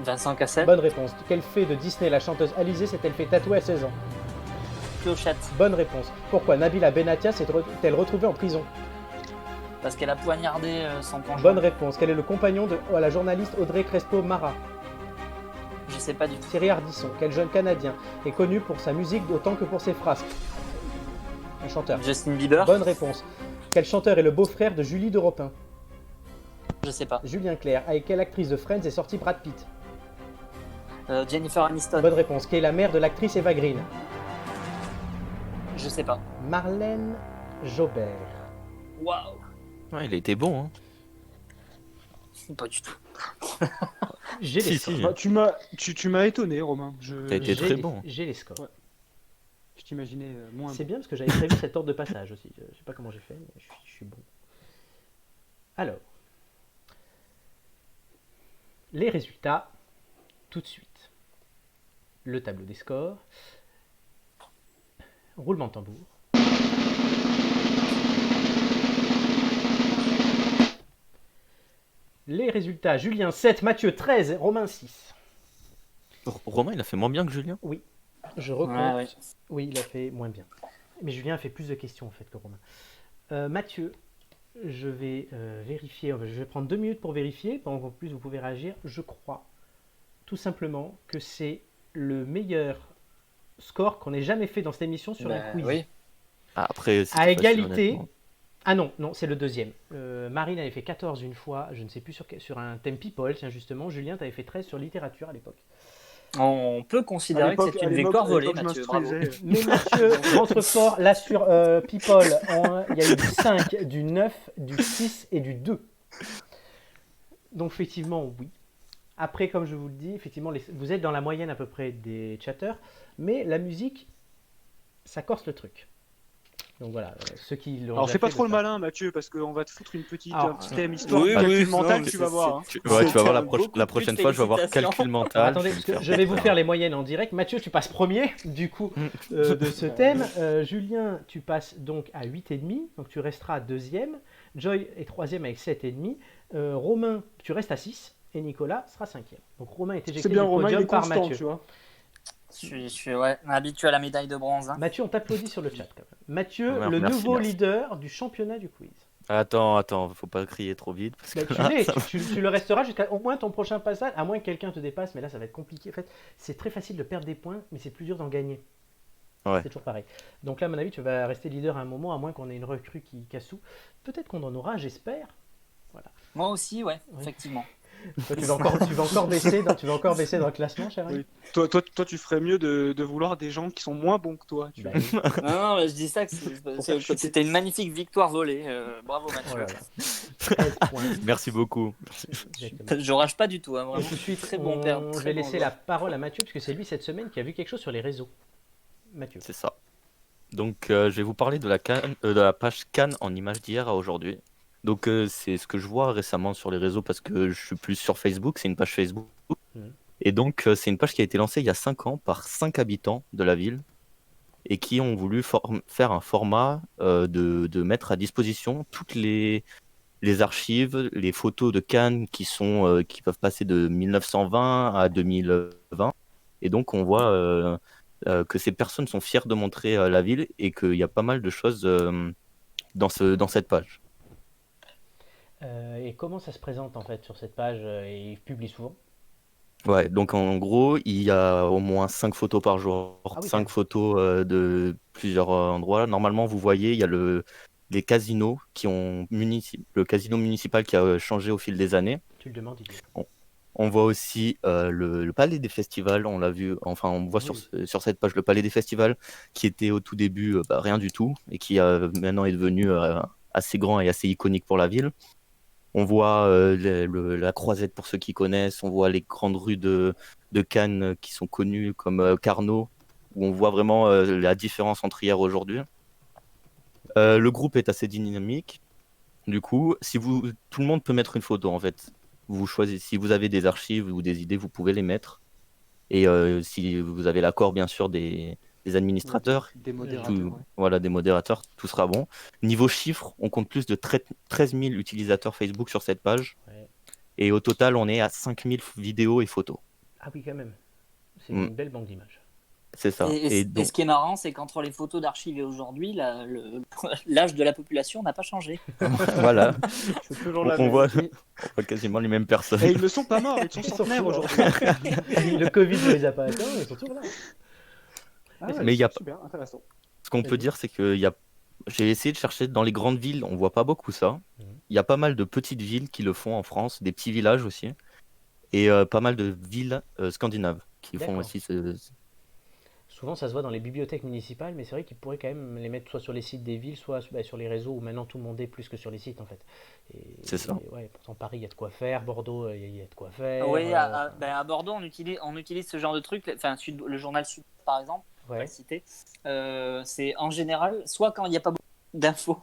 Vincent Cassel? Bonne réponse. Quelle fée de Disney la chanteuse Alizée s'est-elle fait tatouer à 16 ans? Clochette. Bonne réponse. Pourquoi Nabila Benatia s'est-elle retrouvée en prison? Parce qu'elle a poignardé son conjoint. Bonne réponse. Quel est le compagnon de la journaliste Audrey Crespo-Mara? Je sais pas du tout. Thierry Ardisson. Quel jeune Canadien est connu pour sa musique autant que pour ses frasques? Un chanteur. Justin Bieber? Bonne réponse. Quel chanteur est le beau-frère de Julie de Ropin? Je sais pas. Julien Clerc. Avec quelle actrice de Friends est sorti Brad Pitt? Jennifer Aniston? Bonne réponse. Qui est la mère de l'actrice Eva Green? Je sais pas. Marlène Jobert. Waouh. Ouais, il a été bon. Hein. Pas du tout. J'ai les Si, scores. si. Bah, tu m'as étonné, Romain. T'as été très bon. J'ai les scores. Ouais. Je t'imaginais moins C'est bon. bien parce que j'avais prévu cet ordre de passage aussi. Je sais pas comment j'ai fait, mais je suis bon. Alors, les résultats, tout de suite. Le tableau des scores. Roulement de tambour. Les résultats, Julien 7, Mathieu 13, Romain 6. Romain, il a fait moins bien que Julien. Je recompte. Ouais, ouais. Oui, il a fait moins bien. Mais Julien a fait plus de questions en fait que Romain. Mathieu, je vais vérifier. Je vais prendre 2 minutes pour vérifier. Pendant qu'en plus vous pouvez réagir. Je crois tout simplement que c'est le meilleur score qu'on ait jamais fait dans cette émission sur un quiz. Oui. Ah, après, c'est À facile, égalité. honnêtement. Ah non, c'est le deuxième. Marine avait fait 14 une fois, je ne sais plus sur un thème people, tiens justement. Julien, tu avais fait 13 sur littérature à l'époque. On peut considérer que c'est une victoire volée, je Mathieu. Bravo. m'instruisais. Mais Mathieu rentre fort là sur people. Il y a eu du 5, du 9, du 6 et du 2. Donc effectivement, oui. Après, comme je vous le dis, effectivement, vous êtes dans la moyenne à peu près des chatters, mais la musique, ça corse le truc. Donc voilà, ceux qui l'ont Alors déjà fais pas fait trop le le savent. malin, Mathieu, parce qu'on va te foutre un petit thème Oui, histoire, oui, calcul non, mental, mais tu vas voir. Hein. Tu vas voir la Beaucoup prochaine plus de fois, je vais avoir félicitations. calcul Alors, mental. attendez, parce que je vais vous faire les moyennes en direct. Mathieu, tu passes premier, du coup, de ce thème. Julien, tu passes donc à 8,5, donc tu resteras deuxième. Joy est troisième avec 7,5. Romain, tu restes à 6. Et Nicolas sera cinquième. Donc Romain est éjecté C'est bien, du Romain, il podium est par constant, Mathieu. tu vois. Je suis habitué à la médaille de bronze. Hein. Mathieu, on t'applaudit sur le chat quand même. Mathieu, Merci, le merci. nouveau leader du championnat du quiz. Attends, faut pas crier trop vite. Parce Bah, que tu là, l'es, ça va- tu le resteras jusqu'à au moins ton prochain passage, à moins que quelqu'un te dépasse, mais là ça va être compliqué. En fait, c'est très facile de perdre des points, mais c'est plus dur d'en gagner. Ouais. C'est toujours pareil. Donc là, à mon avis, tu vas rester leader à un moment, à moins qu'on ait une recrue qui casse tout. Peut-être qu'on en aura, j'espère. Moi aussi, ouais, Oui. effectivement. Toi, tu vas encore baisser dans le classement, chérie. Oui. Toi, tu ferais mieux de vouloir des gens qui sont moins bons que toi. Tu Bah vois. oui. Non, mais je dis ça que faire chuter. c'était une magnifique victoire volée. Bravo, Mathieu. Oh là là. 13 points. Merci beaucoup. Exactement. Je rage pas du tout, hein, Et vraiment. tout de suite, Très bon père. je vais laisser la parole à Mathieu, puisque c'est lui cette semaine qui a vu quelque chose sur les réseaux. Mathieu. C'est ça. Donc, je vais vous parler de la page Cannes en images d'hier à aujourd'hui. Donc, c'est ce que je vois récemment sur les réseaux parce que je suis plus sur Facebook. C'est une page Facebook. Mhm. Et donc, c'est une page qui a été lancée il y a 5 ans par 5 habitants de la ville et qui ont voulu faire un format de mettre à disposition toutes les archives, les photos de Cannes qui peuvent passer de 1920 à 2020. Et donc, on voit que ces personnes sont fières de montrer la ville et qu'il y a pas mal de choses dans cette page. Et comment ça se présente en fait sur cette page et il publie souvent? Ouais, donc en gros, il y a au moins 5 photos par jour, Ah oui, quand 5 même. photos de plusieurs endroits. Normalement, vous voyez, il y a les casinos le casino municipal qui a changé au fil des années. Tu le demandes, il dit. On voit aussi le palais des festivals, on l'a vu, enfin on voit Oui. sur cette page le palais des festivals qui était au tout début rien du tout et qui maintenant est devenu assez grand et assez iconique pour la ville. On voit la Croisette pour ceux qui connaissent, on voit les grandes rues de Cannes qui sont connues comme Carnot, où on voit vraiment la différence entre hier et aujourd'hui. Le groupe est assez dynamique. Du coup, tout le monde peut mettre une photo en fait. Vous choisissez, si vous avez des archives ou des idées, vous pouvez les mettre. Et si vous avez l'accord bien sûr des administrateurs, Des modérateurs. tout- Ouais. voilà, des modérateurs, tout sera bon. Niveau chiffres, on compte plus de 13 000 utilisateurs Facebook sur cette page. Ouais. Et au total, on est à 5 000 vidéos et photos. Ah oui, quand même. C'est Mm. une belle banque d'images. C'est ça. Et donc, ce qui est marrant, c'est qu'entre les photos d'archives et aujourd'hui, l'âge de la population n'a pas changé. voilà, C'est toujours on, la on même. voit, on voit quasiment les mêmes personnes. Et ils ne sont pas morts, ils sont centenaires toujours aujourd'hui. Le Covid ne les a pas atteints, mais ils sont toujours là. Ah ouais, Mais il y a pas- super intéressant. Ce qu'on peut Vas-y. dire, c'est que j'ai essayé de chercher dans les grandes villes, on voit pas beaucoup ça. Mhm. Il y a pas mal de petites villes qui le font en France, des petits villages aussi, et pas mal de villes scandinaves qui font D'accord. aussi Souvent, ça se voit dans les bibliothèques municipales, mais c'est vrai qu'ils pourraient quand même les mettre soit sur les sites des villes, soit sur les réseaux où maintenant tout le monde est plus que sur les sites en fait. C'est ça. Ouais, pourtant, Paris, il y a de quoi faire. Bordeaux, il y a de quoi faire. Oui, à Bordeaux, on utilise ce genre de truc. Enfin, le journal Sud, par exemple, on va Ouais. le citer. C'est en général, soit quand il n'y a pas beaucoup d'infos,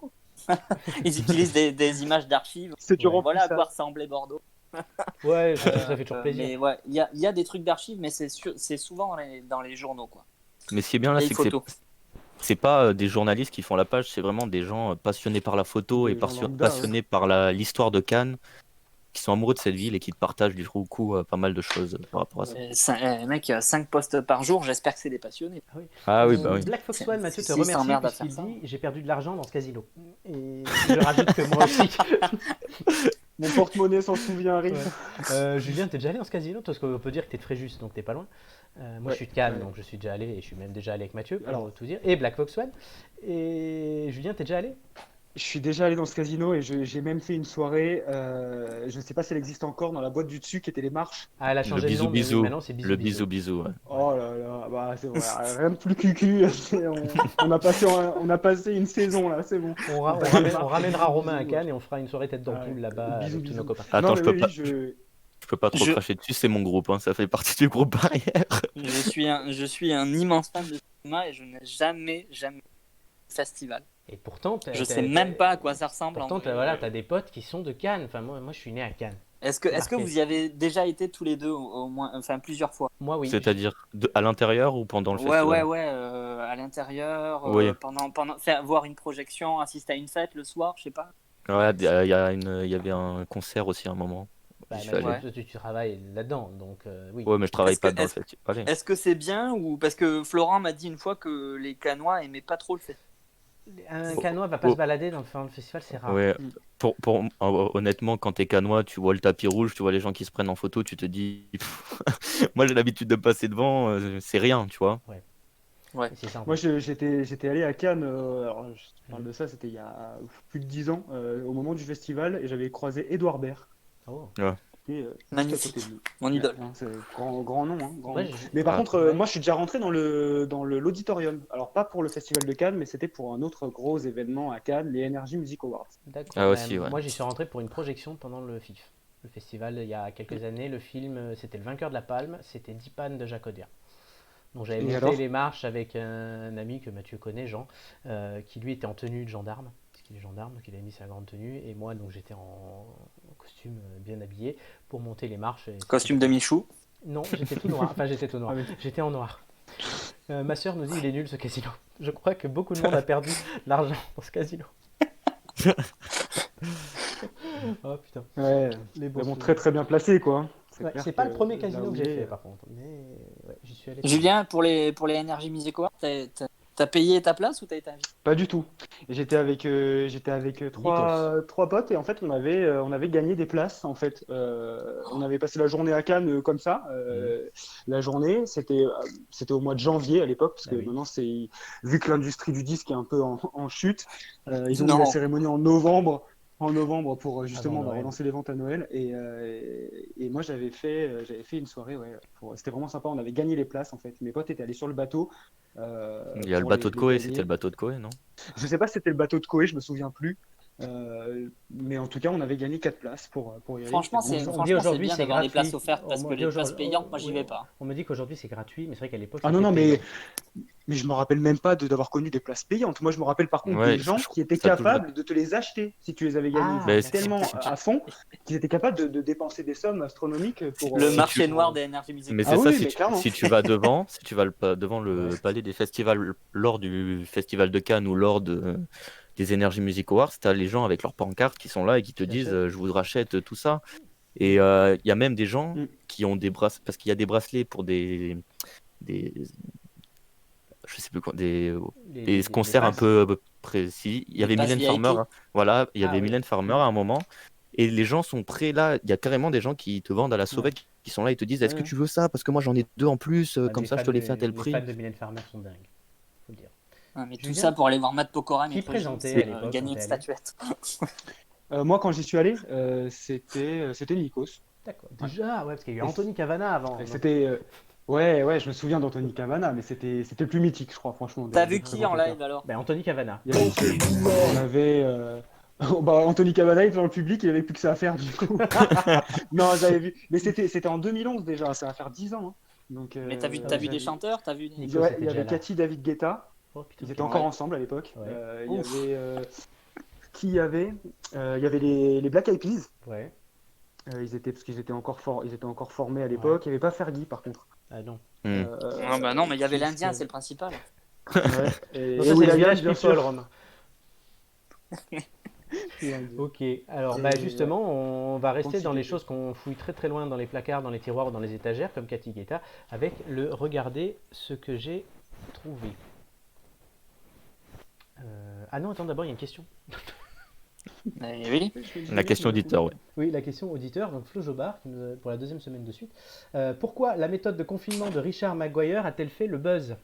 ils utilisent des images d'archives. C'est du Voilà à remplissage. quoi ressemblait Bordeaux. Ouais, ça fait toujours plaisir. Mais ouais, il y a des trucs d'archives, mais c'est souvent dans les journaux, quoi. Mais ce qui est bien là, Et c'est que photos. c'est pas des journalistes qui font la page, c'est vraiment des gens passionnés par la photo et Des gens lambda, passionnés par l'histoire de Cannes, qui sont amoureux de cette ville et qui te partagent du coup pas mal de choses par rapport à ça. Mec, 5 posts par jour, j'espère que c'est des passionnés. Ah oui, bah oui. Black Fox One, Mathieu te S'ils remercie s'emmerdent à puisqu'il faire ça. dit j'ai perdu de l'argent dans ce casino. Et je rajoute que moi aussi. Mon porte-monnaie s'en souvient, Riff. Julien, t'es déjà allé dans ce casino? Parce qu'on peut dire que t'es de Fréjus, donc t'es pas loin. Moi, je suis de Cannes, donc je suis déjà allé et je suis même déjà allé avec Mathieu, pour Alors- tout dire. Et Black Fox One. Et Julien, t'es déjà allé? Je suis déjà allé dans ce casino et j'ai même fait une soirée, je ne sais pas si elle existe encore, dans la boîte du dessus qui était les marches. Ah, elle a Le changé de bisou nom, mais oui, bisou. maintenant c'est bisou Le bisou. bisou bisou. Ouais. Oh là là, bah c'est vrai, rien de plus cucu. On a passé une saison là, c'est bon. On ramènera Romain à Cannes et on fera une soirée tête d'ampoule là-bas Bisous, avec tous nos bisous. copains. Attends, Non, je mais peux oui, pas, je- je peux pas trop cracher dessus, c'est mon groupe, hein, ça fait partie du groupe barrière. Je suis un immense fan de cinéma et je n'ai jamais vu de festival. Et pourtant, Je sais même pas à quoi ça ressemble. Pourtant, t'as des potes qui sont de Cannes. Enfin, moi, je suis né à Cannes. Est-ce que Marqué. vous y avez déjà été tous les deux au moins, enfin plusieurs fois? Moi, oui. C'est-à-dire à l'intérieur ou pendant le festival? Ouais, à l'intérieur, Oui. pendant voir une projection, assister à une fête le soir, je sais pas. Ouais, il y avait un concert aussi à un moment. Bah, J'y suis allé. Mathieu, tu travailles là-dedans, donc oui. Ouais, mais je travaille Est-ce pas que- dans le est-ce- festival. Allez. Est-ce que c'est bien ou parce que Florent m'a dit une fois que les Canois aimaient pas trop le festival? Un Canois va pas se balader dans le festival, c'est rare. Ouais, honnêtement, quand t'es canois, tu vois le tapis rouge, tu vois les gens qui se prennent en photo, tu te dis, moi j'ai l'habitude de passer devant, c'est rien, tu vois. Ouais. C'est ça. en Moi, fait. j'étais allé à Cannes, alors, je parle de ça, c'était il y a plus de 10 ans, au moment du festival, et j'avais croisé Édouard Baird. Oh. qui est, Magnifique. juste à côté de nous. Mon idole. Ouais, c'est grand nom, hein, grand Ouais, nom. je- Mais par Ah, contre, ouais. moi, je suis déjà rentré dans l'auditorium. Alors, pas pour le festival de Cannes, mais c'était pour un autre gros événement à Cannes, les Energy Music Awards. D'accord. Ah, aussi, ouais. Moi, j'y suis rentré pour une projection pendant le FIF. Le festival, il y a quelques années, le film, c'était Le Vainqueur de la Palme, c'était 10 pannes de Jacques Audiard. Donc j'avais Et monté alors les marches avec un ami que Mathieu connaît, Jean, qui lui était en tenue de gendarme, parce qu'il est gendarme, donc il a mis sa grande tenue, et moi donc j'étais en costume bien habillé pour monter les marches. Et Costume de Michou. Non, j'étais tout noir, enfin j'étais tout noir, Ah oui. j'étais en noir. Ma soeur nous dit il est nul ce casino. Je crois que beaucoup de monde a perdu de l'argent dans ce casino. Oh putain, Ouais, les bons mais bon, souvenirs. très très bien placé, quoi. Ouais, clair c'est pas que le premier là casino où que il j'ai est, fait par contre, mais ouais, j'y suis allé. Julien, pour les Energy Music Awards, t'as payé ta place ou t'as été invité? Pas du tout. J'étais avec trois potes et en fait on avait gagné des places en fait. On avait passé la journée à Cannes comme ça. La journée c'était au mois de janvier à l'époque parce que Ah oui. maintenant c'est vu que l'industrie du disque est un peu en chute. Ils ont Non. mis la cérémonie en novembre pour justement Avant Noël. relancer les ventes à Noël et moi j'avais fait une soirée c'était vraiment sympa. On avait gagné les places en fait. Mes potes étaient allés sur le bateau. Il y a le pour bateau de les Koé, gagner. c'était le bateau de Koé, non? Je sais pas si c'était le bateau de Koé, je me souviens plus. Mais en tout cas, on avait gagné 4 places pour y aller. Franchement, C'était c'est vraiment dit sympa. aujourd'hui, bien c'est d'avoir des gratuit. places offertes parce On que dit les places aujourd'hui- payantes, moi j'y vais pas. On me dit qu'aujourd'hui c'est gratuit, mais c'est vrai qu'à l'époque Ah non, c'était non, payant. mais je me rappelle même pas d'avoir connu des places payantes. Moi, je me rappelle par contre Ouais, des gens je- qui étaient ça a toujours capables de te les acheter si tu les avais gagnés. Ah, Mais Ils étaient tellement à fond qu'ils étaient capables de dépenser des sommes astronomiques pour. Le si marché tu- noir des Energy Music Mais Awards. c'est Ah ça, oui, mais clairement. si tu vas devant, si tu vas devant le palais des festivals lors du festival de Cannes ou lors des Energy Music Awards, t'as les gens avec leurs pancartes qui sont là et qui te Qui disent achètent. je vous rachète tout ça. Et il y a même des gens Mm. qui ont des bracelets, parce qu'il y a des bracelets pour des je sais plus quoi, des concerts un passes. peu précis. Il y avait passes Mylène VIP. Farmer, voilà, il y Ah avait oui. Mylène Farmer à un moment. Et les gens sont prêts là, il y a carrément des gens qui te vendent à la sauvette, qui sont là et te disent est-ce que Ouais. tu veux ça? Parce que moi j'en ai 2 en plus, Ah, comme les ça je fans te les de- fais à tel prix. Les fans de Mylène Farmer sont dingues, faut le dire. Ah, mais tout Julien, ça pour aller voir Matt Pokora qui et présentait à l'époque gagner quand une t'es statuette. Moi, quand j'y suis allé, c'était Nikos. D'accord. Déjà, ouais, parce qu'il y a eu Anthony Cavana avant. Et donc- C'était Ouais, je me souviens d'Anthony Cavana, mais c'était le plus mythique, je crois, franchement. T'as des vu qui en présentateurs. live alors? Ben, Anthony Cavana. On avait bah, Anthony Cavana, il était dans le public, il avait plus que ça à faire, du coup. Non, j'avais vu. Mais c'était en 2011 déjà, ça va faire 10 ans, hein. Donc, Mais t'as vu des chanteurs? T'as vu des... Nico, Ouais, c'était il y déjà avait là. Cathy, David Guetta. Oh, putain, Ils étaient ok. encore Ouais. ensemble à l'époque. Ouais. Il y Ouf. avait qui y avait il y avait les Black Eyed Peas. Ouais. Parce qu'ils étaient encore ils étaient encore formés à l'époque. Il n'y avait pas Fergie par contre. Ah non. Ah bah non, mais il y avait qu'est-ce l'Indien, que- c'est le principal. Ouais. Et, Donc et ça, c'est Will.i.am, le village bien people, sûr. Romain. Ok, alors Et bah justement, on va rester Continue. dans les choses qu'on fouille très très loin dans les placards, dans les tiroirs ou dans les étagères, comme Cathy Guetta, avec le regarder ce que j'ai trouvé. Ah non, attends, d'abord il y a une question. Mais oui. La question auditeur, ouais. Oui, la question auditeur, donc Flo Jobard, pour la deuxième semaine de suite. Pourquoi la méthode de confinement de Richard Maguire a-t-elle fait le buzz?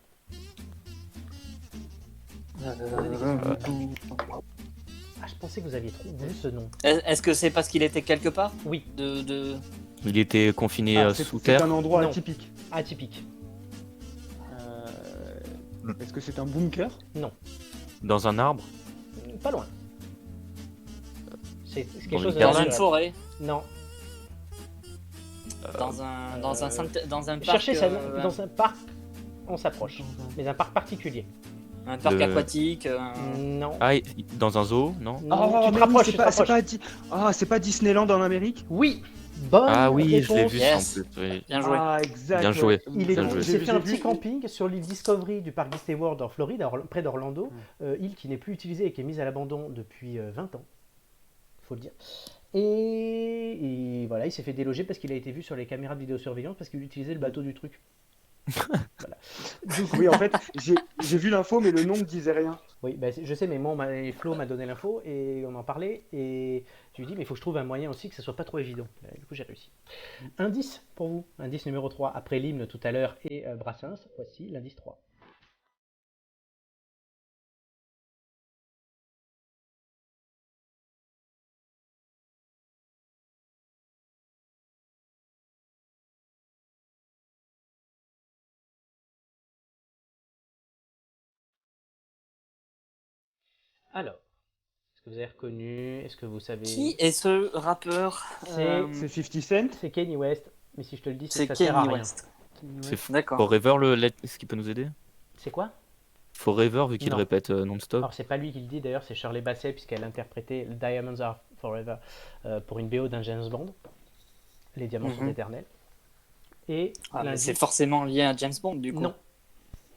Ah, je pensais que vous aviez trouvé ce nom. Est-ce que c'est parce qu'il était quelque part? Oui, Il était confiné c'est sous c'est terre. un endroit Non. atypique. atypique. Est-ce que c'est un bunker? Non, Dans un arbre. pas loin. C'est quelque Dans chose une de Dans caverne. une naturel. forêt? Non. Dans un parc? Cherchez ça dans un parc, on s'approche. Mais un parc particulier. Un parc Le- aquatique? Non. Ah, dans un zoo, non? Non, tu te mais oui, rapproches, c'est tu te pas, c'est rapproches. c'est pas Disneyland en Amérique? Oui, bonne Ah oui, je l'ai réponse. vu Yes. en plus. Oui. Bien joué. Ah, exact. Bien joué. Il Bien joué. s'est fait un J'ai petit vu- camping sur l'île Discovery du parc Disney World en Floride, près d'Orlando, île qui n'est plus utilisée et qui est mise à l'abandon depuis 20 ans, faut le dire. Et voilà, il s'est fait déloger parce qu'il a été vu sur les caméras de vidéosurveillance parce qu'il utilisait le bateau du truc. Voilà. Oui, en fait, j'ai vu l'info, mais le nom ne disait rien. Oui, bah, je sais, mais Flo m'a donné l'info et on en parlait. Et je lui dis, mais il faut que je trouve un moyen aussi que ça soit pas trop évident. Du coup, j'ai réussi. Indice pour vous. Indice numéro 3. Après l'hymne tout à l'heure et Brassens, voici l'indice 3. Alors, est-ce que vous avez reconnu? Est-ce que vous savez? Qui est ce rappeur? C'est 50 Cent? C'est Kanye West. Mais si je te le dis, c'est C'est que ça sert à Kanye rien. West. C'est D'accord. Forever, est-ce qu'il peut nous aider? C'est quoi? Forever, vu qu'il Non. répète non-stop. Alors, c'est pas lui qui le dit d'ailleurs, c'est Shirley Bassey, puisqu'elle interprétait Diamonds Are Forever pour une BO d'un James Bond. Les diamants sont éternels. Et Ah, mais l'indice- c'est forcément lié à James Bond du coup. Non.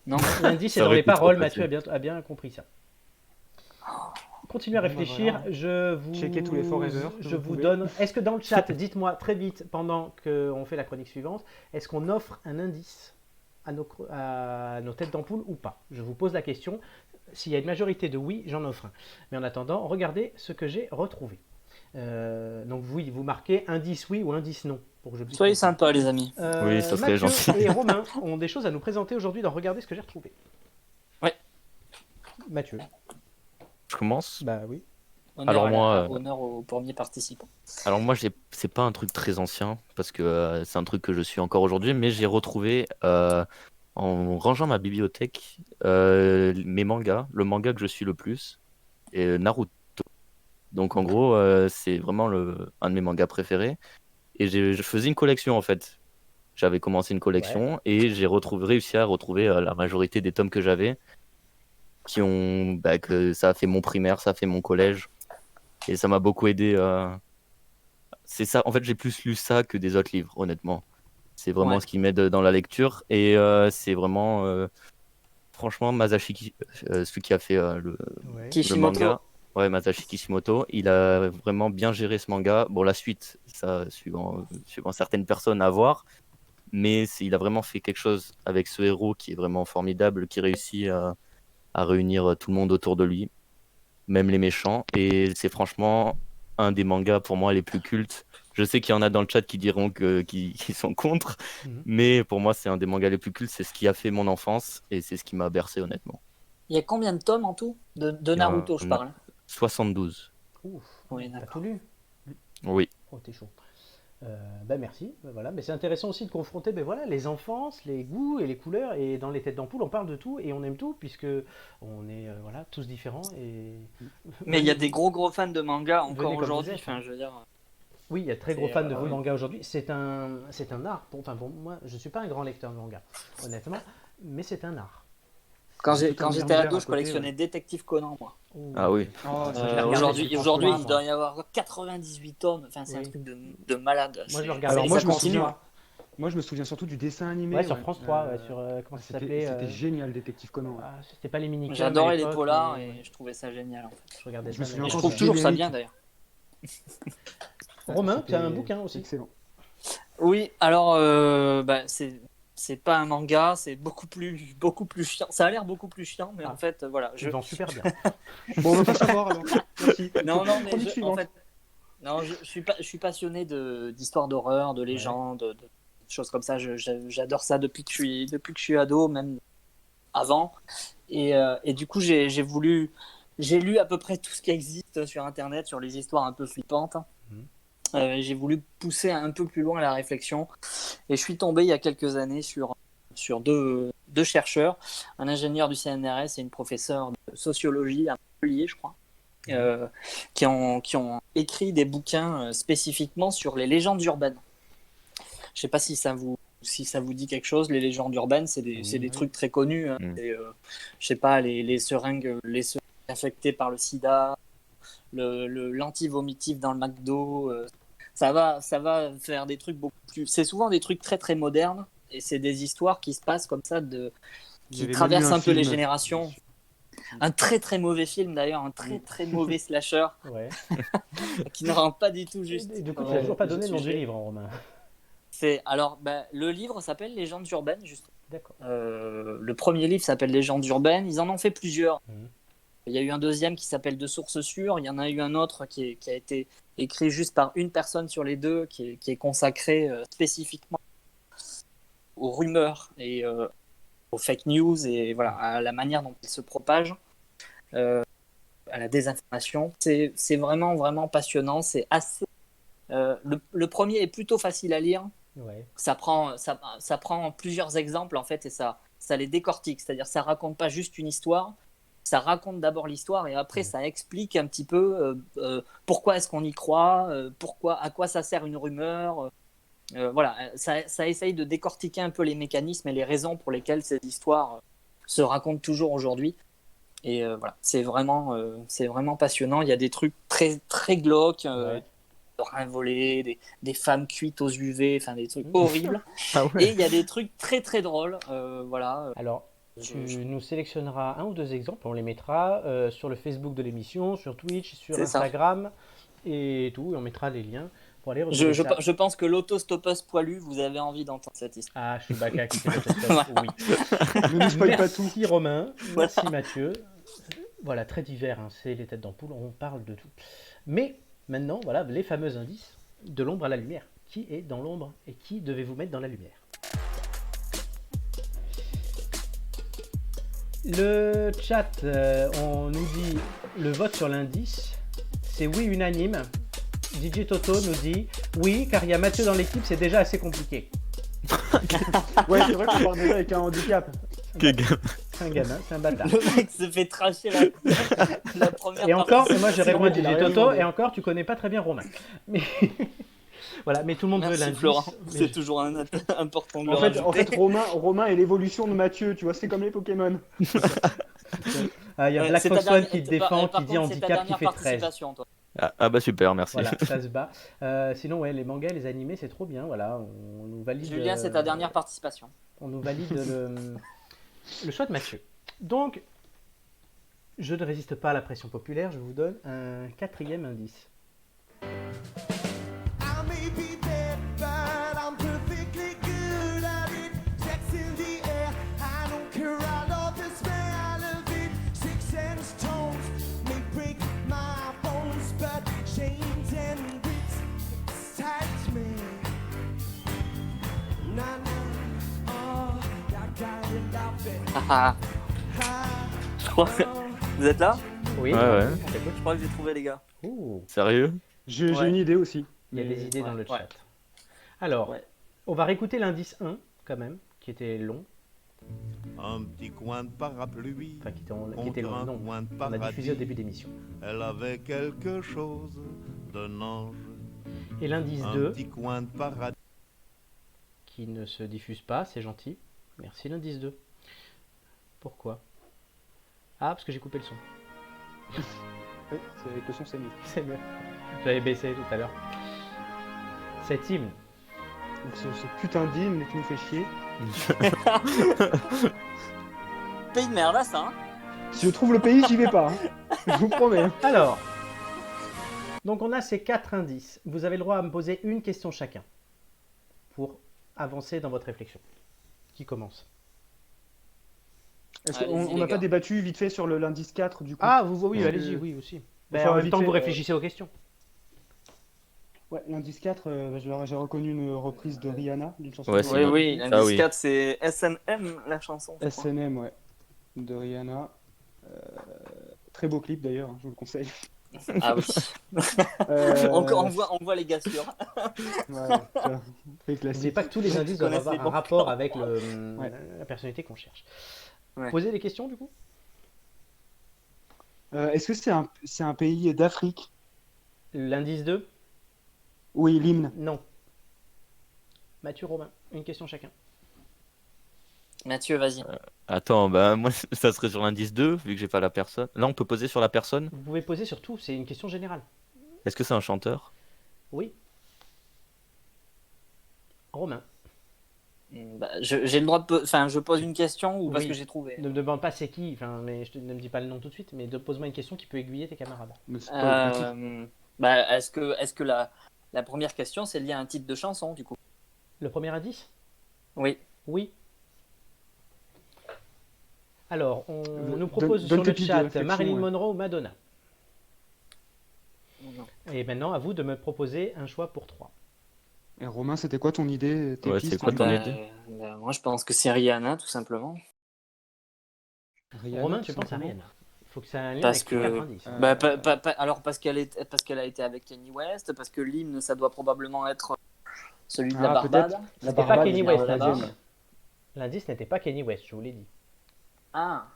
Non. L'indice, c'est Ça dans aurait les été trop paroles. facile. Mathieu a bien compris ça. Continuez à Bon, bah, réfléchir. voilà. Je vous, Checkez tous les forever que je vous vous pouvez. donne. Est-ce que dans le chat, dites-moi très vite pendant qu'on fait la chronique suivante, est-ce qu'on offre un indice à nos têtes d'ampoule ou pas? Je vous pose la question. S'il y a une majorité de oui, j'en offre un. Mais en attendant, regardez ce que j'ai retrouvé. Donc oui, vous marquez indice oui ou indice non pour que je puisse. Soyez sympas les amis. Oui, ça serait Mathieu gentil. et Romain ont des choses à nous présenter aujourd'hui dans Regardez ce que j'ai retrouvé. Ouais. Mathieu. Je commence. Bah oui. Alors moi, Honneur au premier participant. Alors moi, c'est pas un truc très ancien, parce que c'est un truc que je suis encore aujourd'hui, mais j'ai retrouvé, en rangeant ma bibliothèque, mes mangas, le manga que je suis le plus, et Naruto. Donc en gros, c'est vraiment un de mes mangas préférés. Et je faisais une collection en fait. J'avais commencé une collection et j'ai réussi à retrouver la majorité des tomes que j'avais, que ça a fait mon primaire, ça a fait mon collège. Et ça m'a beaucoup aidé. C'est ça. En fait, j'ai plus lu ça que des autres livres, honnêtement. C'est vraiment Ouais. ce qui m'aide dans la lecture. Et c'est vraiment, franchement, Masashi, celui qui a fait le Kishimoto. manga. Ouais, Masashi Kishimoto, il a vraiment bien géré ce manga. Bon, la suite, ça, suivant certaines personnes à voir. Mais il a vraiment fait quelque chose avec ce héros qui est vraiment formidable, qui réussit à réunir tout le monde autour de lui, même les méchants. Et c'est franchement un des mangas pour moi les plus cultes. Je sais qu'il y en a dans le chat qui diront qu'ils sont contre, mais pour moi c'est un des mangas les plus cultes. C'est ce qui a fait mon enfance et c'est ce qui m'a bercé honnêtement. Il y a combien de tomes en tout de Naruto, je parle. 72. Ouf. Oui, T'as d'accord. tout lu? Oui. Oh, t'es chaud. Merci. Voilà. Mais c'est intéressant aussi de confronter voilà, les enfances, les goûts et les couleurs. Et dans les têtes d'ampoule, on parle de tout et on aime tout puisque on est voilà, tous différents. Et... Mais il y a des gros fans de manga encore Venez comme aujourd'hui. vous êtes. Enfin, je veux dire. Oui, il y a très gros fans de oui. manga aujourd'hui. C'est un art. Enfin, bon, moi, je ne suis pas un grand lecteur de manga, honnêtement, mais c'est un art. Quand Tout un j'étais univers à ado, je côté, collectionnais ouais. Détective Conan, moi. Ah oui. Oh, ça, je l'ai Aujourd'hui, regardé, aujourd'hui, franchement, il doit y avoir 98 tomes. Enfin, c'est un Oui. truc de malade. Moi, je C'est- le regardais. Alors et moi, ça je me continue. souviens. Moi, je me souviens surtout du dessin animé. Ouais, sur France 3, sur comment ça C'était s'appelait c'était génial, Détective Conan. Ouais. C'était pas les mini J'adorais les polars et je trouvais ça génial. En fait. je regardais Je me ça. souviens Et je encore trouve du toujours ça générique. bien d'ailleurs. Romain, tu as un C'était bouquin aussi. Excellent. Oui, alors c'est pas un manga, c'est beaucoup plus chiant. Ça a l'air beaucoup plus chiant, mais Ah. en fait voilà. Je vends super bien. Bon, on va pas savoir alors. Merci. Non, mais Chronique en suivante. fait, non, je suis passionné d'histoires d'horreur, de légendes, de choses comme ça. J'adore ça depuis que je suis ado, même avant. Et du coup, j'ai lu à peu près tout ce qui existe sur Internet, sur les histoires un peu flippantes. J'ai voulu pousser un peu plus loin la réflexion. Et je suis tombé il y a quelques années sur deux chercheurs, un ingénieur du CNRS et une professeure de sociologie à Montpellier, je crois. Qui ont écrit des bouquins spécifiquement sur les légendes urbaines. Je sais pas si ça vous dit quelque chose. Les légendes urbaines, c'est des trucs très connus. Hein. Je sais pas, les seringues infectées par le sida, l'anti-vomitif dans le McDo. Ça va faire des trucs beaucoup plus. C'est souvent des trucs très très modernes et c'est des histoires qui se passent comme ça qui traversent un peu les générations. Un très très mauvais film d'ailleurs, un très très mauvais slasher Ouais. qui ne rend pas du tout juste. Et du coup, tu n'as toujours pas donné le nom du livre, Romain. Le livre s'appelle Légendes urbaines, juste. D'accord. Le premier livre s'appelle Légendes urbaines. Ils en ont fait plusieurs. Il y a eu un deuxième qui s'appelle De sources sûres. Il y en a eu un autre qui a été écrit juste par une personne sur les deux, qui est consacré spécifiquement aux rumeurs et aux fake news et voilà, à la manière dont ils se propagent, à la désinformation. C'est vraiment, vraiment passionnant. C'est assez. Le premier est plutôt facile à lire. Ouais. Ça prend plusieurs exemples en fait et ça les décortique. C'est-à-dire ça raconte pas juste une histoire. Ça raconte d'abord l'histoire et après ça explique un petit peu pourquoi est-ce qu'on y croit, à quoi ça sert une rumeur. Voilà, ça essaye de décortiquer un peu les mécanismes et les raisons pour lesquelles ces histoires se racontent toujours aujourd'hui. Et voilà, c'est vraiment passionnant. Il y a des trucs très, très glauques, des reins volés, des femmes cuites aux UV, enfin des trucs horribles. Ah ouais. Et il y a des trucs très, très drôles. Voilà. Alors, tu nous sélectionneras un ou deux exemples, on les mettra sur le Facebook de l'émission, sur Twitch, sur C'est ça. Instagram et tout, et on mettra les liens pour aller Je, retrouver je, ça. je pense que l'autostoppeuse poilu, vous avez envie d'entendre cette histoire. Ah, Chewbacca qui fait l'autostop, oui. Ne nous spoil pas tout. Merci Romain, merci Mathieu. Voilà, très divers, hein, c'est les têtes d'ampoule, on parle de tout. Mais maintenant, voilà, les fameux indices de l'ombre à la lumière. Qui est dans l'ombre et qui devez-vous mettre dans la lumière? Le chat, on nous dit le vote sur l'indice, c'est oui unanime. DJ Toto nous dit oui, car il y a Mathieu dans l'équipe, c'est déjà assez compliqué. Ouais, c'est vrai qu'on part déjà avec un handicap. C'est un gamin, c'est un bâtard. Le mec se fait tracher la première Et encore, partie. moi je réponds à Il a DJ rien Toto, demandé. et encore, tu connais pas très bien Romain. Mais voilà, mais tout le monde veut Merci l'indice. Florent, mais c'est toujours important de le En fait, rajouter. Romain est l'évolution de Mathieu, tu vois, c'est comme les Pokémon. Ah, il y a Ouais, Black c'est ta Fox One dernière- qui te par- défend, par qui dit contre, c'est ta handicap, qui dernière fait 13. participation, toi. Ah bah super, merci. Voilà, ça se bat. Sinon, ouais, les mangas, les animés, c'est trop bien. Voilà, on nous valide. Julien, c'est ta dernière participation. On nous valide le choix de Mathieu. Donc, je ne résiste pas à la pression populaire. Je vous donne un quatrième indice. I may be dead, but I'm perfectly good at it. Sex in the air, I don't care, I love the smell of it. Sticks and stones may break my bones, but chains and bricks excite me. Na na, oh, I got it out there. Ah, je crois que- Vous êtes là? Oui. Ouais, ouais. Je crois que j'ai trouvé, les gars. Ouh, Sérieux? J'ai Ouais. une idée aussi. il y a des idées dans le ouais. chat. Alors, Ouais. on va réécouter l'indice 1, quand même, qui était long. Un petit coin de parapluie. Enfin, qui était long, contre un non. coin de On a diffusé au paradis. début d'émission. Elle avait quelque chose d'un ange. Et l'indice Un 2, petit coin de paradis. qui ne se diffuse pas, c'est gentil. Merci l'indice 2. Pourquoi? Ah, parce que j'ai coupé le son. Ouais, c'est avec le son, c'est mieux. C'est mieux. J'avais baissé tout à l'heure. Cet hymne, Donc ce putain d'hymne qui nous fait chier. Pays de merde, là, ça. Hein. Si je trouve le pays, j'y vais pas. Hein. Je vous promets. Hein. alors, donc on a ces 4 indices. Vous avez le droit à me poser une question chacun pour avancer dans votre réflexion. Qui commence? Est-ce Allez-y, qu'on les n'a pas gars. débattu vite fait sur l'indice 4 du coup? Ah, oui, Parce allez-y, que- oui aussi. Enfin, En même vite temps que fait, vous réfléchissez aux questions. Ouais, l'indice 4, j'ai reconnu une reprise de Rihanna, d'une chanson Ouais, de c'est Oui, bon. oui, Ah l'indice oui. 4, c'est SNM, la chanson. je crois. SNM, ouais, de Rihanna. Très beau clip d'ailleurs, hein, je vous le conseille. Ah oui. Euh, On voit les gars sûrs. ouais, tiens, très N'oubliez classique. pas que tous les indices doivent connaissent avoir les un bons rapport plans. avec Ouais. la personnalité qu'on cherche. Ouais. Posez des questions du coup. Est-ce que c'est un pays d'Afrique? L'indice 2? Oui, l'hymne. Non. Mathieu, Romain, une question chacun. Mathieu, vas-y. Attends, bah moi ça serait sur l'indice 2, vu que j'ai pas la personne. Là, on peut poser sur la personne. Vous pouvez poser sur tout, c'est une question générale. Est-ce que c'est un chanteur? Oui. Romain, Bah, j'ai le droit de. Enfin, je pose une question ou parce Oui. que j'ai trouvé. ne me demande pas c'est qui, mais ne me dis pas le nom tout de suite, mais pose-moi une question qui peut aiguiller tes camarades. Mais c'est pas le principe. Bah, est-ce que la première question, c'est lié à un titre de chanson, du coup? Le premier indice? Oui. Oui. Alors, on Donne- nous propose donne sur tes le pistes de chat réflexion, Marilyn ouais. Monroe ou Madonna. Non. Et maintenant, à vous de me proposer un choix pour 3. Et Romain, c'était quoi ton idée, tes Ouais, pistes c'est quoi du ton coup? idée? Moi, je pense que c'est Rihanna, tout simplement. Rihanna, Romain, tout tu penses à simplement. Rihanna. Il faut que ça ait un lien Parce avec les que- 4 indices. Euh, Alors, parce qu'elle a été avec Kanye West, parce que l'hymne, ça doit probablement être celui de la Ah, Barbade. peut-être. La C'était pas Barbade, Kanye il y a West, un l'indice. deuxième. L'indice n'était pas Kanye West, je vous l'ai dit. Ah,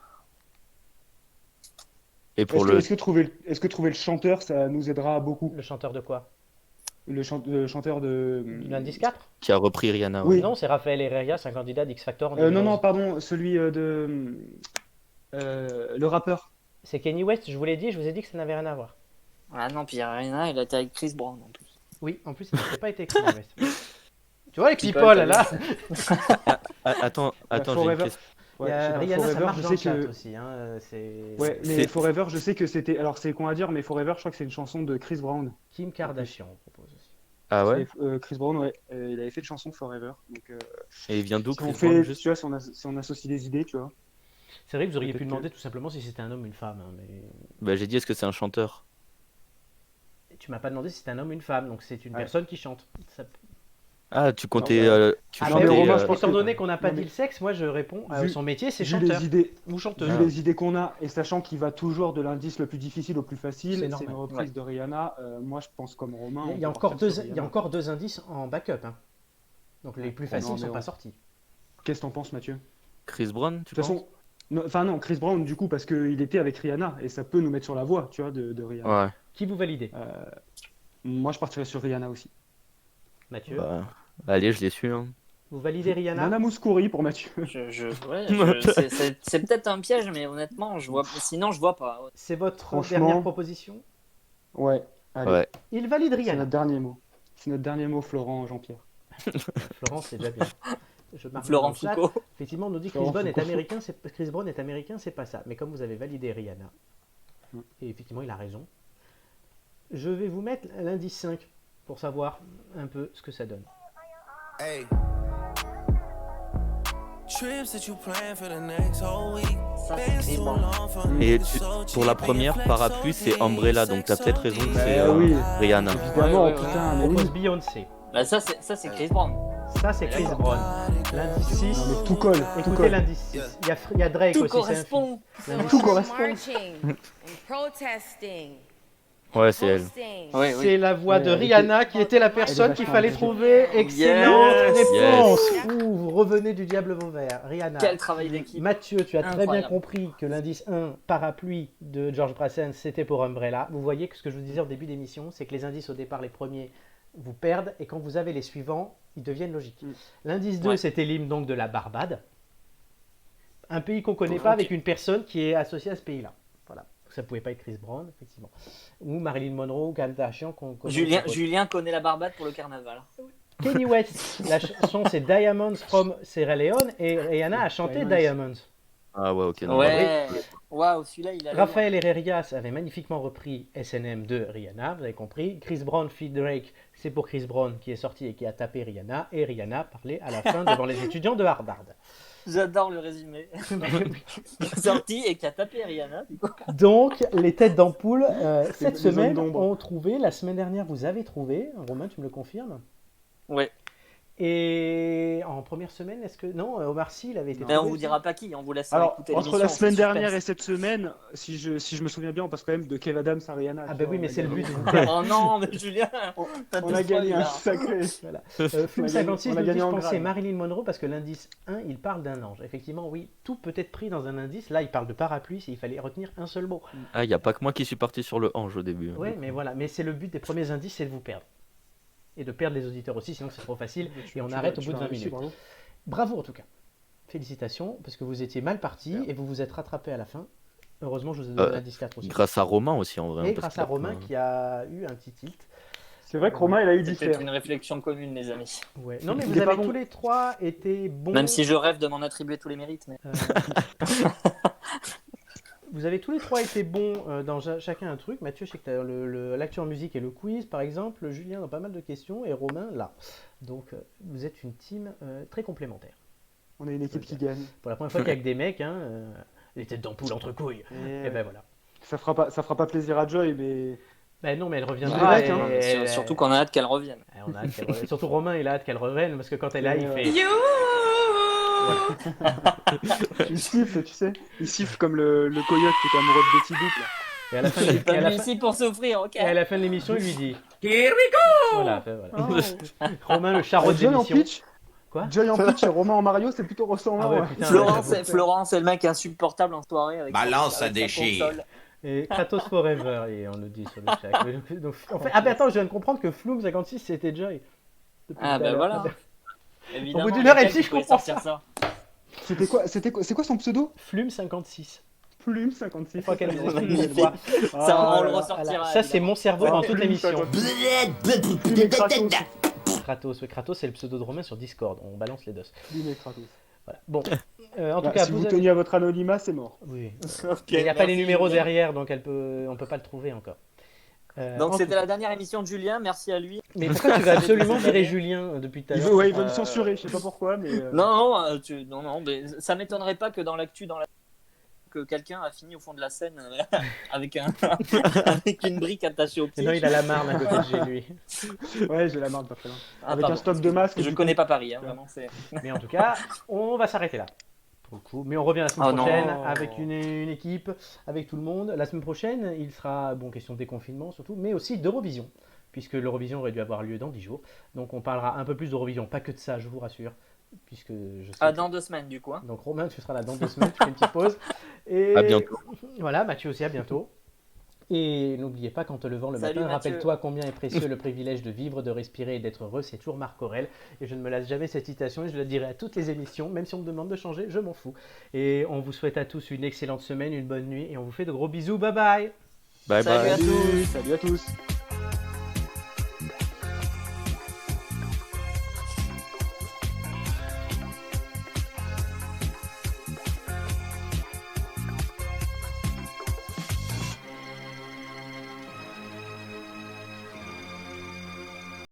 Et pour le. Est-ce que trouver le chanteur, ça nous aidera beaucoup? Le chanteur de quoi? Le chanteur de... L'indice 4? Qui a repris Rihanna. Oui. ouais. Non, c'est Raphaël Herrera, c'est un candidat d'X Factor en non, 2011. non, pardon, celui de... le rappeur. C'est Kanye West, je vous l'ai dit, je vous ai dit que ça n'avait rien à voir. ah non, puis Rihanna, elle a été avec Chris Brown en plus. Oui, en plus, il n'avait pas été Kanye West. Tu vois les People, people, t'as là Ah, attends, j'ai une Forever. question. Ouais, Il y a je sais pas, Rihanna, ça Forever, marche je dans le sais chat que... aussi. Hein, c'est Ouais, mais C'est- Forever, je sais que c'était... Alors, c'est con à dire, mais Forever, je crois que c'est une chanson de Chris Brown. Kim Kardashian, on propose aussi. Ah ouais? Chris Brown, ouais. Il avait fait une chanson Forever. Donc, Et il vient d'où, si on Chris Brown, fait, juste? tu vois, si on associe des idées, tu vois. C'est vrai que vous auriez pu Peut-être demander tout simplement si c'était un homme ou une femme. Hein, mais Bah, j'ai dit, est-ce que c'est un chanteur? tu m'as pas demandé si c'était un homme ou une femme, donc c'est une Ouais. personne qui chante. Ça- Ah, tu comptais. Non, Tu Ah, non, mais chantais. Romain, je pense Étant que- donné qu'on n'a pas non, dit mais- le sexe, moi je réponds Vu- son métier c'est Vu chanteur les idées, ou chanteuse. vu les idées qu'on a, et sachant qu'il va toujours de l'indice le plus difficile au plus C'est facile, c'est normal. une reprise de Rihanna. Moi, je pense comme Romain. Il y a on peut encore partir deux, sur il y a Rihanna. encore 2 indices en backup. Hein. Donc les plus Non, faciles ne mais sont on- pas sortis. Qu'est-ce que t'en penses, Mathieu? De Chris Brown, tu toute penses? façon, non, Chris Brown, du coup, parce qu'il était avec Rihanna, et ça peut nous mettre sur la voie, tu vois, de Rihanna. Ouais. Qui vous validez? Moi, je partirais sur Rihanna aussi. Mathieu, Bah, allez, je l'ai su. Hein. vous validez Rihanna? Nana Mouskouri pour Mathieu. C'est peut-être un piège, mais honnêtement, sinon, je vois pas. C'est votre Franchement- dernière proposition? Ouais, allez, Ouais. Il valide c'est Rihanna. notre dernier mot. C'est notre dernier mot, Florent, Jean-Pierre. Florence, c'est déjà bien. Je marque Florent dans le chat. Foucault. Effectivement, on nous dit que Florent Chris Brown est Foucault. américain, Chris Brown est américain, c'est pas ça. Mais comme vous avez validé Rihanna, Mm. et effectivement, il a raison, je vais vous mettre l'indice 5 pour savoir un peu ce que ça donne. Hey. Trips that you plan for the next whole week. Ça, c'est Chris Brown. Et pour la première, parapluie, c'est Umbrella, donc t'as peut-être raison que c'est oui. Rihanna. Évidemment, Ouais, putain, On mais oui. propose Beyoncé. Bah, ça, c'est Chris Brown. Ça, c'est Chris Brown. L'indice 6, Non, mais tout colle, tout écoutez colle. l'indice 6. Il y a Drake Tout aussi, c'est un correspond. film. L'indice Tout 6. correspond. marching and protesting Ouais, c'est elle. Oui, C'est la voix de Ouais, Rihanna qui était la personne qu'il vachement fallait magique. trouver. Excellente Yes. réponse. Ouh, vous revenez du diable vauvert. Rihanna. Quel travail d'équipe. Mathieu, tu as très bien Incroyable. compris que l'indice 1, parapluie de George Brassens, c'était pour Umbrella. Vous voyez que ce que je vous disais au début d'émission, c'est que les indices au départ, les premiers, vous perdent, et quand vous avez les suivants, ils deviennent logiques. L'indice 2, Ouais. c'était l'hymne donc de la Barbade. Un pays qu'on ne connaît pas, avec une personne qui est associée à ce pays-là. Voilà. Ça ne pouvait pas être Chris Brown, effectivement. Ou Marilyn Monroe, ou Kardashian, qu'on connaît. Julien connaît la Barbade pour le carnaval. Kenny West, la chanson c'est Diamonds from Sierra Leone, et Rihanna a chanté Diamonds. Ah ouais, ok. non, Ouais. Waouh, celui-là, il a. Raphaël Herrerias avait magnifiquement repris SNM de Rihanna, vous avez compris. Chris Brown feat Drake, c'est pour Chris Brown qui est sorti et qui a tapé Rihanna, et Rihanna parlait à la fin devant les étudiants de Harvard. J'adore le résumé. Qui est sorti et qui a tapé Rihanna. Du coup. Donc, les têtes d'ampoule, cette les zones semaine, d'ombre. ont trouvé. La semaine dernière, vous avez trouvé. Romain, tu me le confirmes? Ouais. Et en première semaine, est-ce que... Non, Omar Sy, il avait été Mais on trouvé, vous ça. dira pas qui, on vous laisse Alors, écouter entre l'émission, la c'est semaine suspense. dernière et cette semaine, si je me souviens bien, on passe quand même de Kev Adams à Rihanna. Ah tu ben vois, oui, mais on a c'est le gagné. but. de vous Oh non, mais Julien, t'as On deux a gagné fois, un là. sacré. Voilà. On Film a gagné- 56 on a nous dit, gagné je en pensais grade. Marilyn Monroe parce que l'indice 1, il parle d'un ange. Effectivement, oui, tout peut être pris dans un indice. Là, il parle de parapluie, il fallait retenir un seul mot. Ah, il n'y a pas que moi qui suis parti sur le ange au début. Oui, mais voilà. Mais c'est le but des premiers indices, c'est de vous perdre. Et de perdre les auditeurs aussi, sinon c'est trop facile. Et on arrête au bout de 20 minutes. Bravo. Bravo en tout cas. Félicitations, parce que vous étiez mal parti et vous vous êtes rattrapé à la fin. Heureusement, je vous ai donné l'indice 4 aussi. Grâce à Romain aussi, en vrai. Et parce grâce qu'il à a Romain plein- qui a eu un petit tilt. C'est vrai que Romain, il a eu du C'est peut-être fer. une réflexion commune, les amis. Ouais. Non, mais Il vous est pas avez bon. tous les trois été bons. Même si je rêve de m'en attribuer tous les mérites. Mais... Vous avez tous les trois été bons dans chacun un truc. Mathieu, je sais que tu as l'actu en musique et le quiz, par exemple. Julien dans pas mal de questions et Romain là. Donc, vous êtes une team très complémentaire. On est une équipe qui gagne. Pour la première fois qu'il y a que des mecs, hein, les têtes d'ampoule entre couilles. Et ben voilà. Ça fera pas plaisir à Joy, mais Ben non, mais elle reviendra. C'est vrai, et- hein. et- Surtout qu'on a hâte qu'elle revienne. on a hâte qu'elle revienne. Surtout Romain, il a hâte qu'elle revienne parce que quand elle est là, il fait. il siffle, tu sais. Il siffle comme le coyote qui était amoureux de Betty Boop. Là. Et à la fin, Je suis et pas à la venu fin- ici pour souffrir, ok. et à la fin de l'émission, il lui dit. Here we go! Voilà, voilà. Romain, le charreau de Joy en l'émission. pitch, Quoi Joy en pitch et Romain en Mario, c'est plutôt ressemblant. Ah ouais, ouais. putain, Florent, c'est le mec insupportable en soirée. Avec Balance, sa- ça avec sa déchire. console. Et Kratos Forever, et on le dit sur le chat. Donc, en fait, ah ben attends, je viens de comprendre que Floom 56 c'était Joy. Depuis Ah tout à ben l'heure. voilà. Ah ben, Évidemment, Au bout d'une heure et lequel demie, tu je pouvais comprends sortir ça. C'est quoi son pseudo? Flume 56. Plume 56. Je crois qu'elle nous Magnifique. explique le voix. Ça, on le là là. ressortira. Ça, c'est mon cerveau dans toute Plume l'émission. 56. Plume et Kratos. Kratos, oui, Kratos, c'est le pseudo de Romain sur Discord. On balance les deux. Plume et Kratos. Voilà. Bon, en tout Bah, cas, si vous avez- teniez à votre anonymat, c'est mort. Oui. Ok, Il n'y a pas les merci, numéros Julien. derrière, donc on peut pas le trouver encore. Donc en c'était tout- la dernière émission de Julien, merci à lui. Mais pourquoi tu vas absolument virer Julien depuis tout à Il l'heure veut me censurer, je sais pas pourquoi, mais. Non, mais ça m'étonnerait pas que dans l'actu, que quelqu'un a fini au fond de la scène avec avec une brique attachée au Mais pied. non, il a la marne à côté de chez lui. Ouais, j'ai la marde pas très loin. Ah, Avec pardon. un stock de masques. Je du connais coup. pas Paris, hein, vraiment. C'est... Mais en tout cas, on va s'arrêter là. Pour le coup. Mais on revient la semaine Oh non. prochaine avec une équipe, avec tout le monde. La semaine prochaine, il sera question de déconfinement surtout, mais aussi d'Eurovision, puisque l'Eurovision aurait dû avoir lieu dans 10 jours. Donc on parlera un peu plus d'Eurovision, pas que de ça, je vous rassure. Puisque je sais Ah, que- dans 2 semaines, du coup. Hein. Donc Romain, tu seras là dans 2 semaines, tu fais une petite pause. Et À bientôt. voilà, Mathieu aussi, à bientôt. Et n'oubliez pas qu'en te levant le Salut, matin, Mathieu. rappelle-toi combien est précieux le privilège de vivre, de respirer et d'être heureux. C'est toujours Marc Aurèle. Et je ne me lasse jamais cette citation et je la dirai à toutes les émissions, même si on me demande de changer, je m'en fous. Et on vous souhaite à tous une excellente semaine, une bonne nuit et on vous fait de gros bisous. Bye bye. Bye Salut bye. à tous. Salut à tous.